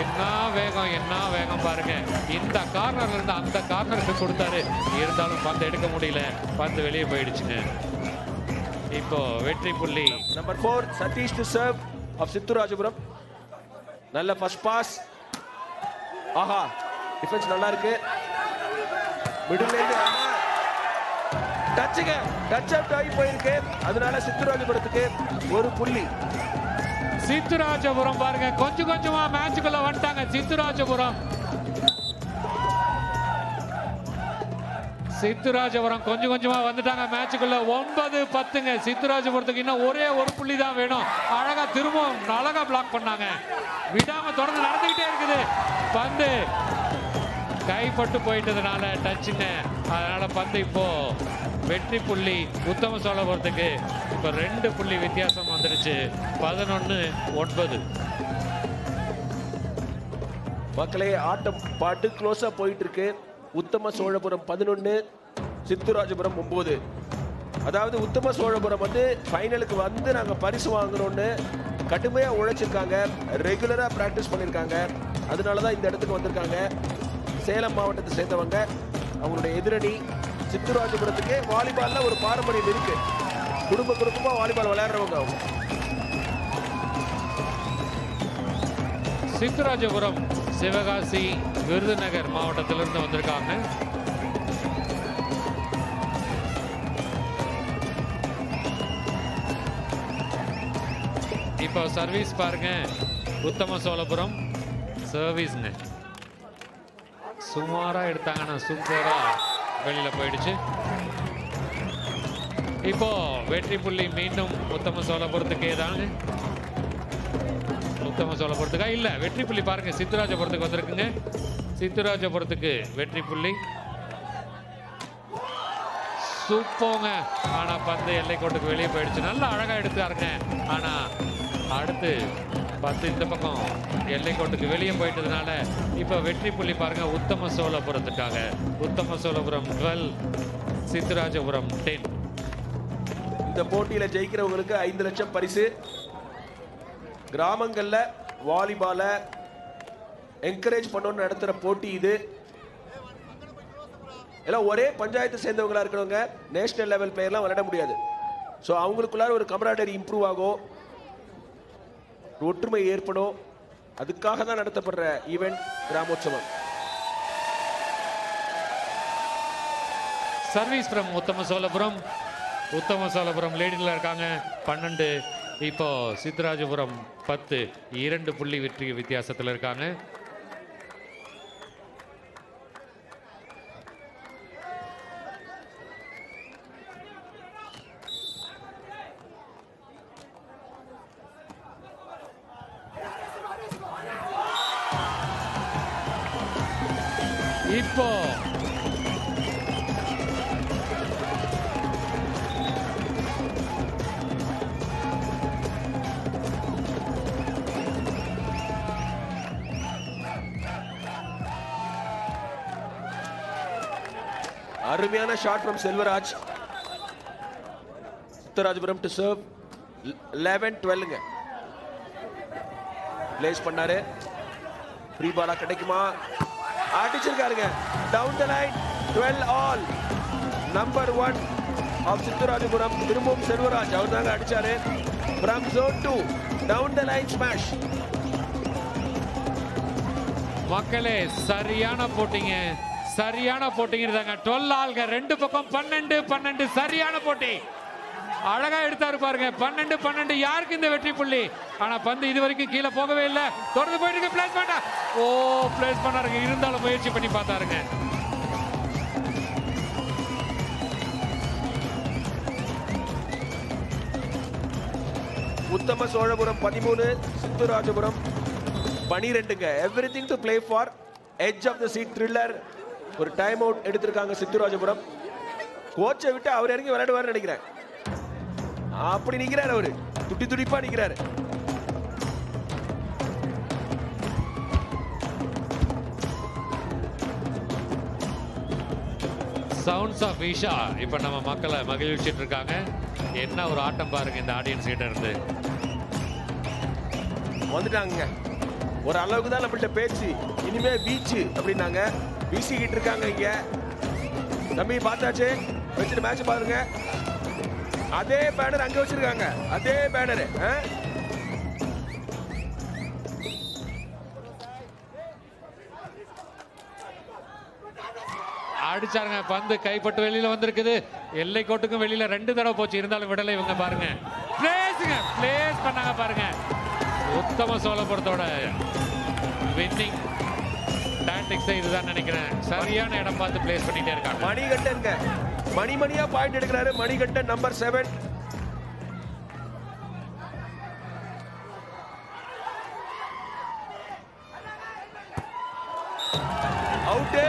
என்ன வேகம், என்ன வேகம் பாருங்க. இந்த கார்னர்ல இருந்து அந்த கார்னருக்கு கொடுத்தாரு, இருந்தாலும் பந்து எடுக்க முடியல, பந்து வெளியே போயிடுச்சுங்க. இப்போ வெற்றி புள்ளி. Number 4 Satish to serve of Sittharajapuram. நல்ல ஃபர்ஸ்ட் பாஸ். ஆஹா, டிஃபென்ஸ் நல்லா இருக்கு. மிடில் லைன் டச்சுங்க, டச் அவுட் ஆகி போயிருக்கு. அதனால சித்தராஜபுரத்துக்கு ஒரு புள்ளி. சித்தராஜபுரம் பாருங்க கொஞ்சம் கொஞ்சமா மேட்சுக்குள்ள வந்துட்டாங்க. சித்தராஜபுரம் கொஞ்சம் கொஞ்சமா வந்துட்டாங்க மேட்சுக்குள்ள. 9-10ங்க. சித்தராஜபுரத்துக்கு இன்னும் ஒரே ஒரு புள்ளி தான் வேணும். அழகா திரும்பவும் அழகா பிளாக் பண்ணாங்க, விடாம தொடர்ந்து நடந்துகிட்டே இருக்குது. பந்து கைப்பட்டு போயிட்டதுனால டச்சுங்க, அதனால பந்து இப்போ வெற்றி புள்ளி உத்தம சோழபுரத்துக்கு. இப்போ 2 புள்ளி வித்தியாசம் வந்துடுச்சு. 11-9. மக்களே, ஆட்டம் பாட்டு க்ளோஸா போயிட்டு இருக்கு. உத்தம சோழபுரம் 11, சித்தராஜபுரம் 9. அதாவது உத்தம சோழபுரம் வந்து ஃபைனலுக்கு வந்து நாங்கள் பரிசு வாங்கணும்னு கடுமையாக உழைச்சிருக்காங்க, ரெகுலராக ப்ராக்டிஸ் பண்ணியிருக்காங்க. அதனால தான் இந்த இடத்துக்கு வந்திருக்காங்க. சேலம் மாவட்டத்தை சேர்ந்தவங்க. அவங்களுடைய எதிரணி சித்தராஜபுரத்துக்கு வாலிபாலில் ஒரு பாரம்பரியம் இருக்கு. குடும்பமாக வாலிபால் விளையாடுறவங்க அவங்க. சித்தராஜபுரம் சிவகாசி விருதுநகர் மாவட்டத்திலிருந்து வந்திருக்காங்க. இப்போ சர்வீஸ் பாருங்க, உத்தம சோழபுரம் சர்வீஸ்ங்க சுமாரா எடுத்தாங்கன்னா சூப்பரா வெளியில போயிடுச்சு. இப்போ வெற்றி புள்ளி மீண்டும் உத்தம சோழபுரத்துக்கே தாங்க. உத்தம சோழபுரத்துக்கா இல்ல, வெற்றி புள்ளி பாருங்க சித்தராஜபுரத்துக்கு வந்திருக்குங்க. சித்தராஜபுரத்துக்கு வெற்றி புள்ளி. சூப்போங்க, ஆனா பந்து எல்லை கோட்டுக்கு வெளியே போயிடுச்சு. நல்லா அழகா எடுத்தாருங்க, ஆனா அடுத்து பந்து இந்த பக்கம் எல்லை கோட்டுக்கு வெளியே போயிட்டதுனால இப்ப வெற்றி புள்ளி பாருங்க உத்தம சோழபுரத்துக்காக. உத்தம சோழபுரம் 12, சித்தராஜபுரம் 10. இந்த போட்டியில ஜெயிக்கிறவங்களுக்கு 5 லட்சம் பரிசு. கிராமங்கள்ல வாலிபால என்கரேஜ் பண்ணணும்னு நடத்துற போட்டி இது. எல்லாம் ஒரே பஞ்சாயத்தை சேர்ந்தவங்களா இருக்கிறவங்க நேஷனல் லெவல் பிளேயர்லாம் விளையாட முடியாது. ஸோ அவங்களுக்குள்ளார ஒரு கமராடரி இம்ப்ரூவ் ஆகும், ஒற்றுமை ஏற்படும். அதுக்காக தான் நடத்தப்படுற ஈவெண்ட் கிராமோத்சவம். சர்வீஸ் ஃப்ரம் உத்தம சோழபுரம். உத்தம சோழபுரம் லேடில இருக்காங்க 12. இப்போ சித்தராஜபுரம் 10, 2 புள்ளி வெற்றி வித்தியாசத்தில் இருக்காங்க. இப்போ அருமையான shot from Selvaraj. Sittharajapuram to serve 11-12ங்க. பிளேஸ் பண்ணாரு. ஃப்ரீ பாலா கிடைக்குமா? அடிச்சிருக்காருங்க. Down the line. 12 all. Number 1 of Sitturajapuram, Tirumum Selvaraj, அவர் தாங்க அடிச்சாரு. From zone 2, down the line smash. மக்களே சரியான போட்டிங்க, சரியான போட்டிங்கிறதாங்க. 12 ஆல்க, ரெண்டு பக்கம் 12 சரியான போட்டி. அழகா எடுத்தாரு பாருங்க. 12 யாருக்கு இந்த வெற்றி புள்ளி? ஆனா பந்து இது வரைக்கும் கீழே போகவே இல்லை. தொடர்ந்து போயிட்டு பிளேஸ் பண்ணா, ஓ பிளேஸ் பண்ணாருங்க. இருந்தாலும் முயற்சி பண்ணி பார்த்தாருங்க. உத்தம சோழபுரம் 13, சித்தராஜபுரம் 12ங்க. Everything to play for edge of the seat thriller. ஒரு டைம் அவுட் எடுத்திருக்காங்க சித்தராஜபுரம். கோச்சை விட்டு அவர் இறங்கி விளையாடுவார்னு நினைக்கிறேன். அப்படி நிக்கிறாரு, அவரு துடி துடிப்பா நிக்கிறாரு. சவுண்ட்ஸ் ஆஃப் ஈஷா இப்ப நம்ம மக்களை மகிழ்ச்சிட்டு இருக்காங்க. என்ன ஒரு ஆட்டம் பாருங்க இந்த ஆடியன்ஸ் கிட்ட இருந்து. வந்துட்டாங்க. ஒரு அளவுக்கு தான் நம்மள்ட்ட பேச்சு, இனிமே பீச் அப்படின்னாங்க. வீசிக்கிட்டு இருக்காங்க இங்க. தம்பி பார்த்தாச்சு, வச்சுட்டு மேட்ச் பாருங்க. அதே பேனர் அங்க வச்சிருக்காங்க, அதே பேனர். அடிச்சாருங்க. பந்து கைப்பட்டு வெளியில வந்திருக்குது. எல்லை கோட்டுக்கும் வெளியில 2 தடவை போச்சு. இருந்தாலும் விடலை இவங்க பாருங்க. பிளேஸ் பண்ணாங்க பாருங்க. உத்தம சோழபுரத்தோட வின்னிங் டாக்டிக்ஸ் இதுதான் நினைக்கிறேன். சரியான இடம் பார்த்து பிளேஸ் பண்ணிட்டே இருக்காங்க. மணிகண்டன்ங்க, மணிமணியா பாயிண்ட் எடுக்கிறாரு. மணிகண்டன் நம்பர் 7. அவுட்டு.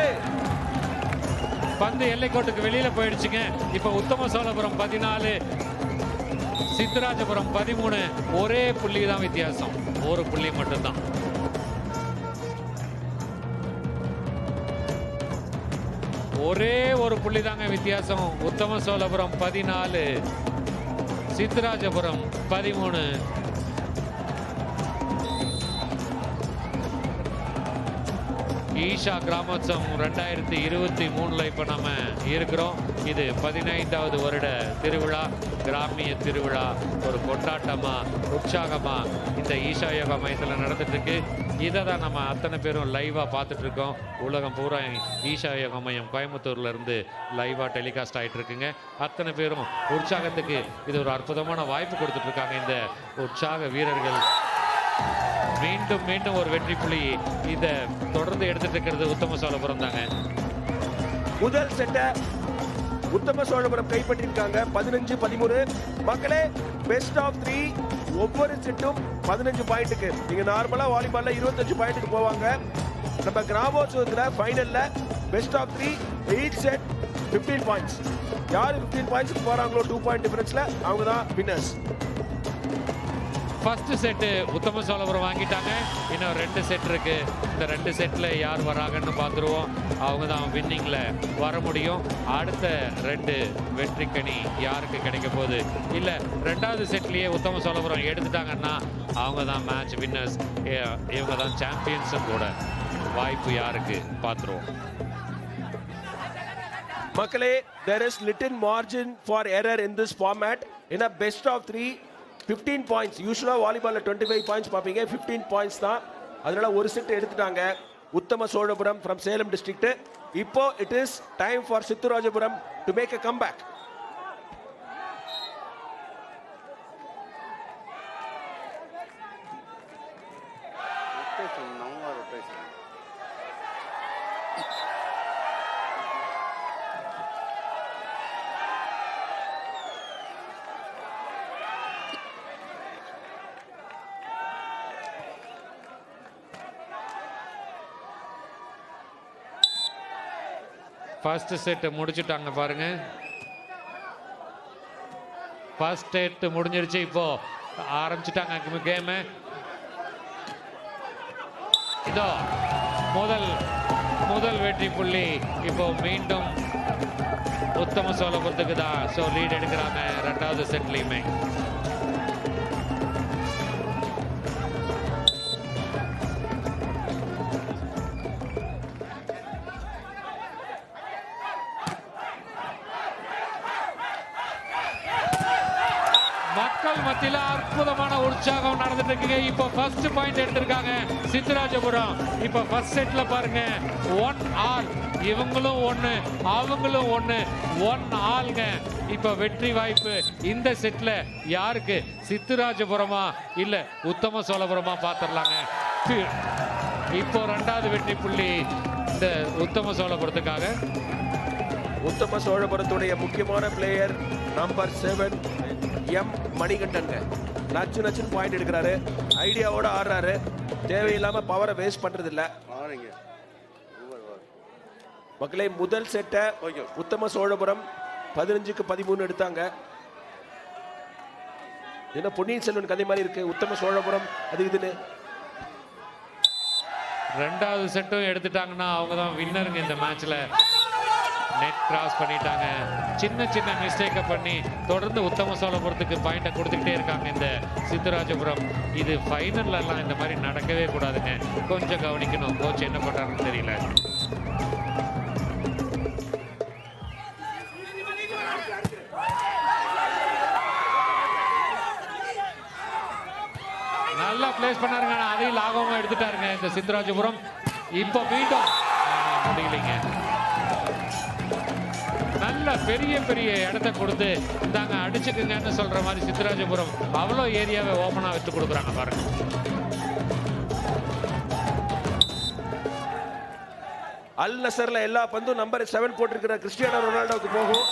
பந்து எல்லைக்கோட்டுக்கு வெளியில போயிடுச்சுங்க. இப்ப உத்தம சோழபுரம் 14, சித்தராஜபுரம் 13. ஒரே புள்ளி தான் வித்தியாசம், ஒரு புள்ளி மட்டும்தான். ஒரே ஒரு புள்ளி தாங்க வித்தியாசம். உத்தம சோழபுரம் 14, சித்தராஜபுரம் 13. ஈஷா கிராமோத்சவம் 2023ல இப்ப நம்ம இருக்கிறோம். இது 15வது வருட திருவிழா, கிராமிய திருவிழா. ஒரு கொண்டாட்டமா உற்சாகமா இந்த ஈஷா யோகா மையத்தில் நடந்துட்டு இருக்கு. இதை தான் நம்ம அத்தனை பேரும் லைவா பார்த்துட்டு இருக்கோம். உலகம் பூரா ஈஷா யோகா மையம் கோயம்புத்தூர்ல இருந்து லைவா டெலிகாஸ்ட் ஆயிட்டு இருக்குங்க. அத்தனை பேரும் உற்சாகத்துக்கு இது ஒரு அற்புதமான வாய்ப்பு கொடுத்துட்டு இருக்காங்க இந்த உற்சாக வீரர்கள். மீண்டும் மீண்டும் ஒரு வெற்றி புள்ளி இதை தொடர்ந்து எடுத்துட்டு இருக்கிறது உத்தம சோழபுரம் தாங்க. முதல் செட்ட உத்தம சோழபுரம் கைப்பற்றிருக்காங்க 15-13. மக்களே, பெஸ்ட் ஆஃப் 3. ஒவ்வொரு செட்டும் 15 பாயிண்ட்டுக்கு. நீங்க நார்மலா வாலிபால்ல 25 பாயிண்ட்டுக்கு போவாங்க. நம்ம கிராமோத்சவத்துல ஃபைனல்ல best of 3, each set 15 points. யாரு 15 பாயிண்ட்ஸ்க்கு போறாங்களோ 2 பாயிண்ட் டிஃபரன்ஸ்ல அவங்க தான் வின்னர்ஸ். ஃபர்ஸ்ட் செட்டு உத்தம சோழபுரம் வாங்கிட்டாங்க. இன்னும் 2 செட் இருக்கு. இந்த 2 செட்ல யார் வராங்கன்னு பார்த்துருவோம். அவங்க தான் வின்னிங்ல வர முடியும். அடுத்த 2 வெற்றிக்கணி யாருக்கு கிடைக்க போகுது? இல்ல 2வது செட்லயே உத்தம சோழபுரம் எடுத்துட்டாங்கன்னா அவங்க தான் மேட்ச் வின்னர்ஸ், இவங்க தான் சாம்பியன்ஸ் கூட. வாய்ப்பு யாருக்கு பார்த்துருவோம். மக்களே, there is little margin for error in this format. In a best of 3, 15 points. யூஸ்வலாக வாலிபாலில் 25 பாயிண்ட்ஸ் பார்ப்பீங்க, 15 பாயிண்ட்ஸ் தான். அதனால ஒரு செட் எடுத்துட்டாங்க உத்தம சோழபுரம் ஃப்ரம் சேலம் டிஸ்ட்ரிக்ட். இப்போ it is time for Sittharajapuram to make a comeback. First set முடிச்சுட்டாங்க பாருங்க. ஃபர்ஸ்ட் செட் முடிஞ்சிருச்சு. இப்போ ஆரம்பிச்சுட்டாங்க கேமு. இதோ முதல் வெற்றி புள்ளி இப்போ மீண்டும் உத்தம சோழபுரத்துக்கு தான். ஸோ லீட் எடுக்கிறாங்க 2வது செட்லையுமே. மக்கள் மத்தியில அற்புதமான உற்சாகம் நடந்துட்டு இருக்குங்க. இப்போ ஃபர்ஸ்ட் பாயிண்ட் எடுத்திருக்காங்க சித்தராஜபுரம். இப்போ ஃபர்ஸ்ட் செட்ல பாருங்க 1-all. இவங்களும் 1 அவங்களும் 1-allங்க. இப்போ வெற்றி வாய்ப்பு இந்த செட்ல யாருக்கு? சித்தராஜபுரமா இல்ல உத்தம சோழபுரமா பாத்துடலாங்க. இப்போ 2வது வெற்றி புள்ளி இந்த உத்தம சோழபுரத்துக்காக. உத்தம சோழபுரத்துடைய முக்கியமான பிளேயர் நம்பர் 7 எம் மணிகண்டன்ங்க. நச்சுன்னு பாயிண்ட் எடுக்கிறாரு, ஐடியாவோட ஆடுறாரு, தேவையில்லாம பவரை வேஸ்ட் பண்றது இல்ல. மக்களே, முதல் செட்டை உத்தம சோழபுரம் 15க்கு 13 எடுத்தாங்க. என்ன பொன்னியின் செல்வன் கதை மாதிரி இருக்கு, உத்தம சோழபுரம் அது இதுன்னு. 2வது செட்டும் எடுத்துட்டாங்கன்னா அவங்க தான் வின்னருங்க இந்த மேட்ச்ல. நெட் கிராஸ் பண்ணிட்டாங்க. சின்ன சின்ன மிஸ்டேக்கை பண்ணி தொடர்ந்து உத்தம சோழபுரத்துக்கு பாயிண்டை கொடுத்துக்கிட்டே இருக்காங்க இந்த சித்தராஜபுரம். இது ஃபைனல்ல எல்லாம் இந்த மாதிரி நடக்கவே கூடாதுங்க. கொஞ்சம் கவனிக்கணும். கோச் என்ன பண்றாங்கன்னு தெரியல. நல்லா பிளேஸ் பண்ணாருங்க. அதையும் லாபமா எடுத்துட்டாருங்க இந்த சித்தராஜபுரம். இப்போ மீண்டும் முடியலைங்க. நல்ல பெரிய பெரிய இடத்த கொடுத்து இந்தாங்க அடிச்சுக்குங்கன்னு சொல்ற மாதிரி சித்தராஜபுரம் அவ்வளோ ஏரியாவை ஓபனா வச்சு கொடுக்குறாங்க பாருங்க. அல் நசர்ல எல்லா பந்தும் நம்பர் 7 போட்டிருக்கிற கிறிஸ்டியானோ ரொனால்டோவுக்கு போகும்.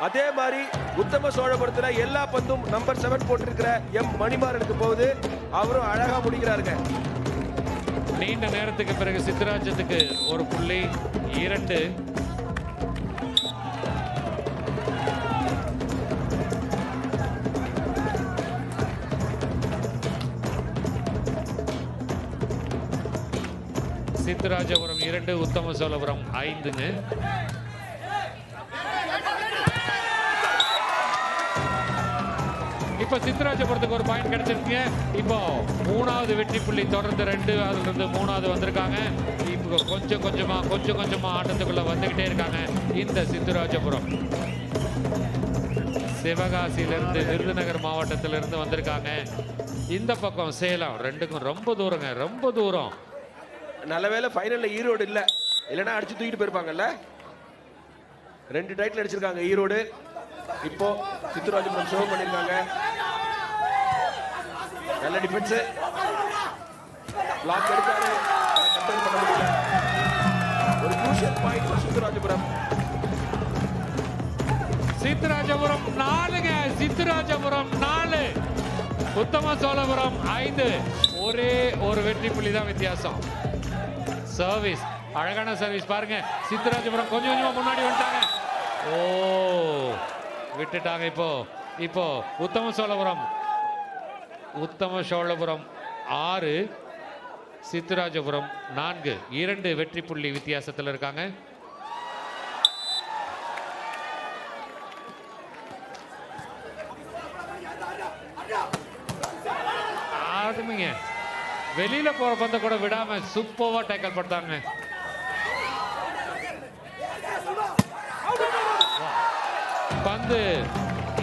அதே மாதிரி உத்தம சோழபுரத்துல எல்லா பந்தும் நம்பர் 7 போட்டிருக்கிற எம் மணிமாறனுக்கு போகுது. அவரும் அழகா முடிக்கிறாருங்க. நீண்ட நேரத்துக்கு பிறகு சித்தராஜத்துக்கு ஒரு புள்ளி 2. சித்தராஜபுரம் 2 உத்தம சோழபுரம் 5ங்க. இப்போ சித்தராஜபுரத்துக்கு ஒரு பாயிண்ட் கிடைச்சிருக்குங்க. இப்போ 3வது வெற்றி புள்ளி தொடர்ந்து 2 அதுல இருந்து 3வது வந்திருக்காங்க. இப்போ கொஞ்சம் கொஞ்சமா ஆட்டத்துக்குள்ள வந்துகிட்டே இருக்காங்க இந்த சித்தராஜபுரம். சிவகாசியிலிருந்து விருதுநகர் மாவட்டத்திலிருந்து வந்திருக்காங்க. இந்த பக்கம் சேலம். 2க்கும் ரொம்ப தூரங்க, ரொம்ப தூரம். நல்ல வேளை ஃபைனல்ல ஈரோடு இல்ல, இல்லைன்னா அடிச்சு தூக்கிட்டு போயிருப்பாங்கல்ல. 2 டைட்டில் அடிச்சிருக்காங்க ஈரோடு. இப்போ சித்தராஜபுரம் ஷோ பண்ணிருக்காங்க. நல்ல டிஃபென்ஸ், பிளாக் எடுத்தாரு, கண்ட்ரோல் பண்ண முடியல. ஒரு க்ரூஷியல் பாயிண்ட் ஃபார் சித்தராஜபுரம். சித்தராஜபுரம் 4ங்க. சித்தராஜபுரம் 4 உத்தம சோழபுரம் 5. ஒரே ஒரு வெற்றி புள்ளி தான் வித்தியாசம். சர்வீஸ், அழகான சர்வீஸ் பாருங்க. சித்தராஜபுரம் கொஞ்சமா முன்னாடி வந்துட்டாங்க. ஓ, விட்டுட்டாங்க. இப்போ உத்தம சோழபுரம் 6, சித்தராஜபுரம் 4. 2 வெற்றி புள்ளி வித்தியாசத்தில் இருக்காங்க. ஆடுமைங்க, வெளியில போற பந்த கூட விடாம சூப்பர்வா டேக்கல் பண்றாங்க. பந்து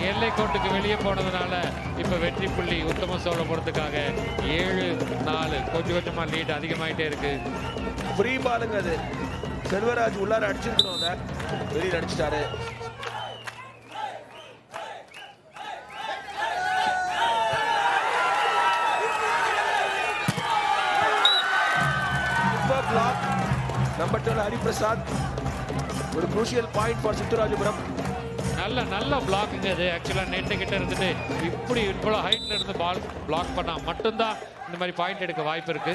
எல்லை கோட்டுக்கு வெளியே போனதுனால இப்ப வெற்றி புள்ளி உத்தம சோழபுரத்துக்காக 7-4. கொஞ்சமா லீட் அதிகமாயிட்டே இருக்கு. ஃப்ரீ பாலுங்க அது. செல்வராஜ் உள்ளார அடிச்சிருக்கணும், அதை வெளியில் அடிச்சிட்டாரு. Block number 12 Hariprasad. ஒரு க்ரூஷியல் பாயிண்ட் ஃபார் சித்தராஜபுரம். நல்ல பிளாக்குங்க இது. ஆக்சுவலா நெட்டு கிட்ட இருந்துட்டு இவ்வளோ ஹைட்ல இருந்து பால் பிளாக் பண்ணா மட்டும்தான் இந்த மாதிரி பாயிண்ட் எடுக்க வாய்ப்பு இருக்கு.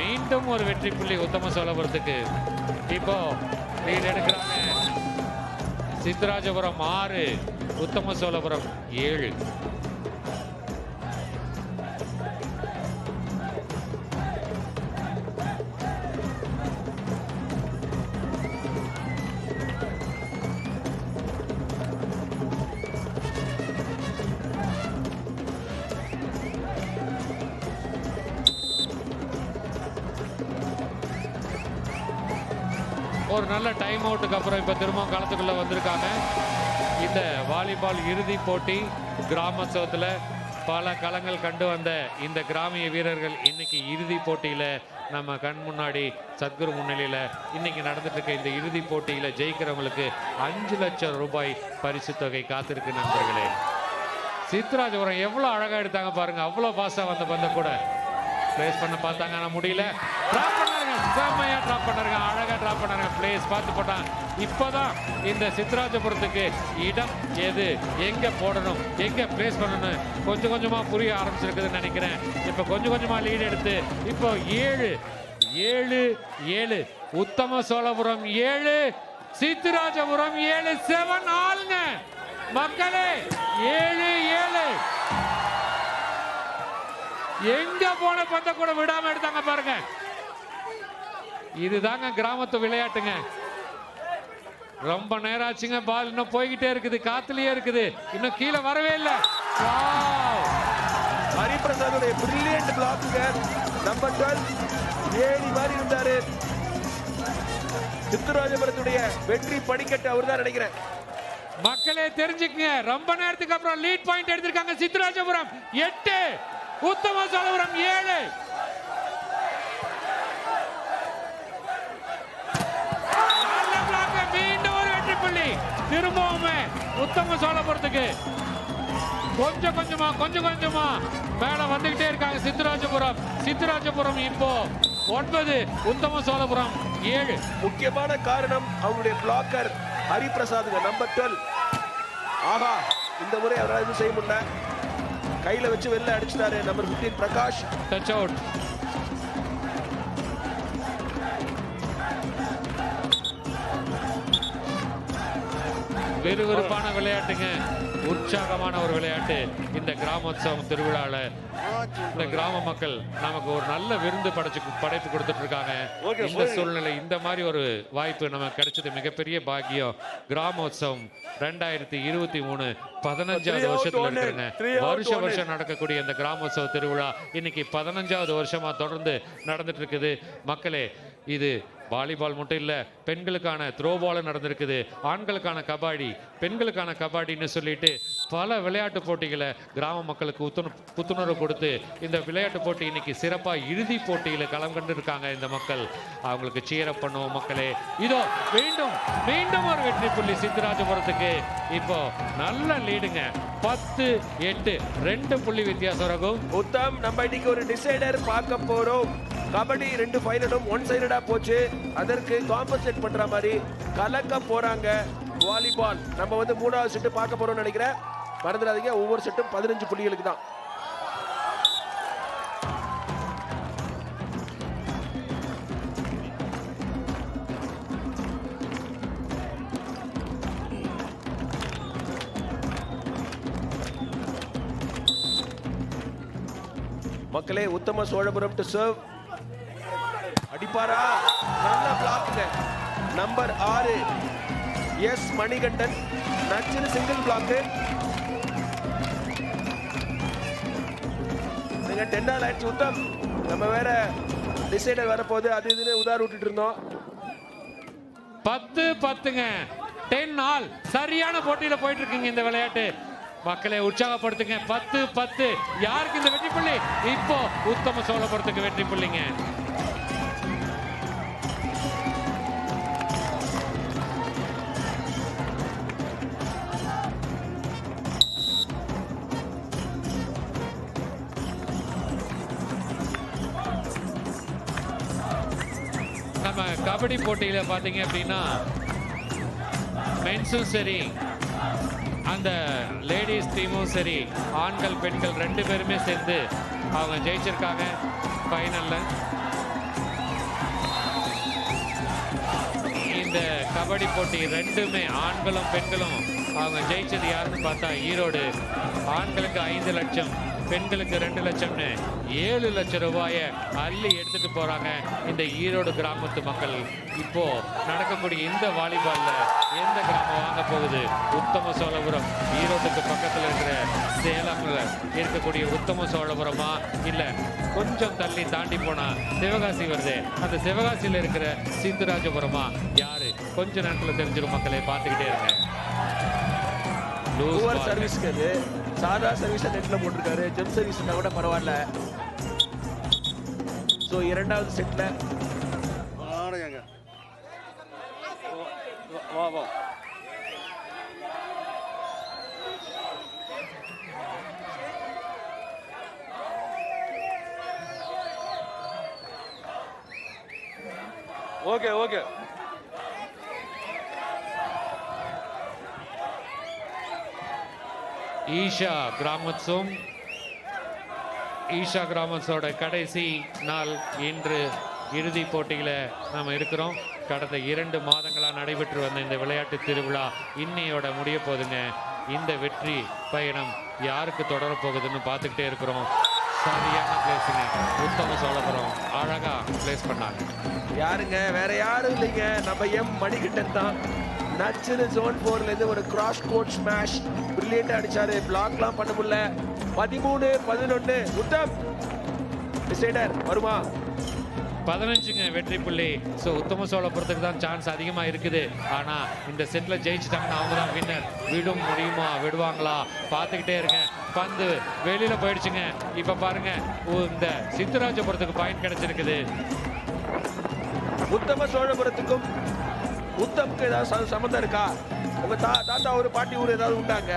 மீண்டும் ஒரு வெற்றி புள்ளி உத்தம சோழபுரத்துக்கு. இப்போ லீட் எடுக்கிறாங்க சித்தராஜபுரம் 6, உத்தம சோழபுரம் 7. ஒரு நல்ல டைம் அவுட்டுக்கு அப்புறம் இப்போ திரும்பவும் களத்துக்குள்ளே வந்திருக்காங்க. இந்த வாலிபால் இறுதி போட்டி கிராமோத்சவத்தில் பல களங்கள் கண்டு வந்த இந்த கிராமிய வீரர்கள் இன்னைக்கு இறுதி போட்டியில் நம்ம கண் முன்னாடி சத்குரு முன்னிலையில் இன்னைக்கு நடந்துட்டு இருக்க இந்த இறுதி போட்டியில் ஜெயிக்கிறவங்களுக்கு 5 லட்சம் ரூபாய் பரிசு தொகை காத்திருக்கு நண்பர்களே. சித்ராஜபுரம் எவ்வளோ அழகாக எடுத்தாங்க பாருங்க, அவ்வளோ பாஸாக வந்த பந்த கூட பிளேஸ் பண்ண பார்த்தாங்க, ஆனால் முடியல. ட்ராப் பண்ணாருங்க, செம்மையாக ட்ராப் பண்ணாருங்க, அழகாக ட்ராப் பண்ணாருங்க, பிளேஸ் பார்த்து போட்டான். இப்போதான் இந்த சித்ராஜபுரத்துக்கு இடம் எது, எங்கே போடணும், எங்கே பிளேஸ் பண்ணணும் கொஞ்சம் கொஞ்சமாக புரிய ஆரம்பிச்சிருக்குதுன்னு நினைக்கிறேன். இப்போ கொஞ்சம் கொஞ்சமாக லீடு எடுத்து இப்போ 7 உத்தம சோழபுரம் 7 சித்ராஜபுரம் 7 7 ஆளுங்க மக்களே. 7 எங்க போன பந்த கூட விடாம எடுத்தாங்க பாருங்க. இதுதாங்க கிராமத்து விளையாட்டுங்க. ரொம்ப நேரம் ஆச்சுங்க, பால் இன்னும் போய்கிட்டே இருக்குது, காத்துலயே இருக்குது, இன்னும் கீழே வரவே இல்லை. ஹரிபிரசாதுடைய பிரில்லியன்ட் பிளாக்குங்க. நம்பர் 12 ஏணி மாதிரி இருந்தாரு. சித்ராஜபுரத்துடைய வெற்றி படிக்கட்டு அவர் தான் நினைக்கிறேன். மக்களே தெரிஞ்சுக்கங்க, ரொம்ப நேரத்துக்கு அப்புறம் லீட் பாயிண்ட் எடுத்திருக்காங்க சித்ராஜபுரம் 8 உத்தம சோழபுரம் 7. மீண்டும் ஒரு வெற்றி புள்ளி திரும்பவுமே உத்தம சோழபுரத்துக்கு. கொஞ்சம் கொஞ்சமா மேல வந்துகிட்டே இருக்காங்க சித்ராஜபுரம் இப்போ 9 உத்தம சோழபுரம் 7. முக்கியமான காரணம் அவருடைய பிளாக்கர் ஹரிபிரசாதுங்க நம்பர் 12. ஆஹா, இந்த முறை அவரால் எதுவும் செய்ய முடியல, கையில வச்சு வெளில அடிச்சிட்டாரு. Number 15 Prakash touch out. விறுவிறுப்பான விளையாட்டுங்க, உற்சாகமான ஒரு விளையாட்டு. இந்த கிராமோத்சவம் திருவிழாவில் இந்த கிராம மக்கள் நமக்கு ஒரு நல்ல விருந்து படைப்பு கொடுத்துட்டு இருக்காங்க. இந்த சூழ்நிலை, இந்த மாதிரி ஒரு வாய்ப்பு நமக்கு கிடைச்சது மிகப்பெரிய பாக்கியம். கிராமோத்சவம் 2023 15வது வருஷத்துல இருக்கிறங்க. வருஷம் நடக்கக்கூடிய இந்த கிராமோத்சவ திருவிழா இன்னைக்கு 15வது வருஷமா தொடர்ந்து நடந்துட்டு இருக்குது. மக்களே, இது வாலிபால் மட்டும் இல்ல, பெண்களுக்கான த்ரோ பால் நடந்திருக்குது, ஆண்களுக்கான கபாடி, பெண்களுக்கான கபாடின்னு சொல்லிட்டு பல விளையாட்டு போட்டிகளை கிராம மக்களுக்கு புத்துணர்வு கொடுத்து இந்த விளையாட்டு போட்டி இன்னைக்கு சிறப்பா இறுதி போட்டியில களம் கண்டு இருக்காங்க. இந்த மக்கள் அவங்களுக்கு சீரப் பண்ணுவோம் மக்களே. இதோ மீண்டும் ஒரு வெற்றி புள்ளி சித்ராஜபுரத்துக்கு. இப்போ நல்ல லீடுங்க, 10-8 2 புள்ளி வித்தியாசம் ரகும். உத்தம், நம்ம இன்னைக்கு ஒரு டிசைடர் பார்க்க போறோம். கபடி 2 ஃபைனலும் ஒன் சைடடா போச்சு. அதற்கு காம்பன்சேட் பண்ற மாதிரி கலக்க போறாங்க. வாலிபால் நம்ம வந்து 3வது செட்டு பார்க்க போறோம்னு நினைக்கிறேன். மறந்துடாதீங்க, ஒவ்வொரு செட்டும் 15 புள்ளிகளுக்கு தான். மக்களே, உத்தம சோழபுரம் டு சர்வ். அடிப்பாரா, நல்ல பிளாக்குங்க. நம்பர் 6 எஸ் மணிகண்டன் நச்சின் சிங்கிள் பிளாக்கு. நீங்க 10 ஆயிடுச்சு உத்தம். நம்ம வேற டிசைடர் வரப்போகுது, அது இதுன்னு உதார விட்டுட்டு இருந்தோம். 10-10ங்க, 10 ஆல். சரியான போட்டியில போயிட்டு இருக்குங்க இந்த விளையாட்டு. மக்களை உற்சாகப்படுத்துங்க. 10-10 யாருக்கு இந்த வெற்றி புள்ளி? இப்போ உத்தம சோழபுரத்துக்கு வெற்றி புள்ளிங்க. நம்ம கபடி போட்டியில பாத்தீங்க அப்படின்னா மென்ஸும் சரி, அந்த லேடிஸ் டீமும் சரி, ஆண்கள் பெண்கள் 2 பேருமே சேர்ந்து அவங்க ஜெயிச்சிருக்காங்க ஃபைனல்ல. இந்த கபடி போட்டி 2மே ஆண்களும் பெண்களும் அவங்க ஜெயிச்சது யாருன்னு பார்த்தா ஈரோடு. ஆண்களுக்கு 5 லட்சம், பெண்களுக்கு 2 லட்சம்னு 7 லட்சம் ரூபாயை அள்ளி எடுத்துட்டு போறாங்க இந்த ஈரோடு கிராமத்து மக்கள். இப்போ நடக்கக்கூடிய இந்த வாலிபால்ல எந்த கிராமம் வாங்க போகுது? உத்தம சோழபுரம். ஈரோட்டுக்கு பக்கத்துல இருக்கிற சேலம்ல இருக்கக்கூடிய உத்தம சோழபுரமா, இல்ல கொஞ்சம் தள்ளி தாண்டி போனா சிவகாசி வருது. அந்த சிவகாசியில் இருக்கிற சித்துராஜபுரமா யாரு கொஞ்ச நேரத்தில் தெரிஞ்சிடும் மக்களே, பார்த்துக்கிட்டே இருங்க. ஓவர் சர்வீஸ்க்கு அது சாதா சர்வீஸ் நெட்ல போட்டிருக்காரு. ஜெம் சர்வீஸ்னா கூட பரவாயில்ல. ஸோ இரண்டாவது செட்ல வா வா ஓகே ஓகே. ஈஷா கிராமோத்சவம், ஈஷா கிராமோத்சவோட கடைசி நாள் இன்று. இறுதி போட்டியில் நாம் இருக்கிறோம். கடந்த 2 மாதங்களாக நடைபெற்று வந்த இந்த விளையாட்டு திருவிழா இன்னையோட முடிய போகுதுங்க. இந்த வெற்றி பயணம் யாருக்கு தொடர போகுதுன்னு பார்த்துக்கிட்டே இருக்கிறோம். சரியான பிளேஸுங்க, உத்தம சோழபுரம் அழகா பிளேஸ் பண்ணாங்க. யாருங்க, வேற யாரும் இல்லைங்க, நம்ம எம் மணிகண்டன் தான். நச்சுன்னு ஜோன் 4லேருந்து ஒரு கிராஸ் கோட் ஸ்மாஷ் பிரில்லியண்டாக அடிச்சாரு. பிளாக்லாம் பண்ண முடியல. 13-11 உத்தம் டிசைடர் வருமா? 15ங்க வெற்றி புள்ளி. ஸோ உத்தம சோழபுரத்துக்கு தான் சான்ஸ் அதிகமாக இருக்குது. ஆனால் இந்த செட்டில் ஜெயிச்சிட்டாங்கன்னா அவங்க தான் வின்னர். விடும் முடியுமா, விடுவாங்களா பார்த்துக்கிட்டே இருங்க. பந்து வெளியில் போயிடுச்சுங்க. இப்போ பாருங்க, இந்த சித்துராஜபுரத்துக்கு பாயிண்ட் கிடைச்சிருக்குது. உத்தம சோழபுரத்துக்கும் உத்தமுக்கு ஏதாவது சம்மந்தம் இருக்கா? உங்க தாத்தா ஒரு பாட்டி ஊர் ஏதாவது உண்டாங்க?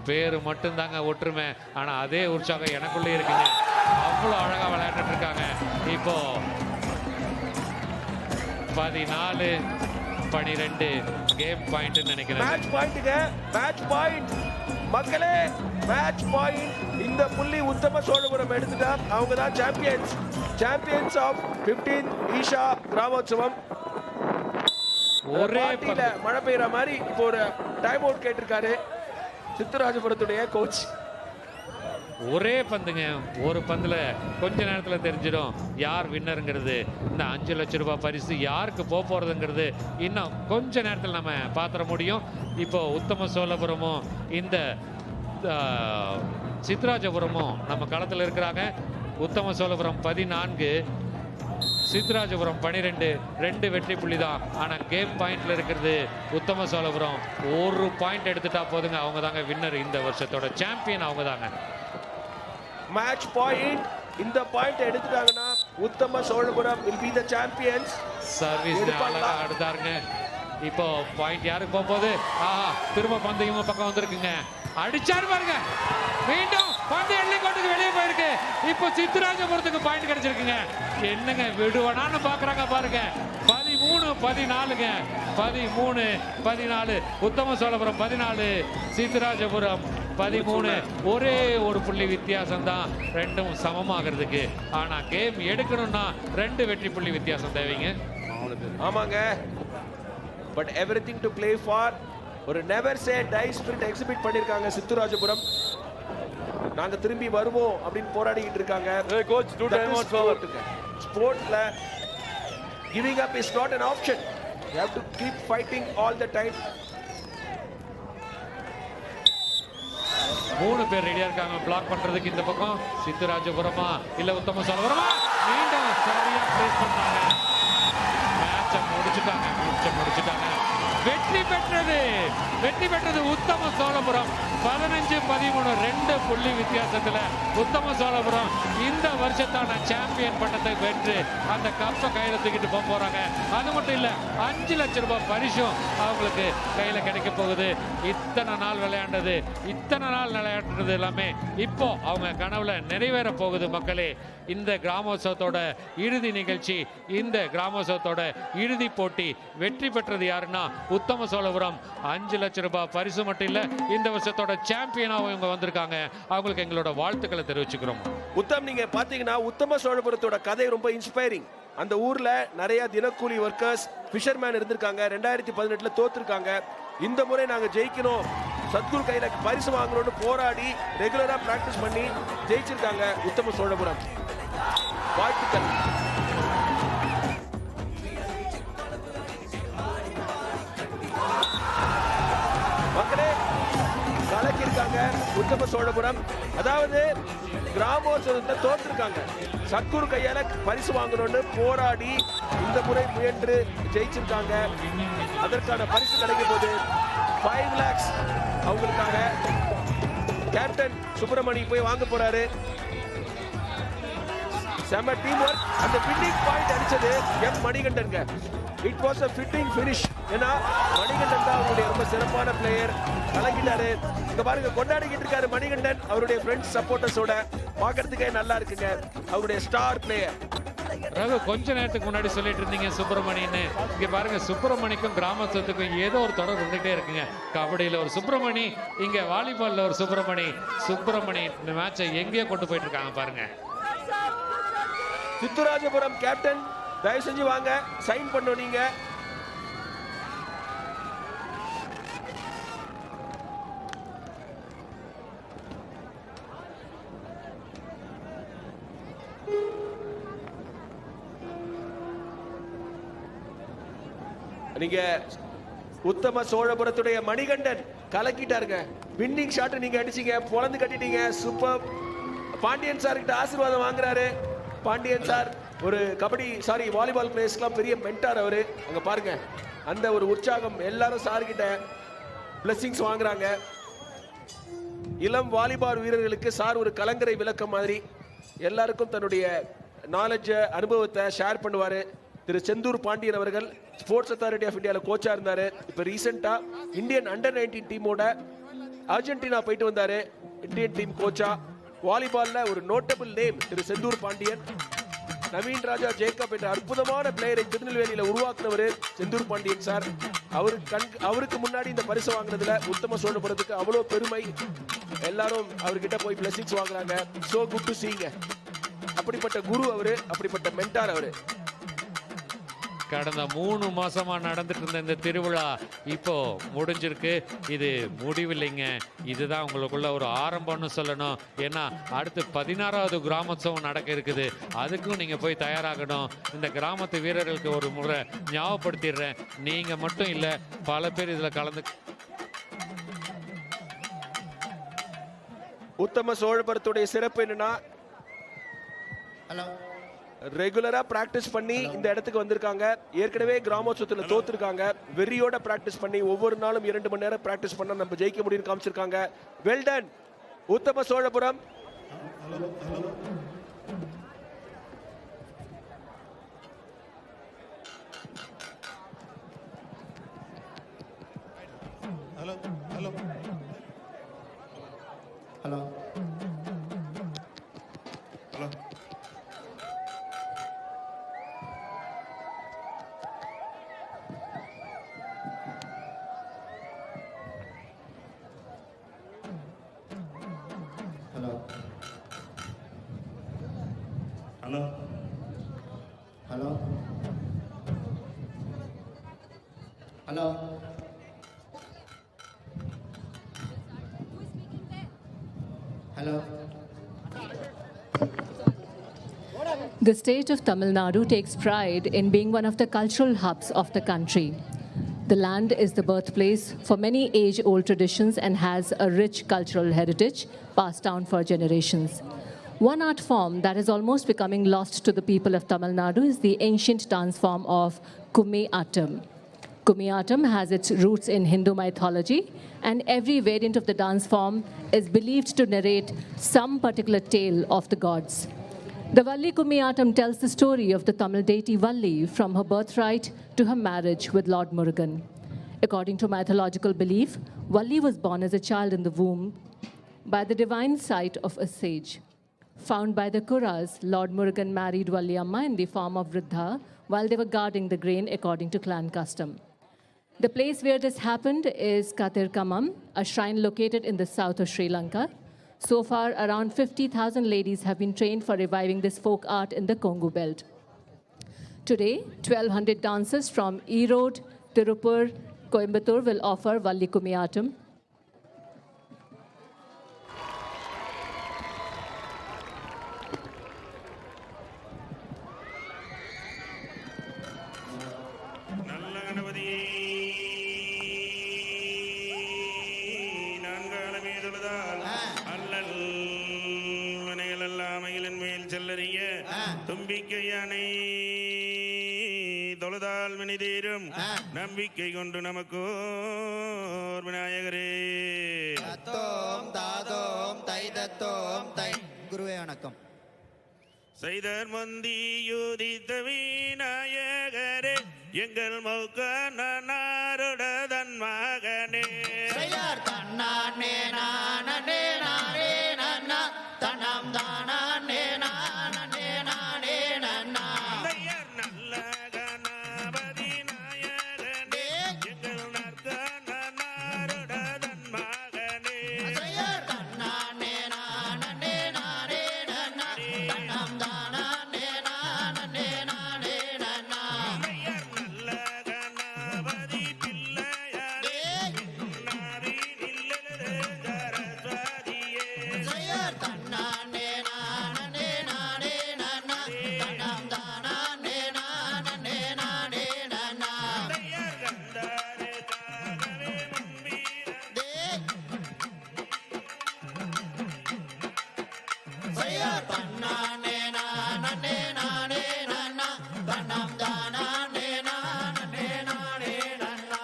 பேரு மட்டும்தாங்க ஒற்றுமை, ஆனா அதே உற்சாகம் எனக்குள்ளே இருக்குங்க. அவ்வளோ அழகா விளையாண்டுட்டு இருக்காங்க. இப்போ 14-12 கேம் பாயிண்ட் நினைக்கிறேன். மேட்ச் பாயிண்ட்ங்க, மேட்ச் பாயிண்ட் மக்களே, மேட்ச் பாயிண்ட். இந்த புள்ளி உத்தம சோழபுரம் எடுத்துட்டா அவங்க தான் champions. Champions of 15 Isha Gramotsavam. ஒரே மழை பெய்யற மாதிரி இப்போ ஒரு டைம் அவுட் கேட்டிருக்காரு சித்துராஜபுரத்துடைய கோச். ஒரே பந்துங்க, ஒரு பந்துல கொஞ்ச நேரத்தில் தெரிஞ்சிடும் யார் வின்னருங்கிறது. இந்த 5 லட்சம் ரூபாய் பரிசு யாருக்கு போறதுங்கிறது இன்னும் கொஞ்ச நேரத்தில் நம்ம பார்த்துட முடியும். இப்போ உத்தம சோழபுரமும் இந்த சித்துராஜபுரமும் நம்ம களத்தில் இருக்கிறாங்க. உத்தம சோழபுரம் 14, சித்துராஜபுரம் 12, 2 வெற்றி புள்ளி தான். ஆனால் கேம் பாயிண்ட்ல இருக்கிறது உத்தம சோழபுரம். 1 பாயிண்ட் எடுத்துட்டா போதுங்க, அவங்க தாங்க வின்னர். இந்த வருஷத்தோட சாம்பியன் அவங்க தாங்க. மேட்ச் பாயிண்ட், இந்த point எடுத்துட்டாங்கன்னா Uttama Cholapuram will be the champions. Service அழகா எடுத்தாருங்க. இப்போ பாயிண்ட் யாருக்கு போகுது? ஆஹா, திரும்ப பந்து இவங்க பக்கம் வந்திருக்குங்க. அடிச்சாரு பாருங்க, மீண்டும் பந்து எல்லை கோட்டுக்கு வெளியே போயிருக்கு. இப்போ சித்துராஜபுரத்துக்கு பாயிண்ட் கிடைச்சிருக்குங்க. என்னங்க விடுவனான்னு பாக்குறாங்க பாருங்க. 13-14ங்க, 13-14. உத்தம சோழபுரம் 14, சித்துராஜபுரம் 13. ஒரே ஒரு புள்ளி வித்தியாசம் தான் ரெண்டும் சமமாகிறதுக்கு. ஆனா கேம் எடுக்கணும்னா 2 வெற்றி புள்ளி வித்தியாசம் தேவைங்க. ஆமாங்க, but everything to play for. ஒரு never say die spirit exhibit பண்ணிருக்காங்க சித்துராஜபுரம். நாங்க திரும்பி வருவோம் அப்படின்னு போராடிட்டு இருக்காங்க. Coach 2 time out over. ஸ்போர்ட்ஸ்ல giving up is not an option. You have to keep fighting all the time. 3 பேர் ரெடியா இருக்காங்க பிளாக் பண்றதுக்கு. இந்த பக்கம் சித்துராஜபுரமா இல்ல உத்தம சோழபுரமா? மீண்டும் சரியா பிளேஸ் பண்ணாங்க. மேட்சை முடிச்சுட்டாங்க. வெற்றி பெற்றது உத்தம சோழபுரம். 15-13, 2 புள்ளி வித்தியாசத்துல உத்தம சோழபுரம் இந்த வருஷத்தான சாம்பியன் பட்டத்தை வென்று அந்த கப்பை கையில தூக்கிட்டு போறாங்க. அது மட்டும் இல்ல, 5 லட்சம் ரூபாய் பரிசும் அவங்களுக்கு கையில கிடைக்க போகுது. இத்தனை நாள் விளையாண்டது எல்லாமே இப்போ அவங்க கனவுல நிறைவேற போகுது. மக்களே, இந்த கிராமோத்சவத்தோட இறுதி நிகழ்ச்சி, இந்த கிராமோத்சவத்தோட இறுதி போட்டி வெற்றி பெற்றது யாருன்னா உத்தம சோழபுரம். 5 லட்சம் ரூபாய் பரிசு மட்டும் இல்ல, இந்த வருஷத்தோட சாம்பியனாக இவங்க வந்திருக்காங்க. அவங்களுக்கு எங்களோட வாழ்த்துக்களை தெரிவிச்சுக்கிறோம். உத்தம், நீங்க பாத்தீங்கன்னா உத்தம சோழபுரத்தோட கதை ரொம்ப இன்ஸ்பைரிங். அந்த ஊர்ல நிறைய தினக்கூலி ஒர்க்கர்ஸ், ஃபிஷர்மேன் இருந்திருக்காங்க. 2018ல தோத்துருக்காங்க. இந்த முறை நாங்க ஜெயிக்கணும், சத்குரு கையில பரிசு வாங்கணும்னு போராடி ரெகுலரா பிராக்டிஸ் பண்ணி ஜெயிச்சிருக்காங்க உத்தம சோழபுரம். வாழ்த்துக்கள். மக்களே, கலக்கிருக்காங்க உத்தம சோழபுரம். அதாவது கிராமோத்சவத்தை தோற்றிருக்காங்க. சத்குரு கையால பரிசு வாங்கணும்னு போராடி இந்த முறை முயன்று ஜெயிச்சிருக்காங்க. அதற்கான பரிசு கிடைக்கும் போது 5 lakhs அவங்களுக்காக கேப்டன் சுப்பிரமணி போய் வாங்க போறாரு. செம டீம் ஒர்க். அந்த வின்னிங் பாயிண்ட் அடிச்சது எம் மணிகண்டன்ங்க. It was a fitting finish. ஏன்னா மணிகண்டன் தான் அவருடைய ரொம்ப சிறப்பான பிளேயர். கலக்கிட்டாரு. இங்க பாருங்க கொண்டாடிக்கிட்டு இருக்காரு மணிகண்டன் அவருடைய ஃப்ரெண்ட்ஸ் சப்போர்ட்டர்ஸோட. பார்க்கிறதுக்கே நல்லா இருக்குங்க. அவருடைய ஸ்டார் பிளேயர். ரகு கொஞ்ச நேரத்துக்கு முன்னாடி சொல்லிட்டு இருந்தீங்க சுப்பிரமணின்னு. இங்க பாருங்க சுப்பிரமணிக்கும் கிராமத்துக்கும் ஏதோ ஒரு தொடர்பு இருந்துகிட்டே இருக்குங்க. கபடியில ஒரு சுப்பிரமணி, இங்க வாலிபால்ல ஒரு சுப்பிரமணி இந்த மேட்சை எங்கேயோ கொண்டு போயிட்டு இருக்காங்க பாருங்க. சித்துராஜபுரம் கேப்டன் தயவு செஞ்சு வாங்க சைன் பண்ணோம். நீங்க நீங்க உத்தம சோழபுரத்துடைய மணிகண்டன் கலக்கிட்டாருங்க. வின்னிங் ஷாட் நீங்க அடிச்சீங்க, பொளந்து கட்டிட்டீங்க. சூப்பர். பாண்டியன் சார் கிட்ட ஆசீர்வாதம் வாங்குறாரு. பாண்டியன் சார் ஒரு வாலிபால் பிளேயர்ஸ்க்குலாம் பெரிய மென்டார் அவரு. அங்க பாருங்க அந்த ஒரு உற்சாகம். எல்லாரும் சார் கிட்ட பிளெஸிங்ஸ் வாங்குறாங்க. இளம் வாலிபால் வீரர்களுக்கு சார் ஒரு கலங்கரை விளக்கம் மாதிரி எல்லாருக்கும் தன்னுடைய நாலேஜ் அனுபவத்தை ஷேர் பண்ணுவாரு. திரு செந்தூர் பாண்டியன் அவர்கள் ஸ்போர்ட்ஸ் அத்தாரிட்டி ஆஃப் இந்தியாவில் கோச்சா இருந்தாரு. இப்போ ரீசெண்டா இந்தியன் அண்டர் 19 டீமோட அர்ஜென்டினா போயிட்டு வந்தாரு இந்தியன் டீம் கோச்சா. வாலிபால்ல ஒரு நோட்டபிள் நேம் திரு செந்தூர் பாண்டியன். நவீன் ராஜா ஜேக்கப் என்ற அற்புதமான பிளேயரை திருநெல்வேலியில உருவாக்குனவர் செந்தூர் பாண்டியன் சார். அவருக்கு முன்னாடி இந்த பரிசு வாங்கினதுல உத்தம சோழபுரத்துக்கு அவ்வளோ பெருமை. எல்லாரும் அவர்கிட்ட போய் பிளெஸிங்ஸ் வாங்குறாங்க. சோ குட் டு சீங்க. அப்படிப்பட்ட குரு அவரு, அப்படிப்பட்ட மென்டார் அவரு. கடந்த 3 மாசமா நடந்துட்டு இருந்த இந்த திருவிழா இப்போ முடிஞ்சிருக்கு. இது முடிவில்லைங்க. இதுதான் உங்களுக்குள்ள ஒரு ஆரம்பம்னு சொல்லணும். ஏன்னா அடுத்து 16வது கிராமோத்சவம் நடக்க இருக்குது. அதுக்கும் நீங்க போய் தயாராகணும். இந்த கிராமத்து வீரர்களுக்கு ஒரு முறை ஞாபகப்படுத்திடுறேன். நீங்க மட்டும் இல்ல, பல பேர் இதுல கலந்து. உத்தம சோழபுரத்துடைய சிறப்பு என்னன்னா ரெகுலரா பிராக்டிஸ் பண்ணி இந்த இடத்துக்கு வந்திருக்காங்க. ஏற்கனவே கிராமோத்சவத்துல தோத்துருக்காங்க. வெறியோட பிராக்டிஸ் பண்ணி ஒவ்வொரு நாளும் 2 மணி நேரம் பிராக்டிஸ் பண்ணா நம்ம ஜெயிக்க முடியும்னு காமிச்சிருக்காங்க. Well done Uttama Cholapuram. Hello hello hello hello Hello. Hello. Hello. Hello. The state of Tamil Nadu takes pride in being one of the cultural hubs of the country. The land is the birthplace for many age-old traditions and has a rich cultural heritage passed down for generations. One art form that is almost becoming lost to the people of Tamil Nadu is the ancient dance form of Kumiyattam. Kumiyattam has its roots in Hindu mythology, and every variant of the dance form is believed to narrate some particular tale of the gods. The Valli Kumiyattam tells the story of the Tamil deity Valli from her birthright to her marriage with Lord Murugan. According to mythological belief, Valli was born as a child in the womb by the divine sight of a sage. Found by the Kuras, Lord Murugan married Valli Amma in the form of Vriddha while they were guarding the grain according to clan custom. The place where this happened is Kathirkamam, a shrine located in the south of Sri Lanka. So far, around 50,000 ladies have been trained for reviving this folk art in the Kongu belt. Today, 1,200 dancers from Erode, Tirupur, Coimbatore will offer Valli Kumiyattam. நம்பிக்கையானை தொழுதால் வினைதீரும் நம்பிக்கை கொண்டு நமக்கு விநாயகரே. தத்தோம் தாதோம் தை தத்தோம் தை. குருவே வணக்கம். செய்தர் மந்தியுதித்த விநாயகரே எங்கள் மௌக்கனாருடன் மகனே. தன்னானே நானே நானே நன்னா தனம் தானே நானே நானே நன்னா. நல்ல கணபதி நாயகனே எங்கள் நற்கனாருடன் மகனே. தன்னானே நானே நானே நன்னா தனம் தானே நானே நானே நன்னா. நல்ல கணபதி பிள்ளையாரே நாரி நில்லலே சரஸ்வதியே. தன்னானே நானே நானே நன்னா தனம் தானே நானே நானே நன்னா. கந்தாரே காகவே முன்பீரந்தே தன்னானே நானே நானே நன்னா தனம் தானே நானே நானே நன்னா.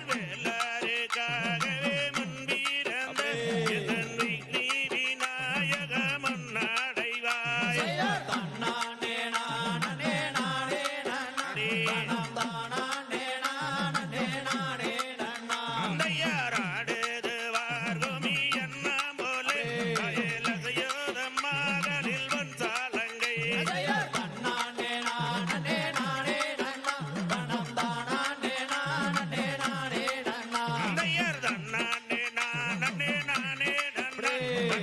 வேலாரே காகவே முன்பீரந்தே எதன் விக்னி விநாயக முன்னடைவாய். தன்னானே நானே நானே நன்னா தனம் தானே நானே நானே நன்னா. அந்தையாராடுது வார்குமி எண்ணம் போலே அயலசையோத மகளில் வன் சாலங்கை. தன்னானே நானே நானே நன்னா தனம் தானே நானே நானே நன்னா. அந்தையார் தன்னானே நானே நானே நன்னா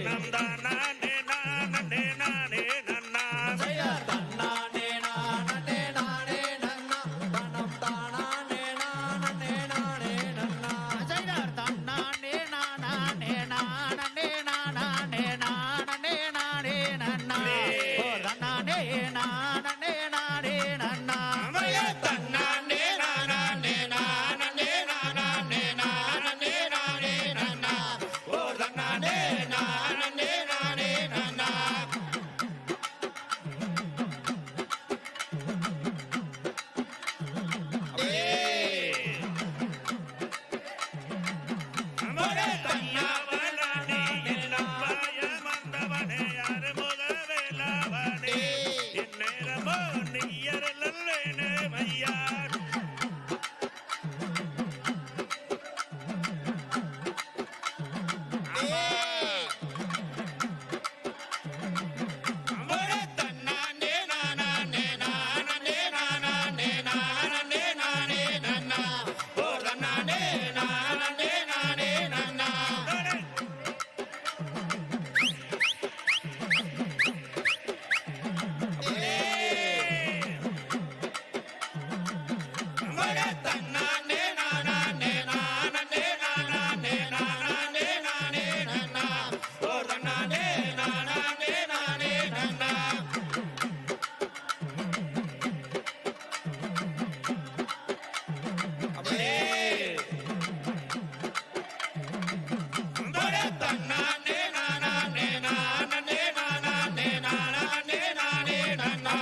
தன்னம் தானே நானே நானே நன்னா. தன்னானே நானே நானே நன்னா தனம் தானே நானே நானே நன்னா. தன்னானே நானே நானே நானே நானே நானே நன்னா. ஓ தன்னானே நானே நானே நன்னா. தன்னானே நானே நானே நானே நானே நானே நன்னா. ஓ தன்னானே நானே நானே நன்னா. அமரே தன்னாவலானே நம்பாய மந்தவனே அருமுகவேலாவனே இந்நேரமோ நீயரல்லேனே மையார். அமரே தன்னானே நானே நானே நானே நானே நானே நன்னா. ஓ தன்னானே நானே நானே நன்னா. அமரே தன்னானே நானே நானே நானே நானே நானே நன்னா. ஓ தன்னானே நானே நானே நன்னா. அமரே தன்னானே நானே நானே நானே நானே நானே நன்னா.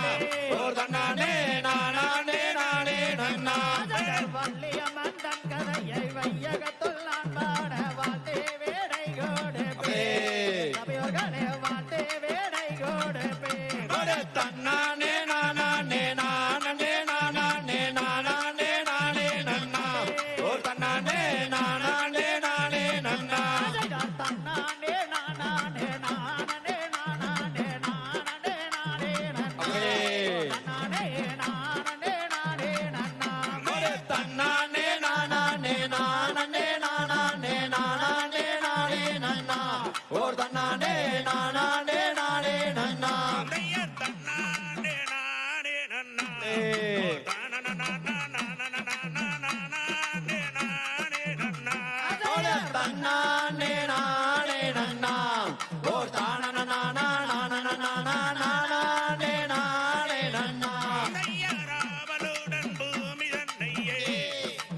ஓ தன்னானே நானே நானே நன்னா. வள்ளியமந்தன் கதையை வையகத்துள் நான் பாட வாழ்த்தே வேடை கொடுப்பே. சபையோர்களே வாழ்த்தே வேடை கொடுப்பே. தன்னானே நானே நானே நானே நானே நானே நன்னா. ஓ தன்னானே நானே நானே நன்னா. தன்னானே நானே நானே நானே நானே நானே நன்னா. தன்னானே நானே நானே நன்னா. தன்னானே நானே நானே நானே நானே நானே நன்னா. ஓ தன்னானே நானே நானே நன்னா. அந்தையார் தன்னானே நானே நன்னா தன்னானே நானே நன்னா. ஓ தானே நானே நன்னா. ராவலுடன் பூமி தன்னையே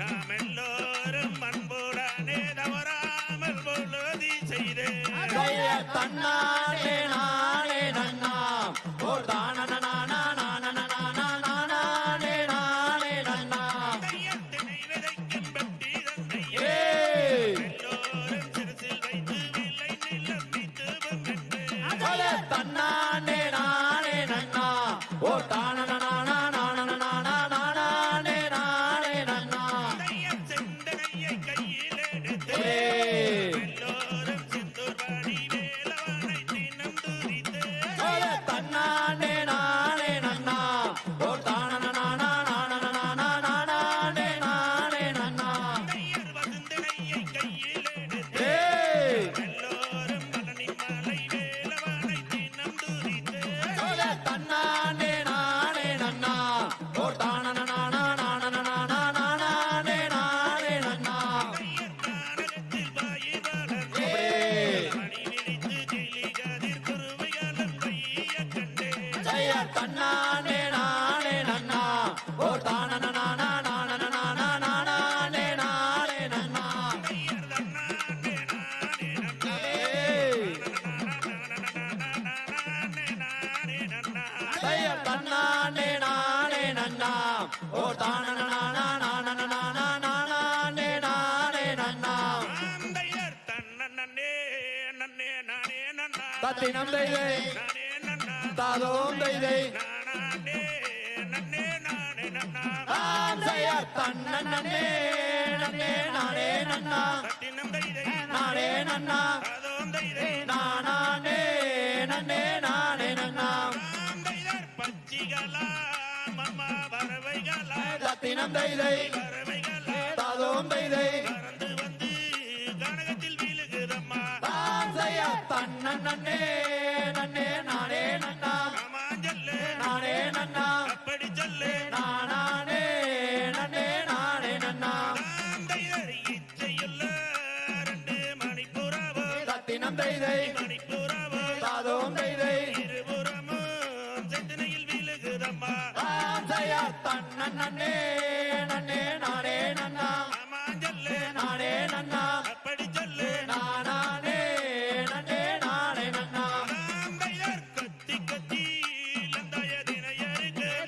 நாம் எல்லோரும் அன்புடனே தவறாமல் பொழுதி செய்தே. தன்னானே நானே நன்னா. ஓ தானே தத்தினம் தைதை தாதோம் தைதை தாம் செய்ய தன்ன நன்னே நன்னே நானே நன்னா நானே நன்னா நானே நன்னே நானே நன்னா தத்தினம் தைதை தாதோம் தைதை தாம் செய்ய தன்ன நன்னே நன்னே நானே நன்னா நானே நன்னா நானே நன்னே நானே நன்னா தத்தினம் தைதை தாதோம் தைதை தாம் செய்ய தன்ன நன்னே நன்னே நானே நன்னா நானே நன்னா நானே நன்னே நானே நன்னா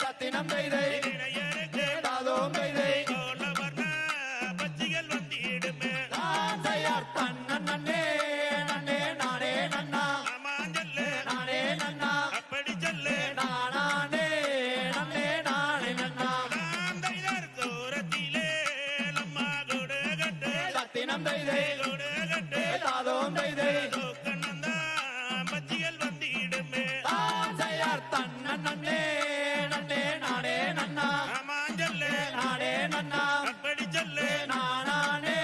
தத்தினம் தைதை தாதோம் தைதை தாம் செய்ய தன்ன நன்னே நன்னே நானே நன்னா நானே நன்னா நானே நன்னே நானே நன்னா தத்தினம் தைதை தாதோம் தைதை தாம் செய்ய தன்ன நன்னே நன்னே நானே நன்னா நானே நன்னா நானே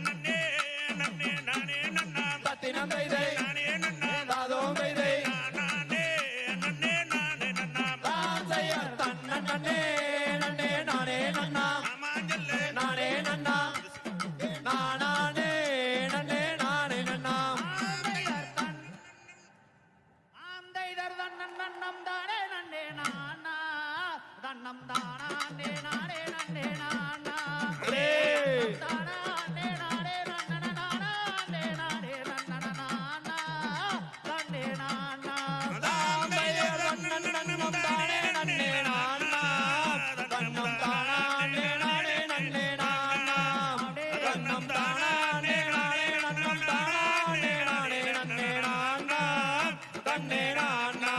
நன்னே நானே நன்னா தத்தினம் தைதை தாதோம் தைதை தாம் செய்ய தன்ன நன்னே நன்னே நானே நன்னா நானே நன்னா நானே நன்னே நானே நன்னா ஆந்தைதர் தன்னன் நன்னம் தானே நன்னே நானா தன்னம் தானே நானே நன்னே நானா தானே நானே நன்னன நானே நானே நன்னன நானா தன்னே நானா ஆந்தைதர் தன்னன் நன்னம் தானே நன்னே நானா தன்னம் தானே நானே நன்னே நானா தன்னம் தானே நானே நன்னம் தானே நானே நன்னே நானா தன்னே நானா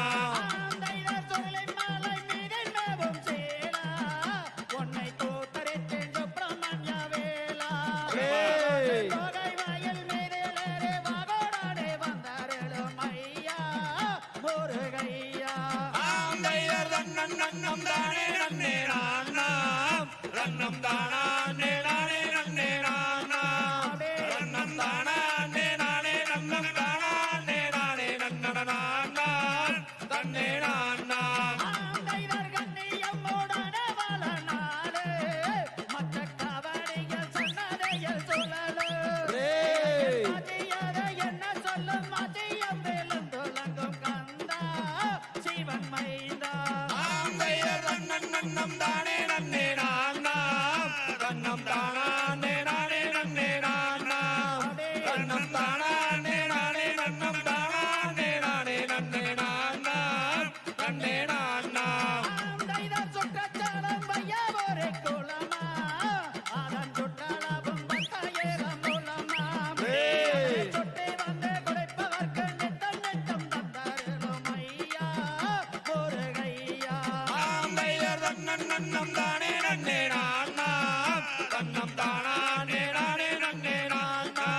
ஆந்தைதர் சொல்லை மாலை மீதை மேவும் சேலா உன்னை தோத்தரித்தேன் சுப்பிரமணிய வேலா தொகை வயல் மீதிலே வாகோடாடே வந்தாரேளும் ஐயா முருகையா ஆந்தைதர் தன்னன் நன்னம் தானே நன்னே நானா ரன்னம் தானே நானே நன்னே நானா ரன்னம் தானே நானே நன்னம் தானே நானே நன்னன நானா தன்னே நானா ஆந்தைதர் கண்ணியம்மோடனே வளனாலே மற்ற கவடிகள் சொன்னதையில் சொல்லலே மதியதை என்ன சொல்லும் மதியம் வேலும் துலங்கும் கந்தா சிவன் மைந்தா ஆந்தைதர் தன்னன் நன்னம் தானே நன்னே நானா தன்னம் தானே நானே நன்னே நானா தன்னம் தானே நானே நன்னம் தானே நானே நன்னே நானா தன்னே நானா ஆந்தைதர் சுற்றச்சாலம் வையா ஒரு குலமா அதன் சுற்றளவும் பத்தாயிரம் மூலமா சுட்டி வந்து குறைப்பவர்க்கு நித்தம் நித்தம் தந்தாரும் ஐயா முருகையா ஆந்தைதர் தன்னன் நன்னம் தானே நன்னே நானா தன்னம் தானே நானே நன்னே நானா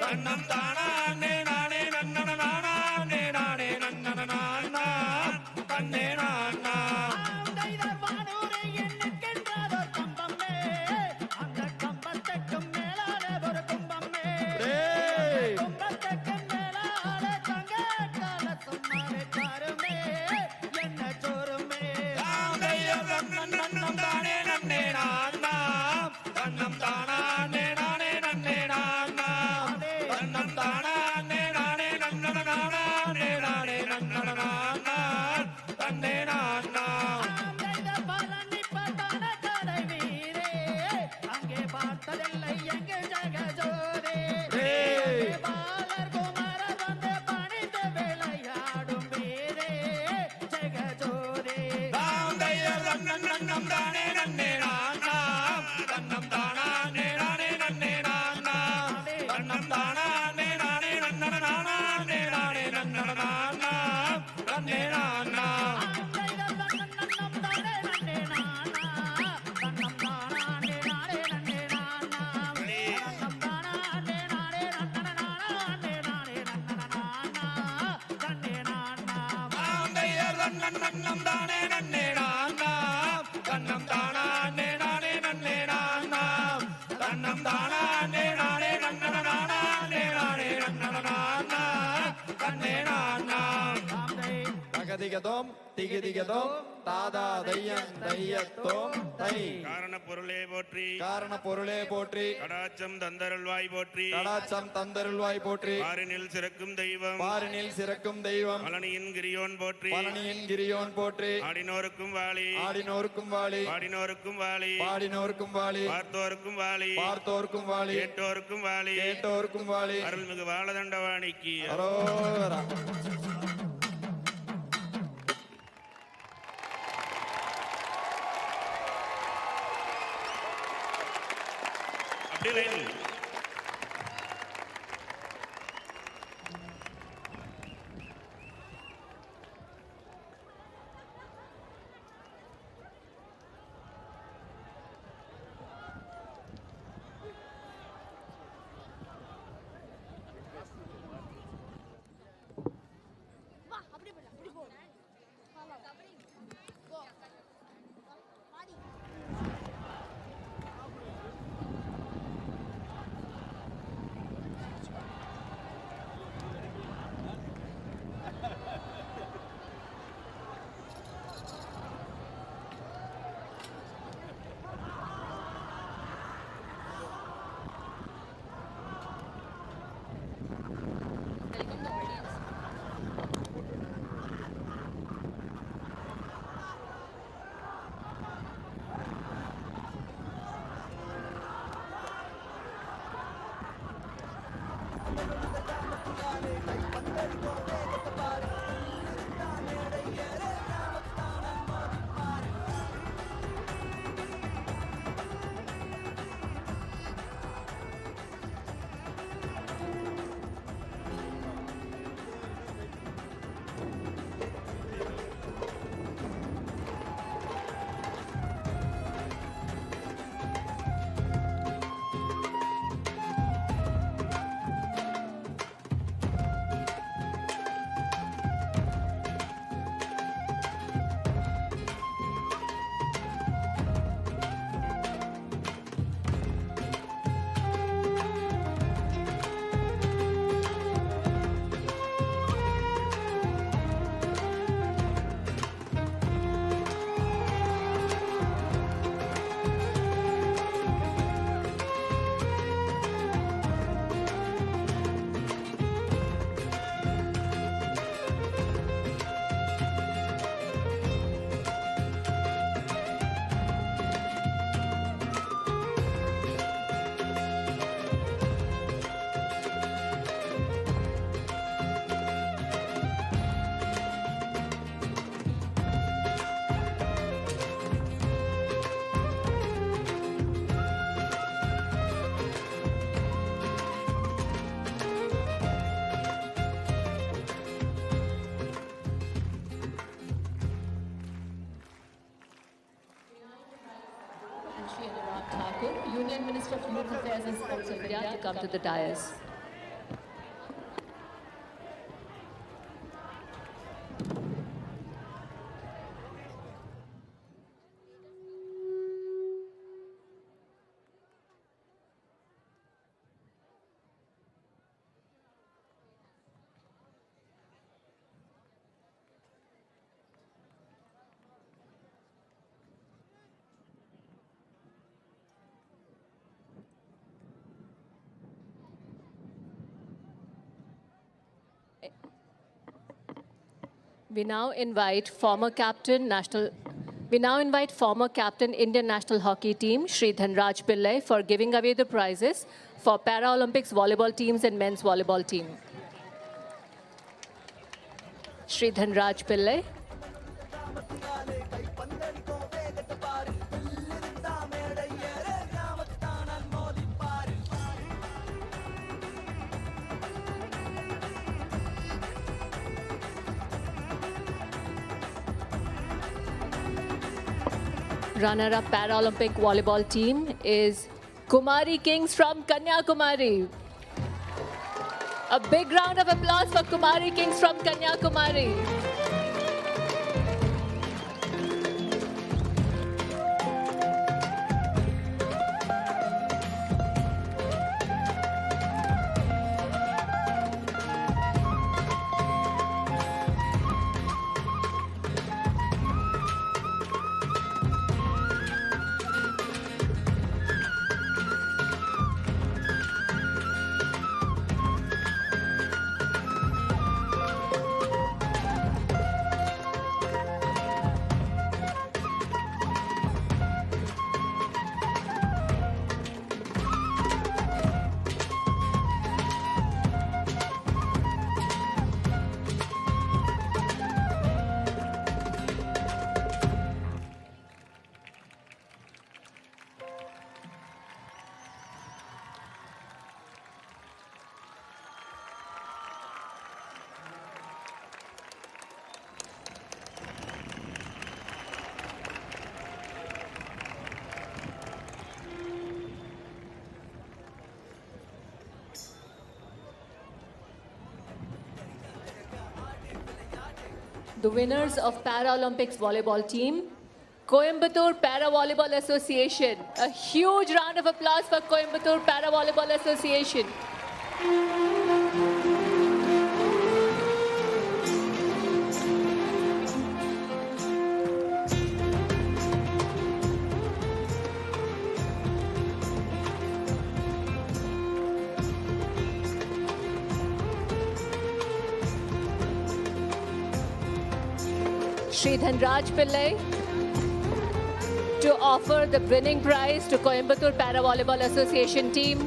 தன்னம் தானே நானே நன்னன நானே நானே நன்னன நானா தன்னே நானா ஆந்தைதர் வானூரையில் நிற்கின்றதோர் கம்பமே அந்த கம்பத்துக்கும் மேலான ஒரு கும்பமே கும்பத்துக்கும் மேலான தங்கத்தால சும்மாவே பாருமே என்ன சோறுமே ஆந்தைதர் தன்னன் நன்னம் தானே நன்னே நானா தன்னம் தானே நானே நன்னே நானா தன்னம் தானே நானே நன்னன நானே நானே நன்னன நானா தன்னே நானா ஆந்தைதர் பழனி பட்டான கடை வீரே அங்கே பார்த்ததில்லை எங்கு ஜெகஜோரே பாலர் குமாரர் வந்து பணிந்து விளையாடும் வீரே ஜெகஜோரே ஆந்தைதர் தன்னன் நன்னம் தானே நன்னே நானா தன்னம் தானே நானே நன்னே நானா தன்னம் தானே நன்னே நாம் தன்னம் தானே நானே நன்னே நாம் தன்னம் தானே நானே நன்னன நானே நானே நன்னன தன்னே நாம் தகதிகதோம் திகிதிகதோம் தாதா தையன் தையத்தோம் தை காரண பொருளே போற்றி காரண பொருளே போற்றி கடாச்சம் தந்தருள்வாய் போற்றி கடாச்சம் தந்தருள்வாய் போற்றி பாரினில் சிறக்கும் தெய்வம் பாரினில் சிறக்கும் தெய்வம் பழனியின் கிரியோன் போற்றி பழனியின் கிரியோன் போற்றி ஆடினோருக்கும் வாழி ஆடினோருக்கும் வாழி பாடினோருக்கும் வாழி பாடினோருக்கும் வாழி பார்த்தோருக்கும் வாழி பார்த்தோருக்கும் வாழி கேட்டோருக்கும் வாழி கேட்டோருக்கும் வாழி அருள்மிகு வாழதண்டவாணிக்கு அரோகரா அப்படி line Union Minister of Youth Affairs and Sports of India, to come to the dais. We now invite former captain Indian national hockey team Shri Dhanraj Pillai for giving away the prizes for Paralympics volleyball teams and men's volleyball team. Shri Dhanraj Pillai. Runner-up Paralympic volleyball team is Kumari Kings from Kanyakumari. A big round of applause for Kumari Kings from Kanyakumari. The winners of Paralympics volleyball team, Coimbatore Para Volleyball Association. A huge round of applause for Coimbatore Para Volleyball Association. Shri Dhanraj Pillai to offer the winning prize to Coimbatore Para Volleyball Association team.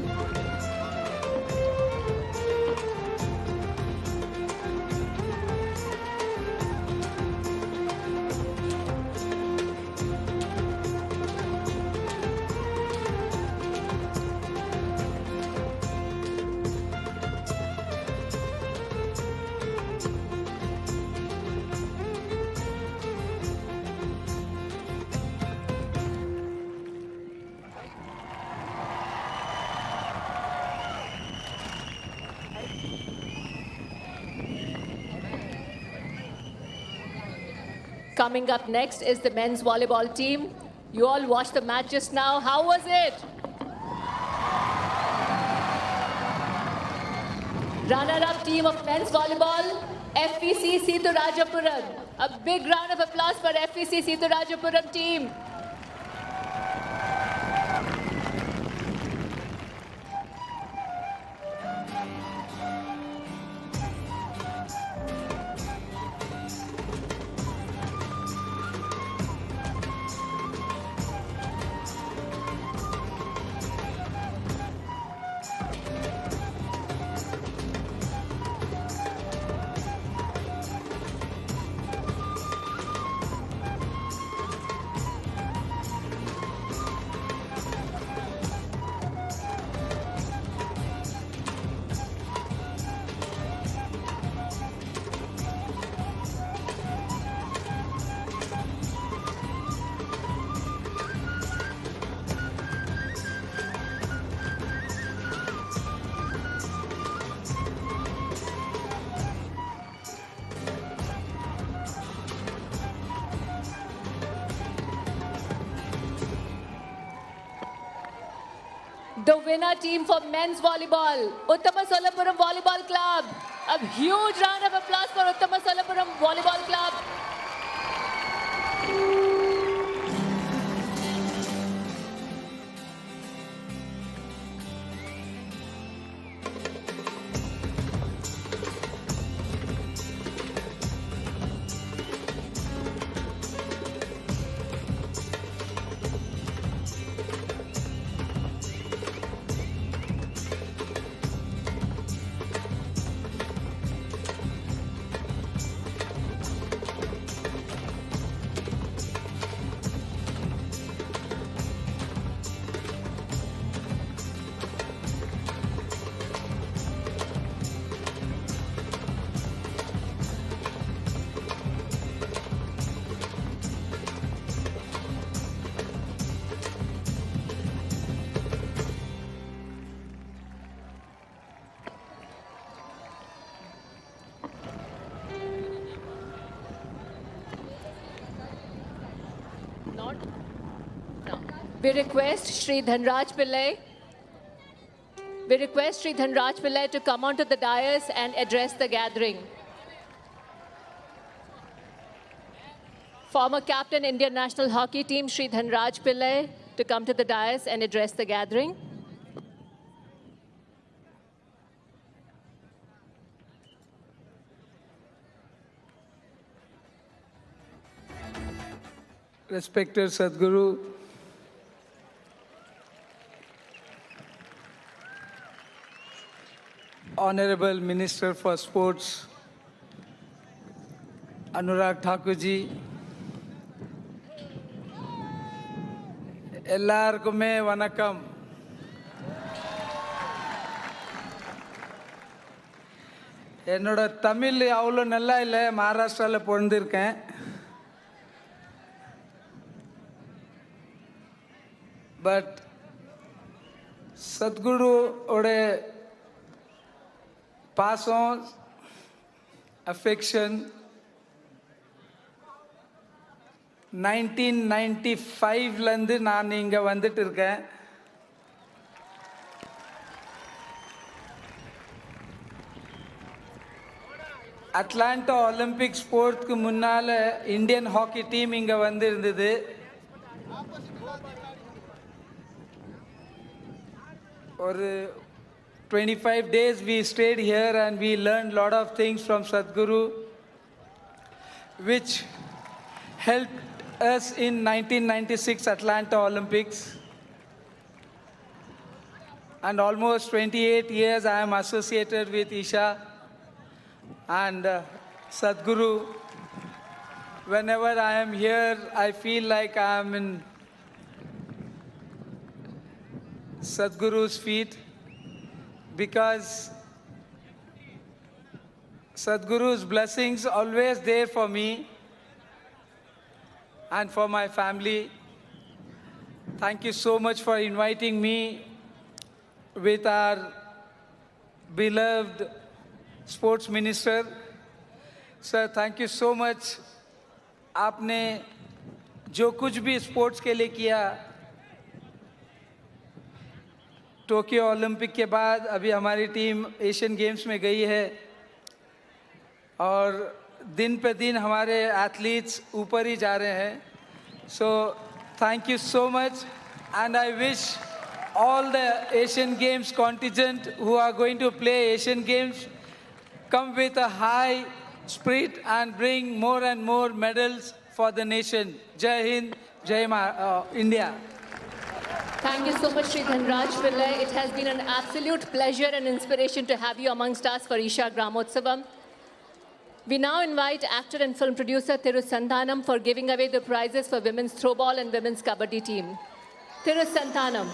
Coming up next is the men's volleyball team. You all watched the match just now. How was it? Runner-up team of men's volleyball, FPC Siturajapuram. A big round of applause for FPC Siturajapuram team. The winner team for men's volleyball, Uttama Solapuram Volleyball Club. A huge round of applause for Uttama Solapuram Volleyball Club. We request Shri Dhanraj Pillai to come onto the dais and address the gathering. Former captain Indian national hockey team Shri Dhanraj Pillai to come to the dais and address the gathering. Respected Sadhguru, Honorable Minister for Sports, Anurag Thakurji, எல்லாருக்குமே வணக்கம். என்னோட தமிழ் அவ்வளோ நல்லா இல்லை, மகாராஷ்டிராவில் பிறந்திருக்கேன். பட் சத்குருவோட பாசம், அஃபெக்ஷன் 1995லேருந்து நான் இங்கே வந்துட்டு இருக்கேன். அட்லாண்டா ஒலிம்பிக் ஸ்போர்ட்ஸ்க்கு முன்னால் இந்தியன் ஹாக்கி டீம் இங்கே வந்து இருந்தது. ஒரு 25 days we stayed here and we learned lot of things from Sadhguru which helped us in 1996 Atlanta Olympics. And almost 28 years I am associated with Isha and Sadhguru. Whenever I am here, I feel like I am in Sadhguru's feet because Sadhguru's blessings always there for me and for my family. Thank you so much for inviting me with our beloved sports minister. Sir, thank you so much. आपने जो कुछ भी स्पोर्ट्स के लिए किया, टोक्यो ओलंपिक के बाद अभी हमारी टीम एशियन गेम्स में गई है और दिन पे दिन हमारे एथलीट्स ऊपर ही जा रहे हैं. So thank you so much and I wish all the Asian Games contingent who are going to play Asian Games come with a high spirit and bring more and more medals for the nation. Jai Hind, Jai India. Thank you so much, Sri Dhanraj Pillai. It has been an absolute pleasure and inspiration to have you amongst us for Isha Gramotsavam. We now invite actor and film producer Santhanam for giving away the prizes for women's throwball and women's kabaddi team. Santhanam.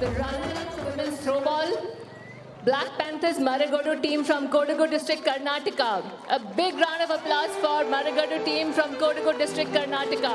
The runner for women's throwball, Black Panthers Marigodu team from Kodagu district, Karnataka. A big round of applause for Marigodu team from Kodagu district, Karnataka.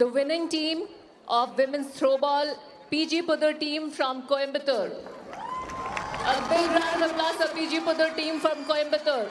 The winning team of women's throwball, PG Pudur team from Coimbatore. A big round of applause for PG Pudur team from Coimbatore.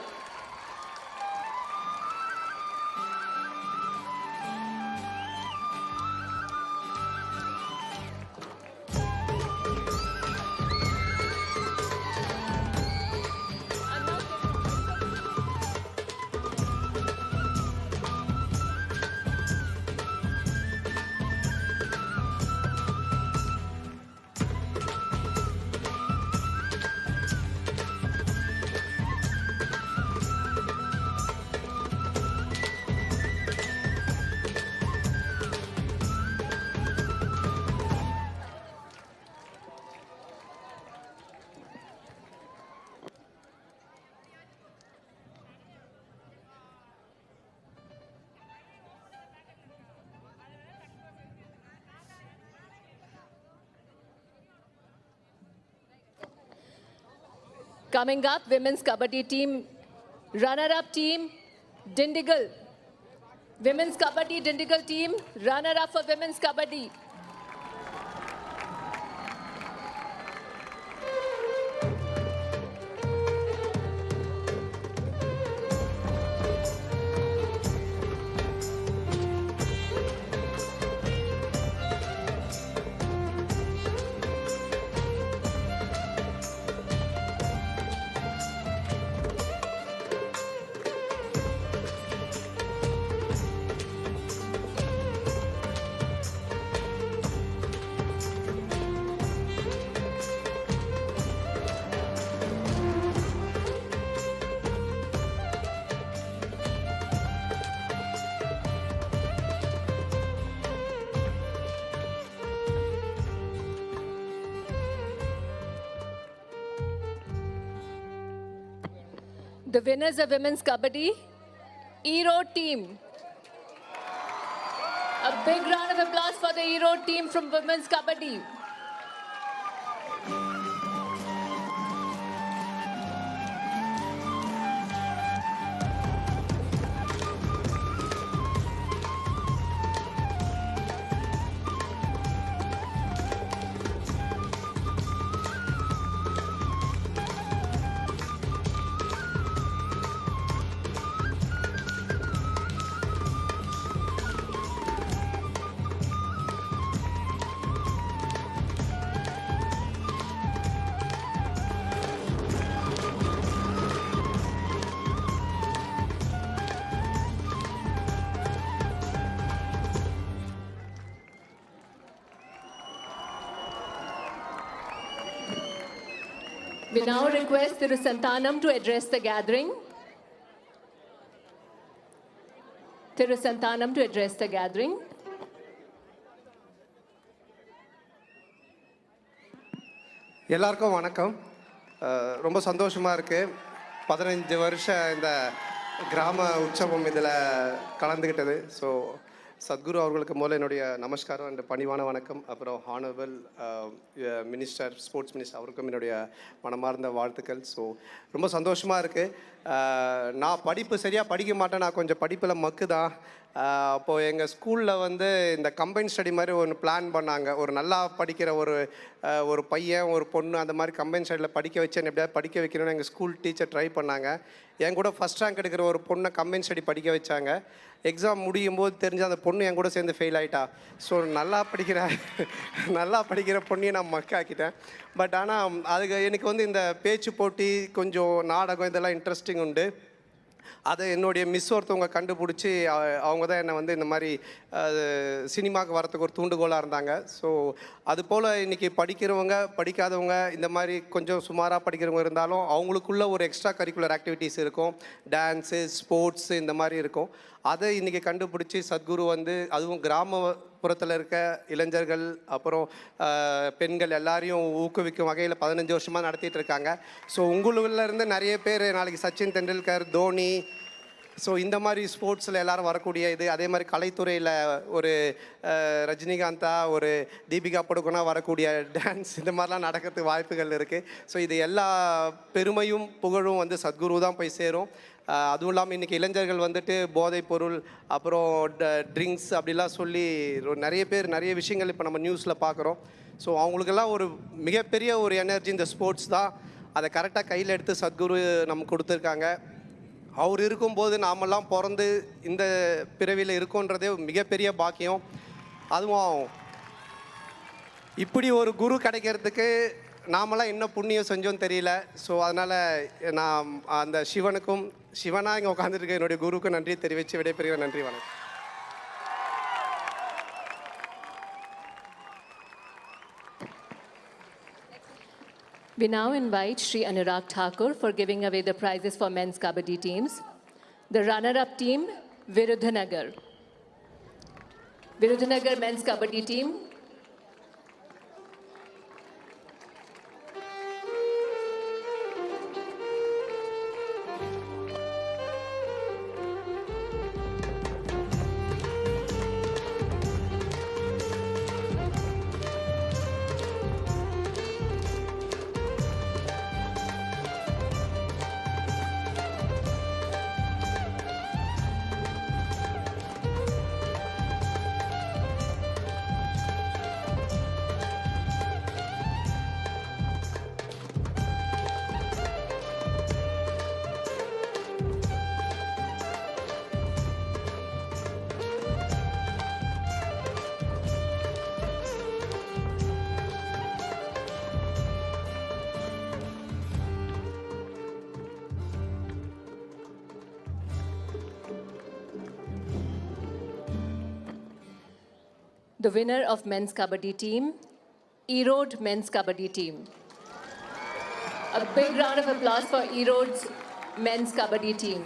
Coming up, women's kabaddi team, runner-up team, Dindigal. Women's Kabaddi Dindigul team, runner-up for Women's Kabaddi. The winners of Women's Kabaddi, Erode team. A big round of applause for the Erode team from Women's Kabaddi. We now request Thiru Santanam to address the gathering. Thiru Santanam to address the gathering. எல்லாருக்கும் வணக்கம். ரொம்ப சந்தோஷமா இருக்கு. 15 வருஷம் இந்த கிராம உற்சவம் இதில் கலந்துக்கிட்டது. ஸோ சத்குரு அவர்களுக்கு முதல்ல என்னுடைய நமஸ்காரம் அண்ட் பணிவான வணக்கம். அப்புறம் ஹானரபிள் மினிஸ்டர், ஸ்போர்ட்ஸ் மினிஸ்டர் அவருக்கும் என்னுடைய மனமார்ந்த வாழ்த்துக்கள். ஸோ ரொம்ப சந்தோஷமாக இருக்குது. நான் படிப்பு சரியாக படிக்க மாட்டேன், நான் கொஞ்சம் படிப்பில் மக்கு தான். அப்போது எங்கள் ஸ்கூலில் வந்து இந்த கம்பைன் ஸ்டடி மாதிரி ஒன்று பிளான் பண்ணாங்க. ஒரு நல்லா படிக்கிற ஒரு பையன் ஒரு பொண்ணு அந்த மாதிரி கம்பைன் ஸ்டடியில் படிக்க வச்சேன், எப்படியாவது படிக்க வைக்கணும்னு எங்கள் ஸ்கூல் டீச்சர் ட்ரை பண்ணாங்க. என் கூட ஃபஸ்ட் ரேங்க் எடுக்கிற ஒரு பொண்ணை கம்பைன் ஸ்டடி படிக்க வச்சாங்க. எக்ஸாம் முடியும் போது தெரிஞ்ச அந்த பொண்ணு என் கூட சேர்ந்து ஃபெயில் ஆகிட்டா. ஸோ நல்லா படிக்கிற பொண்ணையும் நான் மக்காக்கிட்டேன். பட் ஆனால் அதுக்கு எனக்கு வந்து இந்த பேச்சு போட்டி, கொஞ்சம் நாடகம் இதெல்லாம் இன்ட்ரெஸ்டிங் உண்டு. அதை என்னுடைய மிஸ் ஒருத்தவங்க கண்டுபிடிச்சி அவங்க தான் என்னை வந்து இந்த மாதிரி சினிமாவுக்கு வரத்துக்கு ஒரு தூண்டுகோலாக இருந்தாங்க. ஸோ அதுபோல் இன்றைக்கி படிக்கிறவங்க படிக்காதவங்க இந்த மாதிரி கொஞ்சம் சுமாராக படிக்கிறவங்க இருந்தாலும் அவங்களுக்குள்ள ஒரு எக்ஸ்ட்ரா கரிக்குலர் ஆக்டிவிட்டீஸ் இருக்கும். டான்ஸு, ஸ்போர்ட்ஸு இந்த மாதிரி இருக்கும். அதை இன்றைக்கி கண்டுபிடிச்சி சத்குரு வந்து அதுவும் கிராமப்புறத்தில் இருக்க இளைஞர்கள் அப்புறம் பெண்கள் எல்லாரையும் ஊக்குவிக்கும் வகையில் 15 வருஷமாக நடத்திட்டு இருக்காங்க. ஸோ உங்களிலேருந்து நிறைய பேர் நாளைக்கு சச்சின் தெண்டுல்கர், தோனி, ஸோ இந்த மாதிரி ஸ்போர்ட்ஸில் எல்லோரும் வரக்கூடிய இது, அதே மாதிரி கலைத்துறையில் ஒரு ரஜினிகாந்தா, ஒரு தீபிகா படுகோனா வரக்கூடிய டான்ஸ், இந்த மாதிரிலாம் நடக்கிறதுக்கு வாய்ப்புகள் இருக்குது. ஸோ இது எல்லா பெருமையும் புகழும் வந்து சத்குரு தான் போய் சேரும். அதுவும் இல்லாமல் இன்றைக்கி இளைஞர்கள் வந்துட்டு போதைப் பொருள் அப்புறம் ட்ரிங்க்ஸ் அப்படிலாம் சொல்லி நிறைய விஷயங்கள் இப்போ நம்ம நியூஸில் பார்க்குறோம். ஸோ அவங்களுக்கெல்லாம் ஒரு மிகப்பெரிய ஒரு எனர்ஜி இந்த ஸ்போர்ட்ஸ் தான். அதை கரெக்டாக கையில் எடுத்து சத்குரு நமக்கு கொடுத்துருக்காங்க. அவர் இருக்கும்போது நாமெல்லாம் பிறந்து இந்த பிறவியில் இருக்கோன்றதே மிகப்பெரிய பாக்கியம். அதுவும் இப்படி ஒரு குரு கிடைக்கிறதுக்கு நாமெல்லாம் என்ன புண்ணியம் செஞ்சோன்னு தெரியல. ஸோ அதனால் நான் அந்த சிவனாக இங்கே உட்காந்துருக்க என்னுடைய குருவுக்கு நன்றி தெரிவித்து விடைபெறுகிறேன். நன்றி, வணக்கம். We now invite Sri Anurag Thakur for giving away the prizes for men's Kabaddi teams. The runner-up team, Virudhanagar. Virudhanagar men's Kabaddi team. the winner of men's kabaddi team, Erode men's kabaddi team. A big round of applause for Erode's men's kabaddi team.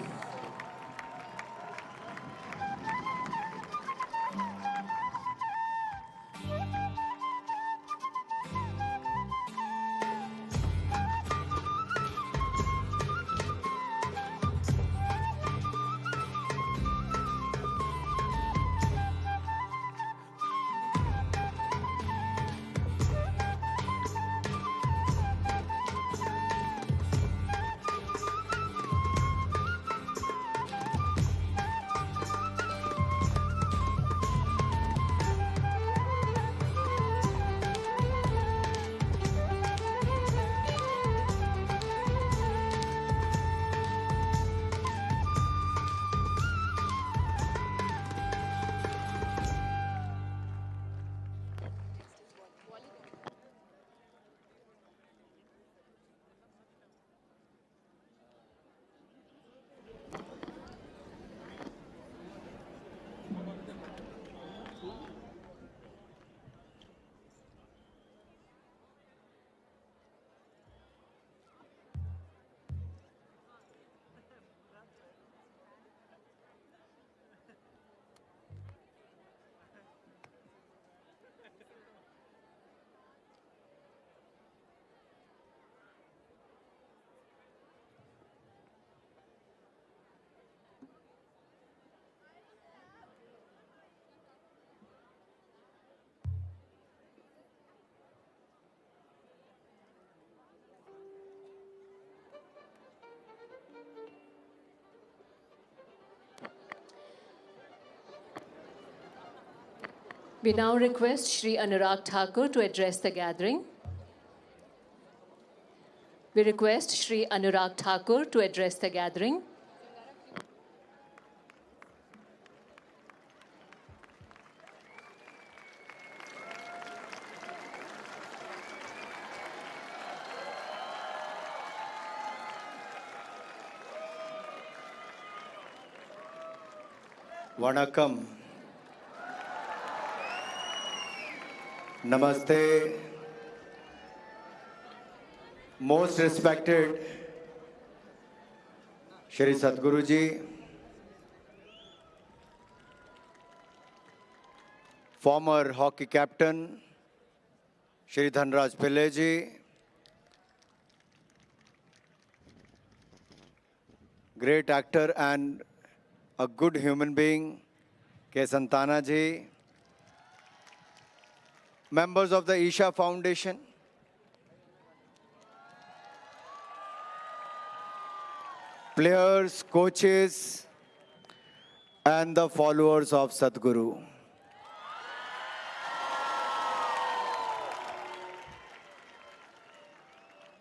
We now request Shri Anurag Thakur to address the gathering. We request Shri Anurag Thakur to address the gathering. Vanakkam. Namaste. Most respected Shri Sadhguru ji, former hockey captain Shri Dhanraj Pillai ji, great actor and a good human being K. Santana ji, members of the Isha Foundation, players, coaches, and the followers of Sadhguru.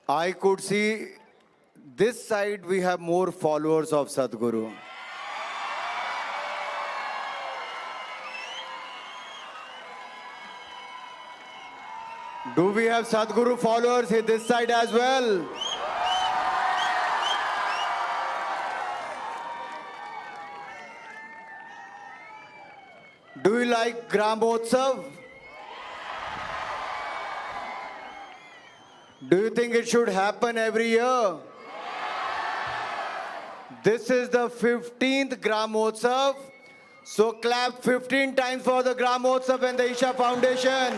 I could see this side we have more followers of Sadhguru. Do we have Sadhguru followers here this side as well? Do you like Gramotsavam? Do you think it should happen every year? This is the 15th Gramotsavam. So clap 15 times for the Gramotsavam and the Isha Foundation.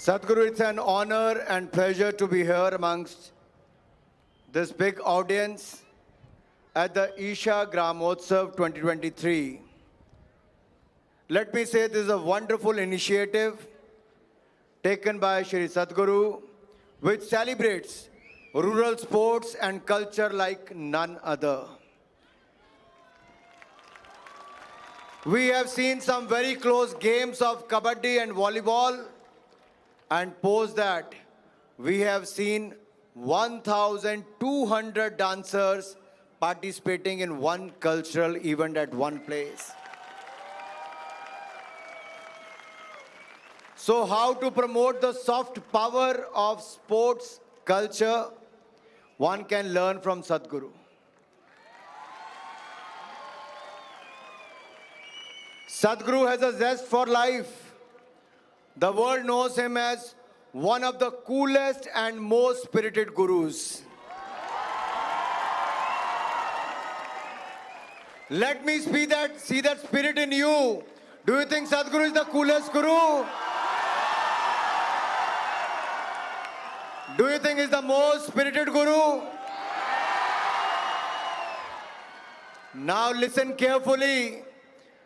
Sadhguru, it's an honor and pleasure to be here amongst this big audience at the Isha Gramotsavam 2023. Let me say this is a wonderful initiative taken by Shri Sadhguru, which celebrates rural sports and culture like none other. We have seen some very close games of kabaddi and volleyball, and post that, we have seen 1,200 dancers participating in one cultural event at one place. So how to promote the soft power of sports culture? one can learn from Sadhguru. Sadhguru has a zest for life. The world knows him as one of the coolest and most spirited gurus. Let me see that spirit in you. Do you think Sadhguru is the coolest guru? Do you think he's the most spirited guru? Now listen carefully.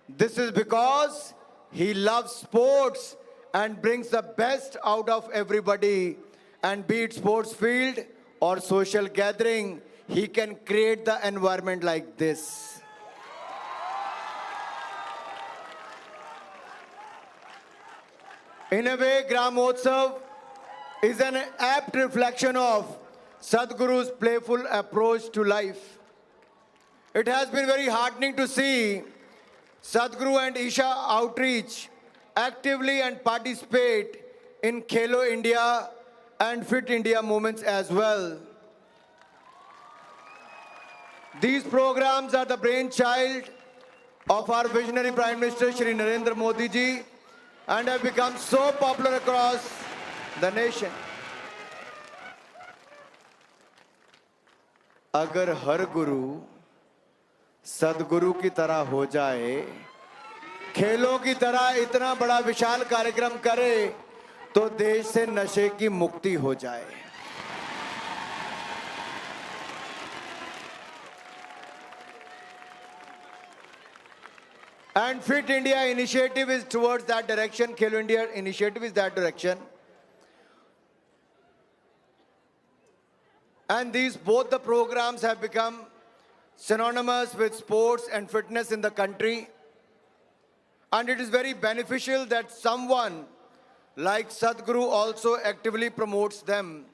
This is because he loves sports and brings the best out of everybody. And be it sports field or social gathering, he can create the environment like this. In a way, Gramotsavam is an apt reflection of Sadhguru's playful approach to life. It has been very heartening to see Sadhguru and Isha outreach actively and participate in Khelo India and Fit India movements as well. These programs are the brainchild of our visionary Prime Minister Shri Narendra Modi ji and have become so popular across the nation. अगर हर गुरु सदगुरु की तरह हो जाए, खेलों की तरह इतना बड़ा विशाल कार्यक्रम करे, तो देश से नशे की मुक्ति हो जाए. And Fit India initiative is towards that direction. Khelo India initiative is that direction. And both the programs have become synonymous with sports and fitness in the country. And it is very beneficial that someone like Sadhguru also actively promotes them.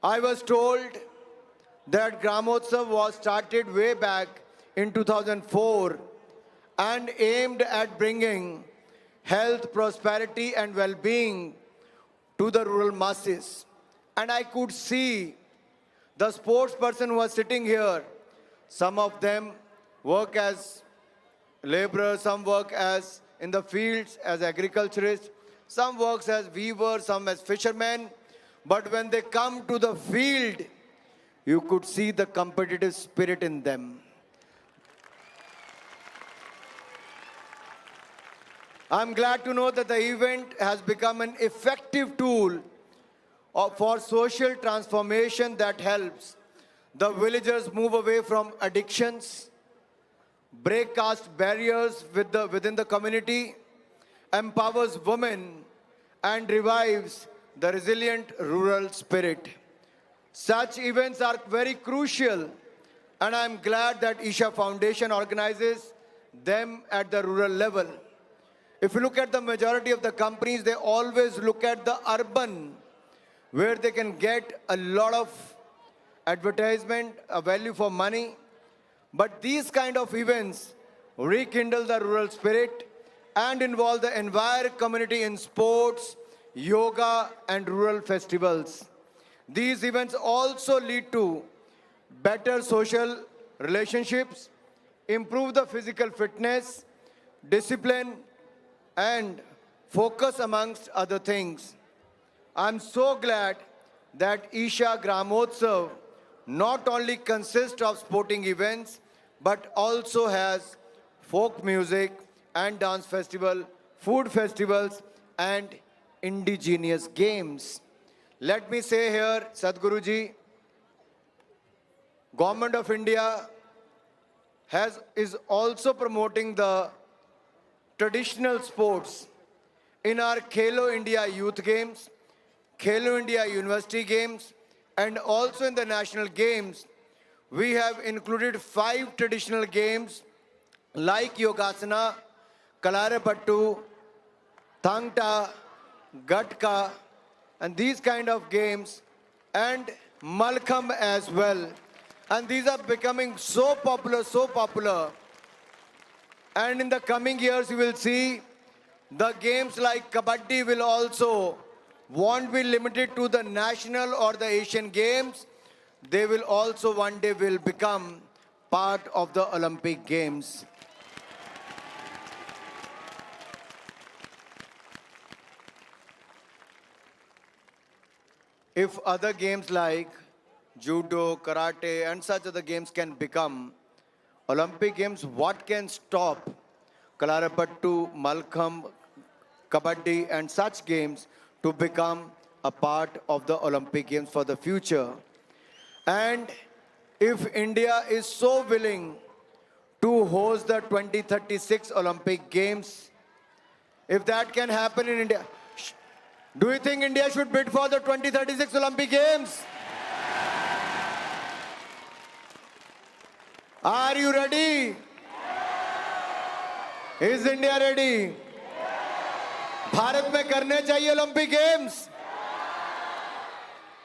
I was told that Gramotsavam was started way back in 2004 and aimed at bringing health, prosperity and well-being to the rural masses. And I could see the sports person who was sitting here, some of them work as laborers, some work as in the fields as agriculturists, some works as weavers, some as fishermen. But when they come to the field, you could see the competitive spirit in them. I'm glad to know that the event has become an effective tool for social transformation that helps the villagers move away from addictions, break caste barriers within the community, empowers women, and revives the resilient rural spirit. Such events are very crucial, and I'm glad that Isha Foundation organizes them at the rural level. If you look at the majority of the companies, they always look at the urban, where they can get a lot of advertisement, a value for money. But these kind of events rekindle the rural spirit and involve the entire community in sports, yoga, and rural festivals. These events also lead to better social relationships, improve the physical fitness, discipline, and focus amongst other things. I'm so glad that Isha Gramotsavam not only consists of sporting events, but also has folk music and dance festival, food festivals, and indigenous games. Let me say here, Sadhguruji, Government of India is also promoting the traditional sports in our Khelo India Youth Games, Khelo India University Games, and also in the national games. We have included 5 traditional games like Yogasana, Kalarapattu, Thangta, Gatka, and these kind of games, and Malkham as well. And these are becoming so popular. And in the coming years, you will see the games like Kabaddi will also won't be limited to the national or the Asian Games. They will also one day will become part of the Olympic Games. If other games like judo, karate, and such other games can become Olympic Games, what can stop Kalarapattu, Malkham, Kabaddi, and such games to become a part of the Olympic Games for the future? And if India is so willing to host the 2036 Olympic Games, if that can happen in India, do you think India should bid for the 2036 Olympic Games? Are you ready? Is India ready? Bharat में करने चाहिए Olympic Games.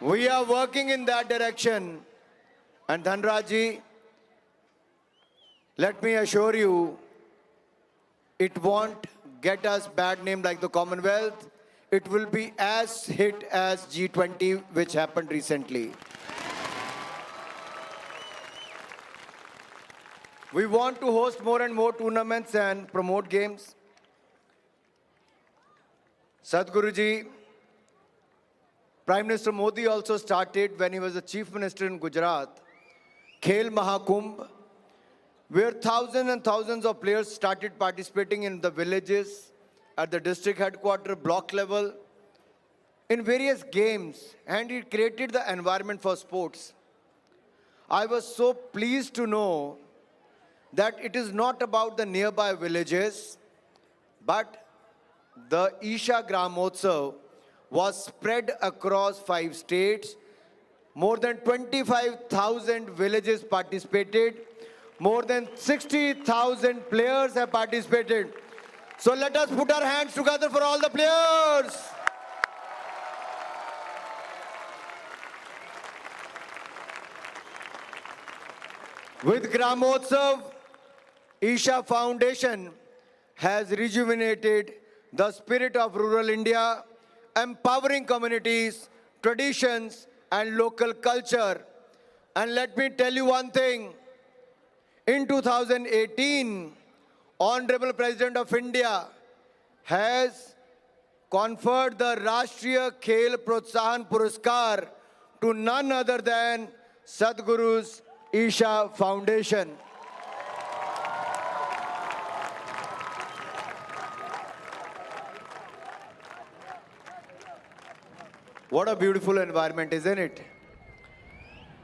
We are working in that direction. And Dhanraj, let me assure you, it won't get us bad name like the Commonwealth. It will be as hit as G20, which happened recently. We want to host more and more tournaments and promote games. Sadhguru ji, Prime Minister Modi also started when he was the Chief Minister in Gujarat, Khel Mahakumbh, where thousands and thousands of players started participating in the villages, at the district headquarters, block level, in various games, and it created the environment for sports. I was so pleased to know that it is not about the nearby villages, but the Isha Gramotsavam was spread across 5 states. More than 25,000 villages participated. More than 60,000 players have participated. So let us put our hands together for all the players. With Gramotsavam, Isha Foundation has rejuvenated the spirit of rural India, empowering communities, traditions, and local culture. And let me tell you one thing. In 2018, Honorable President of India has conferred the Rashtriya Khel Protsahan Puraskar to none other than Sadhguru's Isha Foundation. What a beautiful environment, isn't it?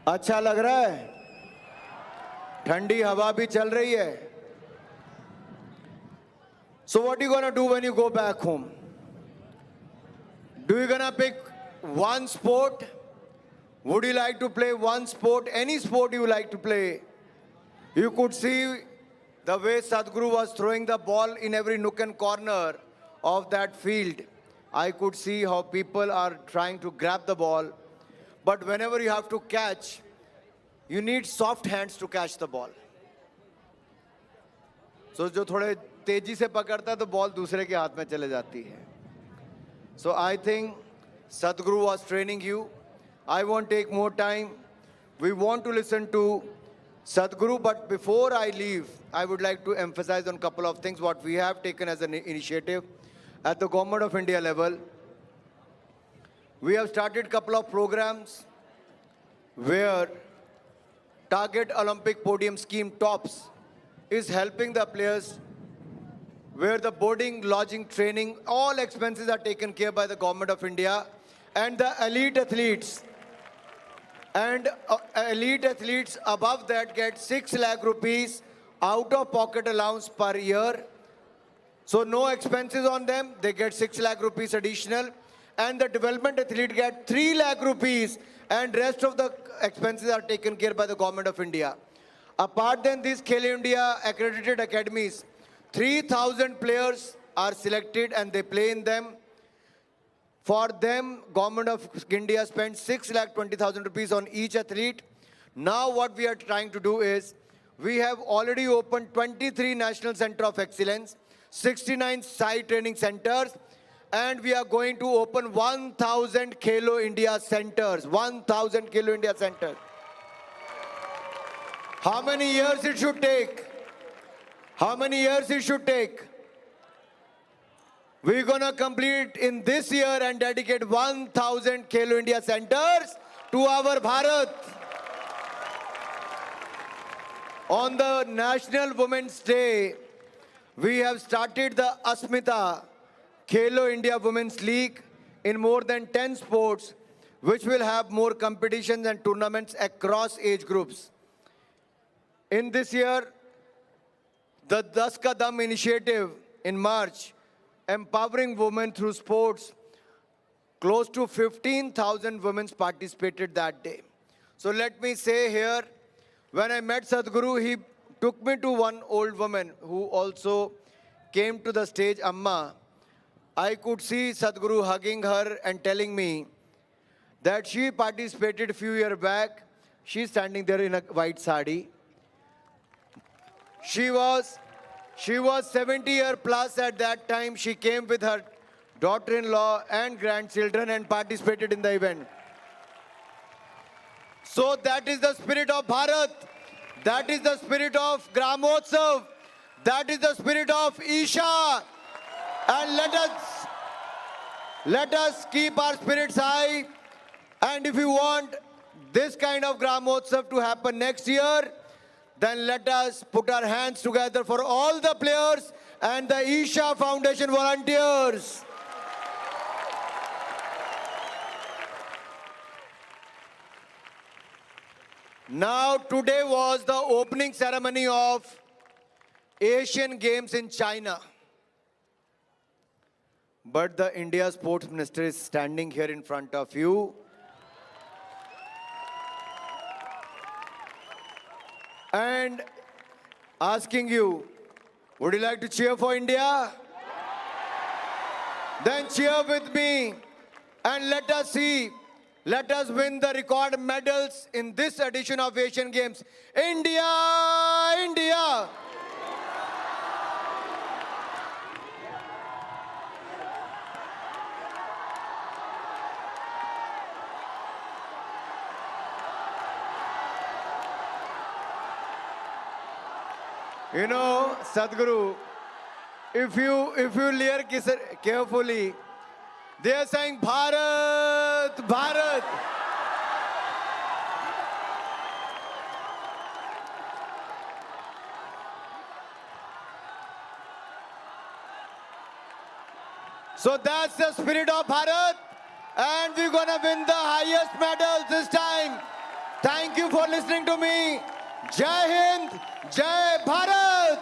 अच्छा लग रहा है? ठंडी हवा भी चल रही है. So what are you gonna do when you go back home? Do you gonna pick one sport? Would you like to play one sport? Any sport you like to play? You could see the way Sadhguru was throwing the ball in every nook and corner of that field. I could see how people are trying to grab the ball. But whenever you have to catch, you need soft hands to catch the ball. So जो थोड़े तेजी से पकड़ता है तो बॉल दूसरे के हाथ में चले जाती है. So I think Sadhguru was training you. I won't take more time. We want to listen to Sadhguru, but before I leave, I would like to emphasize on a couple of things what we have taken as an initiative at the Government of India level. We have started a couple of programs where Target Olympic Podium Scheme TOPS is helping the players, where the boarding, lodging, training, all expenses are taken care by the Government of India, and the elite athletes. And elite athletes above that get 6 lakh rupees out-of-pocket allowance per year. So no expenses on them, they get 6 lakh rupees additional. And the development athlete get 3 lakh rupees, and rest of the expenses are taken care by the Government of India. Apart than these Khelo India accredited academies, 3,000 players are selected and they play in them. For them, Government of India spends 6,20,000 rupees on each athlete. Now what we are trying to do is, we have already opened 23 National Center of Excellence, 69 side training centers, and we are going to open 1,000 Khelo India centers. 1,000 Khelo India centers. How many years it should take? How many years it should take? We're gonna complete in this year and dedicate 1,000 Khelo India centers to our Bharat. On the National Women's Day, we have started the Asmita Khelo India Women's League in more than 10 sports, which will have more competitions and tournaments across age groups. In this year, the Das Ka Dam initiative in March, empowering women through sports, close to 15,000 women participated that day. So let me say here, when I met Sadhguru, he took me to one old woman who also came to the stage, Amma. I could see Sadhguru hugging her and telling me that she participated a few years back. She's standing there in a white sari. She was 70 years plus at that time. She came with her daughter-in-law and grandchildren and participated in the event. So that is the spirit of Bharat. That is the spirit of Gramotsavam. That is the spirit of Isha. And let us keep our spirits high. And if you want this kind of Gramotsavam to happen next year, then let us put our hands together for all the players and the Isha Foundation volunteers. Now, today was the opening ceremony of Asian Games in China. But the India Sports Minister is standing here in front of you. And asking you, would you like to cheer for India? Then cheer with me and let us see. Let us win the record medals in this edition of Asian Games. India! India! You know, Sadhguru, if you listen carefully, they are saying Bharat, Bharat. So that's the spirit of Bharat, and we're gonna win the highest medals this time. Thank you for listening to me. Jai Hind, Jai Bharat.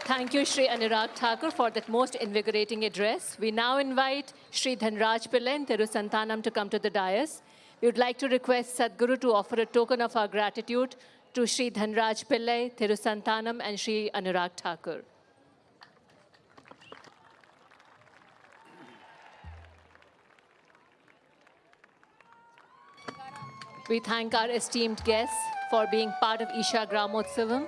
Thank you, Shri Anurag Thakur, for that most invigorating address. We now invite Shri Dhanraj Pillai and Thirusantanam to come to the dais. We would like to request Sadhguru to offer a token of our gratitude to Shri Dhanraj Pillai, Thirusantanam, and Shri Anurag Thakur. We thank our esteemed guests for being part of Isha Gramotsavam.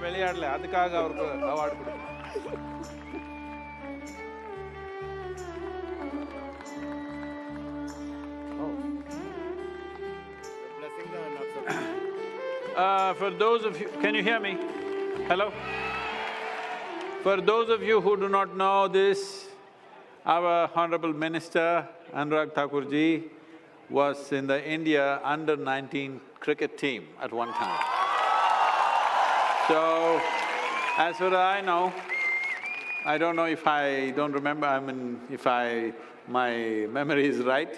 விளையாடல அதுக்காக அவருக்கு அவார்டு கொடுக்கணும். For those of you, can you hear me? Hello? For those of you who do not know this, our Honorable Minister Anurag Thakurji was in the India under-19 cricket team at one time. So, as far as I know, I don't know if I don't remember, I mean, my memory is right.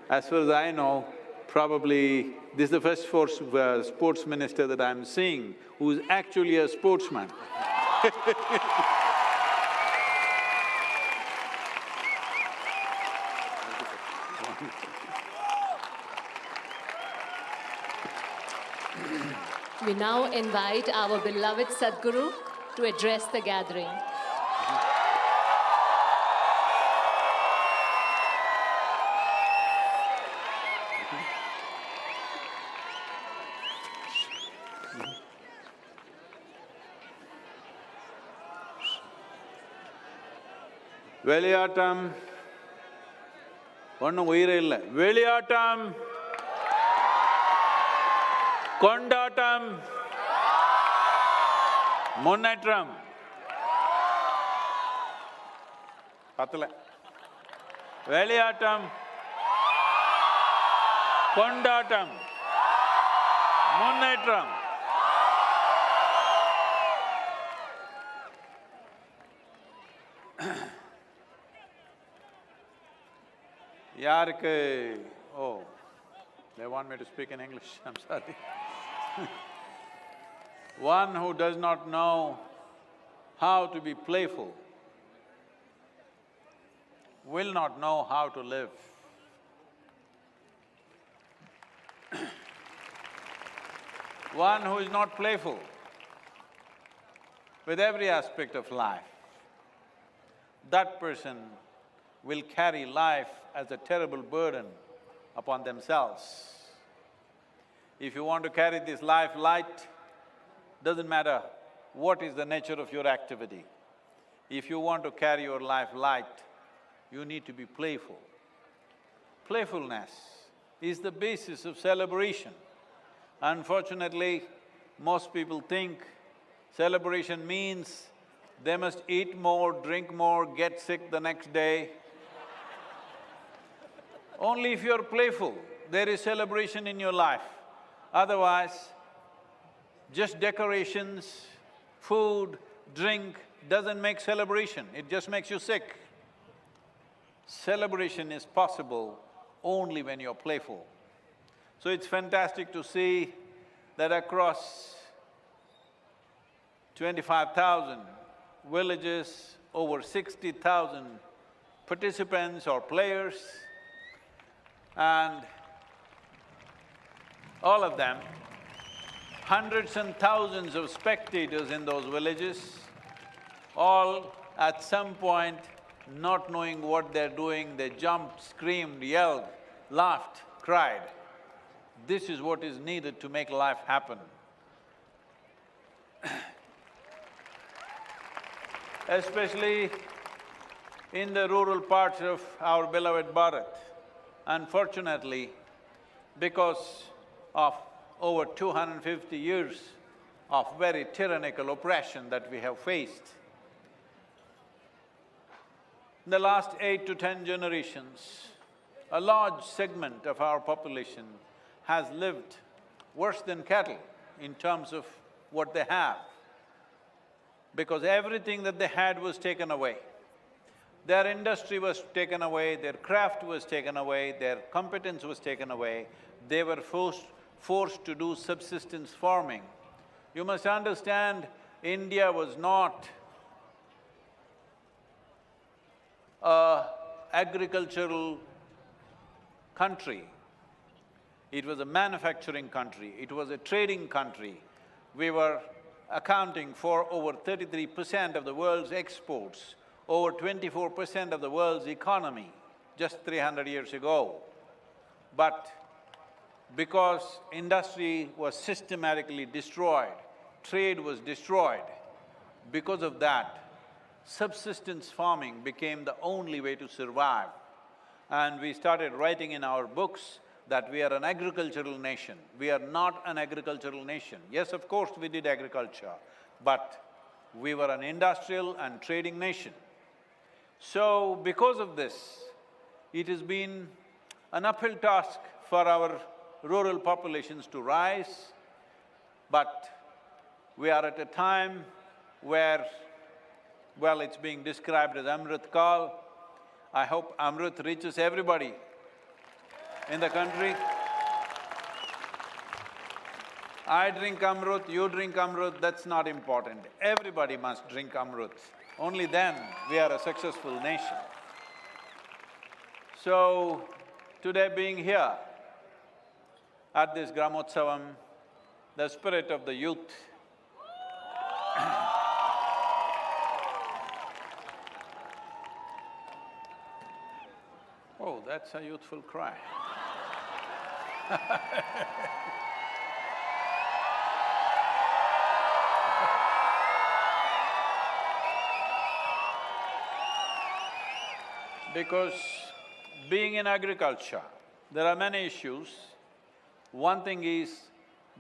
As far as I know, probably this is the first sports minister that I'm seeing who's actually a sportsman. We now invite our beloved Sadhguru to address the gathering. வெளியாட்டம் ஒன்றும் உயிரே இல்லை. வெளியாட்டம், கொண்டாட்டம், முன்னேற்றம். பத்தல. வெளியாட்டம், கொண்டாட்டம், முன்னேற்றம். யாருக்கு? Oh, they want me to speak in English, I'm sorry. One who does not know how to be playful will not know how to live. One who is not playful with every aspect of life, that person will carry life as a terrible burden upon themselves. If you want to carry this life light, doesn't matter what is the nature of your activity. If you want to carry your life light, you need to be playful. Playfulness is the basis of celebration. Unfortunately, most people think celebration means they must eat more, drink more, get sick the next day. Only if you're playful, there is celebration in your life. Otherwise, just decorations, food, drink doesn't make celebration, it just makes you sick. Celebration is possible only when you're playful. So it's fantastic to see that across 25,000 villages, over 60,000 participants or players, and all of them, hundreds and thousands of spectators in those villages, all at some point, not knowing what they're doing, they jumped, screamed, yelled, laughed, cried. This is what is needed to make life happen. Especially in the rural parts of our beloved Bharat. Unfortunately, because of over 250 years of very tyrannical oppression that we have faced, in the last 8 to 10 generations, a large segment of our population has lived worse than cattle in terms of what they have, because everything that they had was taken away. Their industry was taken away, their craft was taken away, their competence was taken away. They were forced to do subsistence farming. You must understand, India was not an agricultural country. It was a manufacturing country, it was a trading country. We were accounting for over 33% of the world's exports, over 24% of the world's economy, just 300 years ago. But because industry was systematically destroyed, trade was destroyed, because of that, subsistence farming became the only way to survive. And we started writing in our books that we are an agricultural nation. We are not an agricultural nation. Yes, of course we did agriculture, but we were an industrial and trading nation. So, because of this, it has been an uphill task for our rural populations to rise, but We are at a time where, well, it's being described as Amrit Kal. I hope Amrit reaches everybody in the country. I drink Amrit, you drink Amrit, that's not important. Everybody must drink Amrit. Only then we are a successful nation. So, today being here at this Gramotsavam, the spirit of the youth oh, that's a youthful cry. Because being in agriculture, there are many issues. One thing is,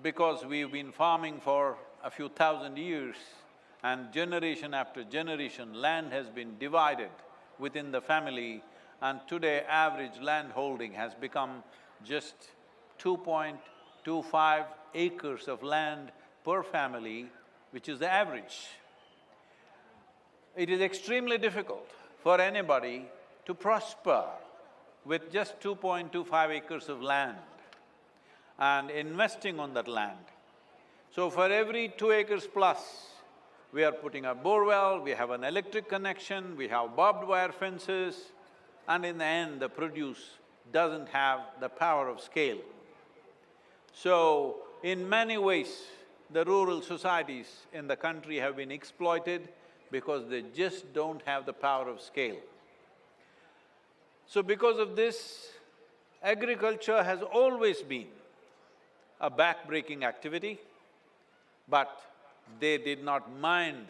because we've been farming for a few thousand years and generation after generation, land has been divided within the family, and today average land holding has become just 2.25 acres of land per family, which is the average. It is extremely difficult for anybody to prosper with just 2.25 acres of land and investing on that land. So for every 2 acres plus, we are putting a borewell, we have an electric connection, we have barbed wire fences, and in the end, the produce doesn't have the power of scale. So, in many ways, the rural societies in the country have been exploited because they just don't have the power of scale. So because of this, agriculture has always been a back-breaking activity, but they did not mind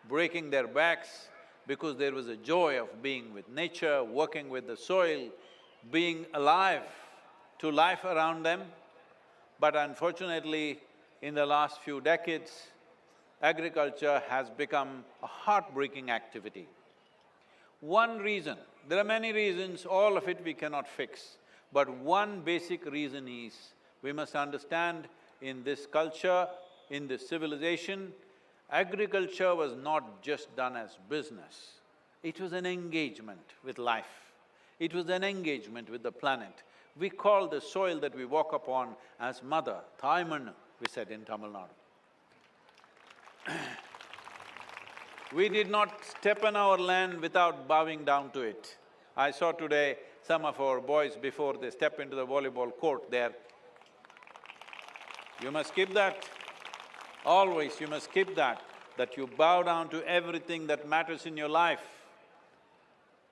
breaking their backs because there was a joy of being with nature, working with the soil, being alive to life around them. But unfortunately, in the last few decades, agriculture has become a heartbreaking activity. One reason, there are many reasons, all of it we cannot fix, but one basic reason is, we must understand in this culture, in this civilization, agriculture was not just done as business, it was an engagement with life. It was an engagement with the planet. We call the soil that we walk upon as mother, Thaiman, we said in Tamil Nadu. We did not step on our land without bowing down to it. I saw today some of our boys, before they step into the volleyball court there, you must keep that, always you must keep that you bow down to everything that matters in your life.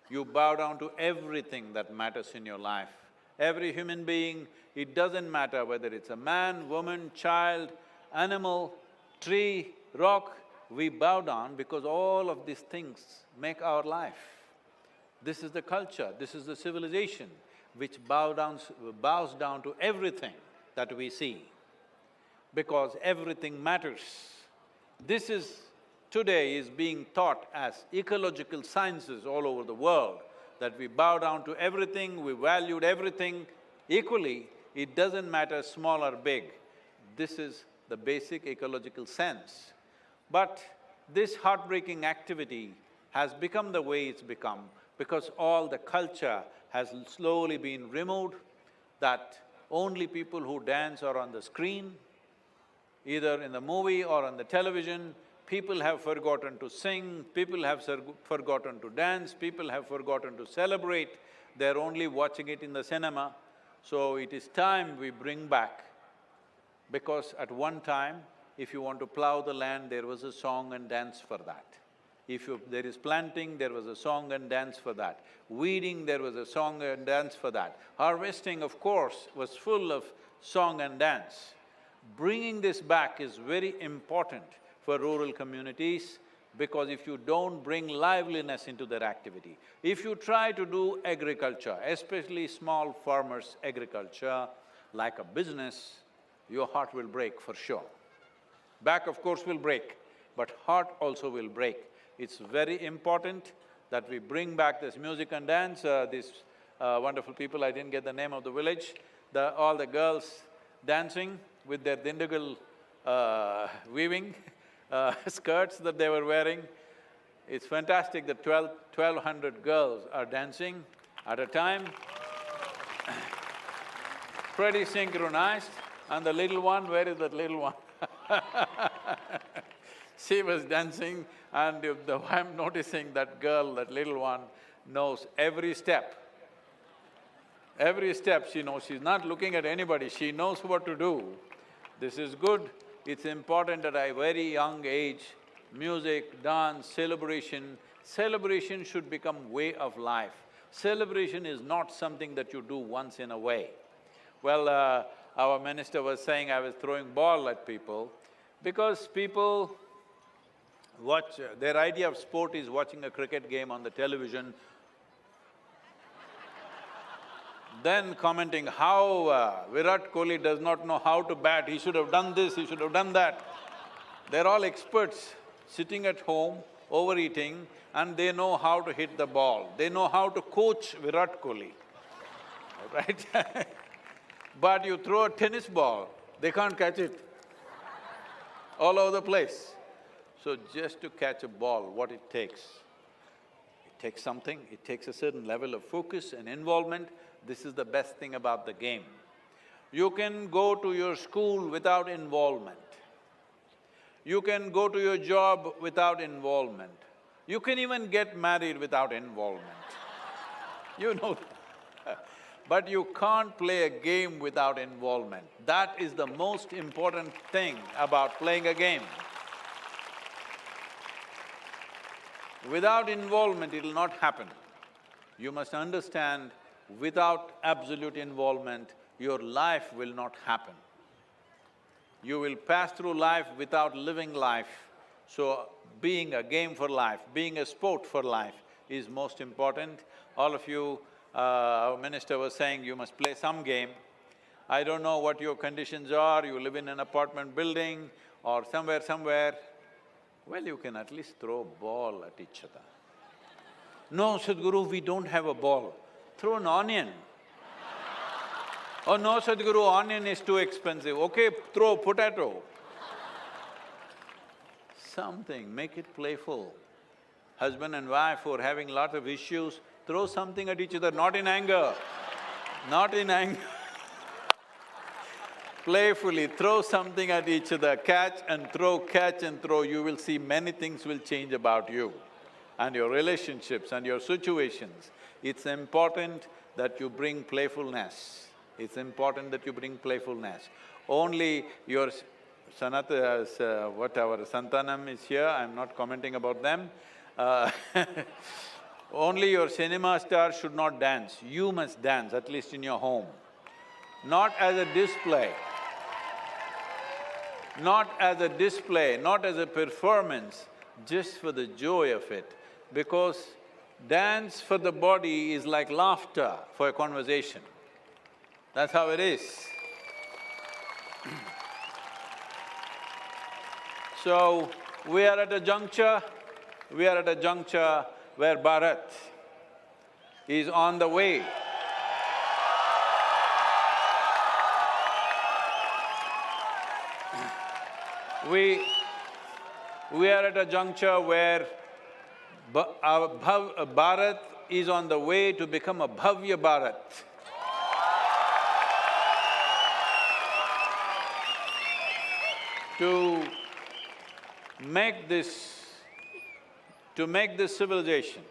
You bow down to everything that matters in your life. Every human being, it doesn't matter whether it's a man, woman, child, animal, tree, rock, we bow down because all of these things make our life. This is the culture, this is the civilization which bows down to everything that we see, because everything matters. This is… today is being taught as ecological sciences all over the world, that we bow down to everything, we valued everything equally, it doesn't matter small or big. This is the basic ecological sense. But this heartbreaking activity has become the way it's become because all the culture has slowly been removed, that only people who dance are on the screen, either in the movie or on the television. People have forgotten to sing, people have forgotten to dance, people have forgotten to celebrate, they're only watching it in the cinema. So it is time we bring back, because at one time, if you want to plow the land, there was a song and dance for that. If there is planting, there was a song and dance for that. Weeding, there was a song and dance for that. Harvesting, of course, was full of song and dance. Bringing this back is very important for rural communities, because if you don't bring liveliness into their activity, if you try to do agriculture, especially small farmers' agriculture, like a business, your heart will break for sure. Back, of course, will break, but heart also will break. It's very important that we bring back this music and dance, these wonderful people, I didn't get the name of the village, all the girls dancing with their dindagal weaving skirts that they were wearing. It's fantastic that 1,200 girls are dancing at a time. Pretty synchronized. And the little one, where is that little one? She was dancing, and I'm noticing that girl, that little one, knows every step. Every step she knows. She's not looking at anybody, she knows what to do. This is good. It's important at a very young age, music, dance, celebration. Celebration should become way of life. Celebration is not something that you do once in a way. Well, our minister was saying I was throwing ball at people because people watch… their idea of sport is watching a cricket game on the television, then commenting how Virat Kohli does not know how to bat, he should have done this, he should have done that. They're all experts sitting at home, overeating, and they know how to hit the ball. They know how to coach Virat Kohli, right? But you throw a tennis ball, they can't catch it all over the place. So just to catch a ball, what it takes? It takes something, it takes a certain level of focus and involvement. This is the best thing about the game. You can go to your school without involvement. You can go to your job without involvement. You can even get married without involvement. You know that. But you can't play a game without involvement. That is the most important thing about playing a game. Without involvement, it'll not happen. You must understand, without absolute involvement, your life will not happen. You will pass through life without living life. So, being a game for life, being a sport for life is most important. All of you, our minister was saying you must play some game. I don't know what your conditions are, you live in an apartment building or somewhere. Well, you can at least throw a ball at each other. No, Sadhguru, we don't have a ball. Throw an onion. Oh no, Sadhguru, onion is too expensive. Okay, throw a potato. Something, make it playful. Husband and wife who are having lot of issues, throw something at each other, not in anger, not in anger. Playfully, throw something at each other, catch and throw, you will see many things will change about you and your relationships and your situations. It's important that you bring playfulness. It's important that you bring playfulness. Only your whatever, Santanam is here, I'm not commenting about them. Only your cinema star should not dance. You must dance, at least in your home. Not as a display. Not as a display, not as a performance, just for the joy of it. Because dance for the body is like laughter for a conversation. That's how it is. So, we are at a juncture where Bharat is on the way. We are at a juncture where Bharat is on the way to become a Bhavya Bharat. To make this civilization,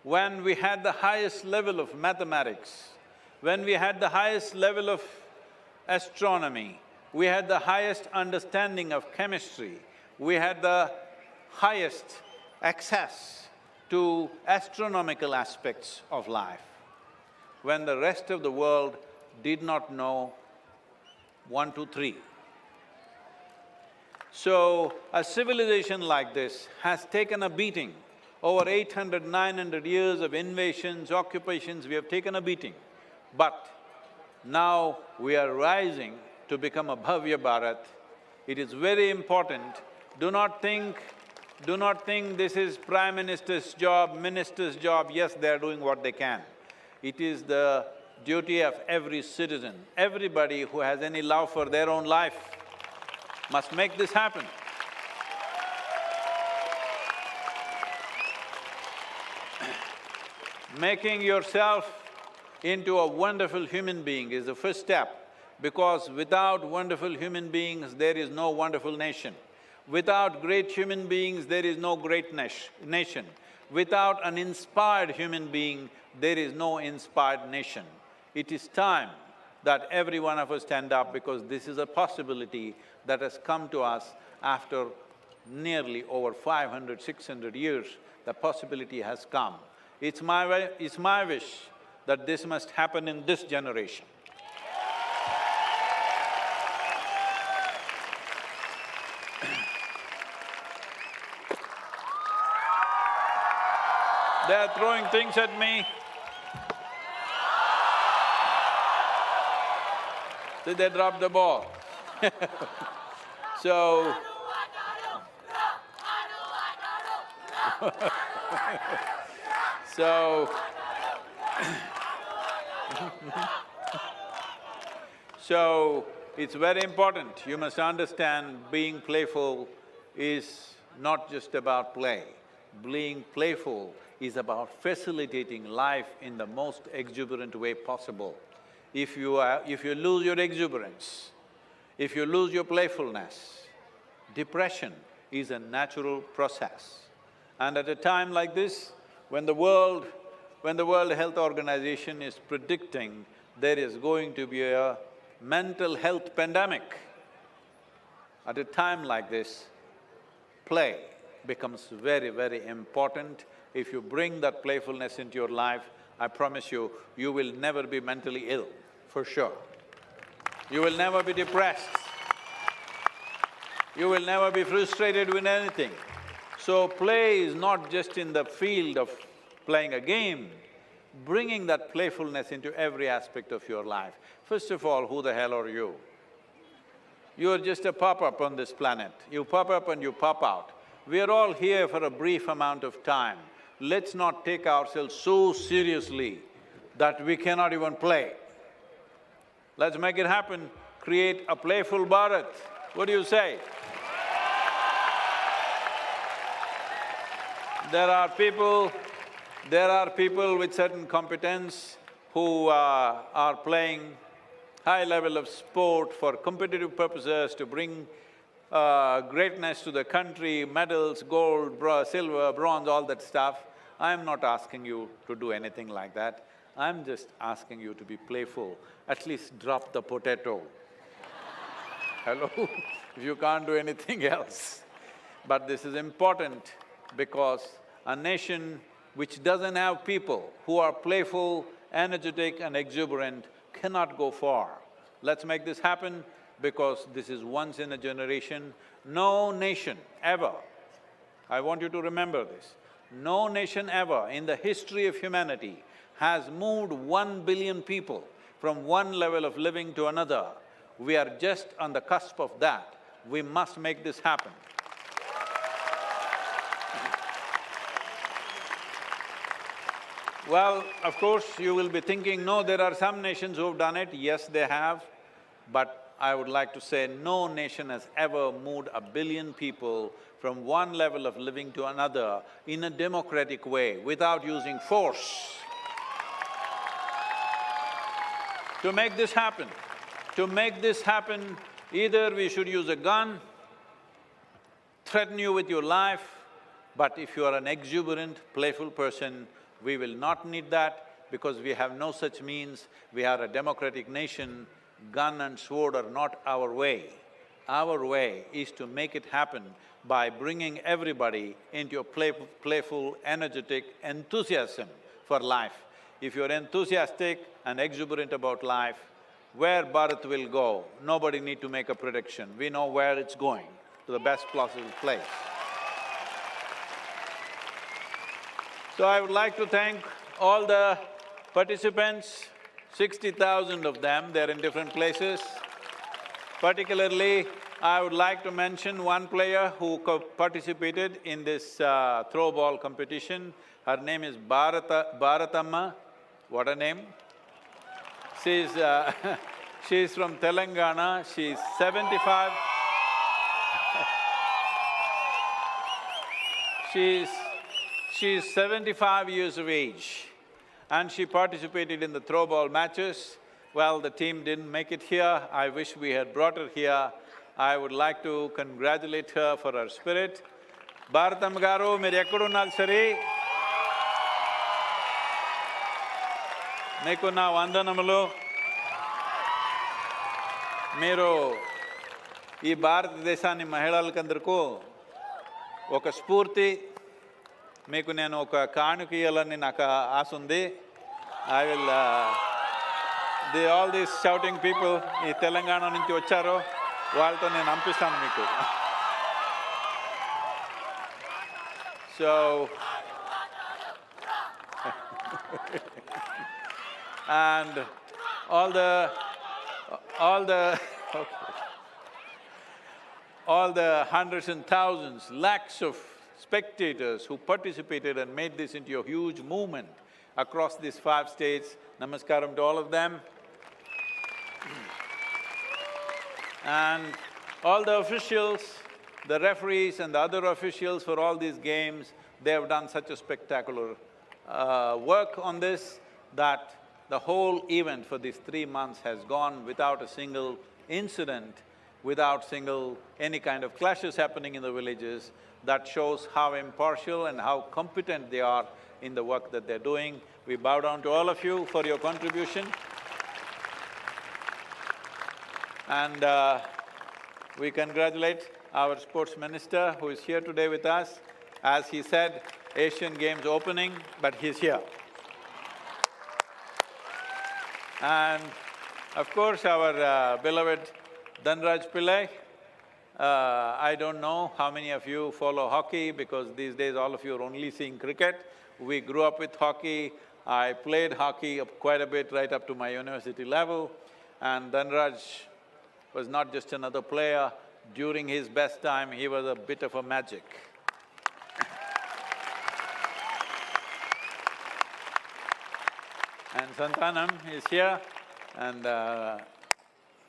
when we had the highest level of mathematics, when we had the highest level of astronomy, we had the highest understanding of chemistry, we had the highest access to astronomical aspects of life, when the rest of the world did not know 1, 2, 3. So, a civilization like this has taken a beating. Over 800, 900 years of invasions, occupations, we have taken a beating. But now we are rising to become a Bhavya Bharat. It is very important. Do not think this is Prime Minister's job, Minister's job. Yes, they are doing what they can. It is the duty of every citizen, everybody who has any love for their own life must make this happen. Making yourself into a wonderful human being is the first step, because without wonderful human beings, there is no wonderful nation. Without great human beings, there is no great nation. Without an inspired human being, there is no inspired nation. It is time that every one of us stand up, because this is a possibility that has come to us after nearly over 500, 600 years. The possibility has come. It's my wish that this must happen in this generation. They are throwing things at me. Did they drop the ball? So… So, it's very important. You must understand, being playful is not just about play. Being playful is about facilitating life in the most exuberant way possible. If you lose your exuberance, if you lose your playfulness, depression is a natural process. And at a time like this, when the World Health Organization is predicting there is going to be a mental health pandemic, at a time like this, play becomes very, very important. If you bring that playfulness into your life, I promise you, you will never be mentally ill, for sure. You will never be depressed. You will never be frustrated with anything. So play is not just in the field of playing a game, bringing that playfulness into every aspect of your life. First of all, who the hell are you? You are just a pop-up on this planet. You pop up and you pop out. We are all here for a brief amount of time. Let's not take ourselves so seriously that we cannot even play. Let's make it happen, create a playful Bharat. What do you say? There are people with certain competence who are playing high level of sport for competitive purposes to bring greatness to the country, medals, gold, silver, bronze, all that stuff. I'm not asking you to do anything like that. I'm just asking you to be playful. At least drop the potato. Hello? If you can't do anything else. But this is important because a nation which doesn't have people who are playful, energetic and exuberant cannot go far. Let's make this happen, because this is once in a generation. No nation ever, I want you to remember this, no nation ever in the history of humanity has moved 1 billion people from one level of living to another. We are just on the cusp of that. We must make this happen. Well, of course, you will be thinking, no, there are some nations who have done it. Yes, they have. But I would like to say, no nation has ever moved 1 billion people from one level of living to another in a democratic way, without using force. To make this happen, either we should use a gun, threaten you with your life, but if you are an exuberant, playful person, we will not need that, because we have no such means. We are a democratic nation. Gun and sword are not our way. Our way is to make it happen by bringing everybody into a playful, energetic enthusiasm for life. If you're enthusiastic and exuberant about life, where Bharat will go, nobody need to make a prediction. We know where it's going, to the best possible place. So I would like to thank all the participants, 60,000 of them, they're in different places. Particularly, I would like to mention one player who participated in this throw ball competition. Her name is Bharatamma. What a name! She's she's from Telangana. She's 75. She's 75 years of age. and she participated in the throwball matches. Well, the team didn't make it here. I wish we had brought her here. I would like to congratulate her for her spirit. Bharatam garu, meer ekkudunnal sari. Meeku na vandanamulu. Meeru ఈ భారతదేశాన్ని మహిళలకందరికీ ఒక స్ఫూర్తి. మీకు నేను ఒక కానుక ఇవ్వాలని నాకు ఆశ ఉంది. I will all these shouting people ఈ తెలంగాణ నుంచి వచ్చారో వాళ్ళతో నేను పంపిస్తాను మీకు. So and all the hundreds and thousands, lakhs of spectators who participated and made this into a huge movement across these 5 states. Namaskaram to all of them. And all the officials, the referees and the other officials for all these games, they have done such a spectacular work on this that the whole event for these 3 months has gone without a single incident, without any kind of clashes happening in the villages. That shows how impartial and how competent they are in the work that they're doing. We bow down to all of you for your contribution. And we congratulate our sports minister who is here today with us. As he said, Asian Games opening, but he's here. And of course, our beloved Dhanraj Pillai. I don't know how many of you follow hockey because these days all of you are only seeing cricket. We grew up with hockey. I played hockey quite a bit right up to my university level. And Dhanraj was not just another player. During his best time, he was a bit of a magic. And Santanam is here and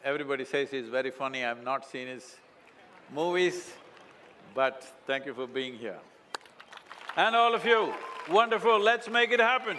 everybody says he's very funny. I've not seen his movies, but thank you for being here. And all of you, wonderful, let's make it happen.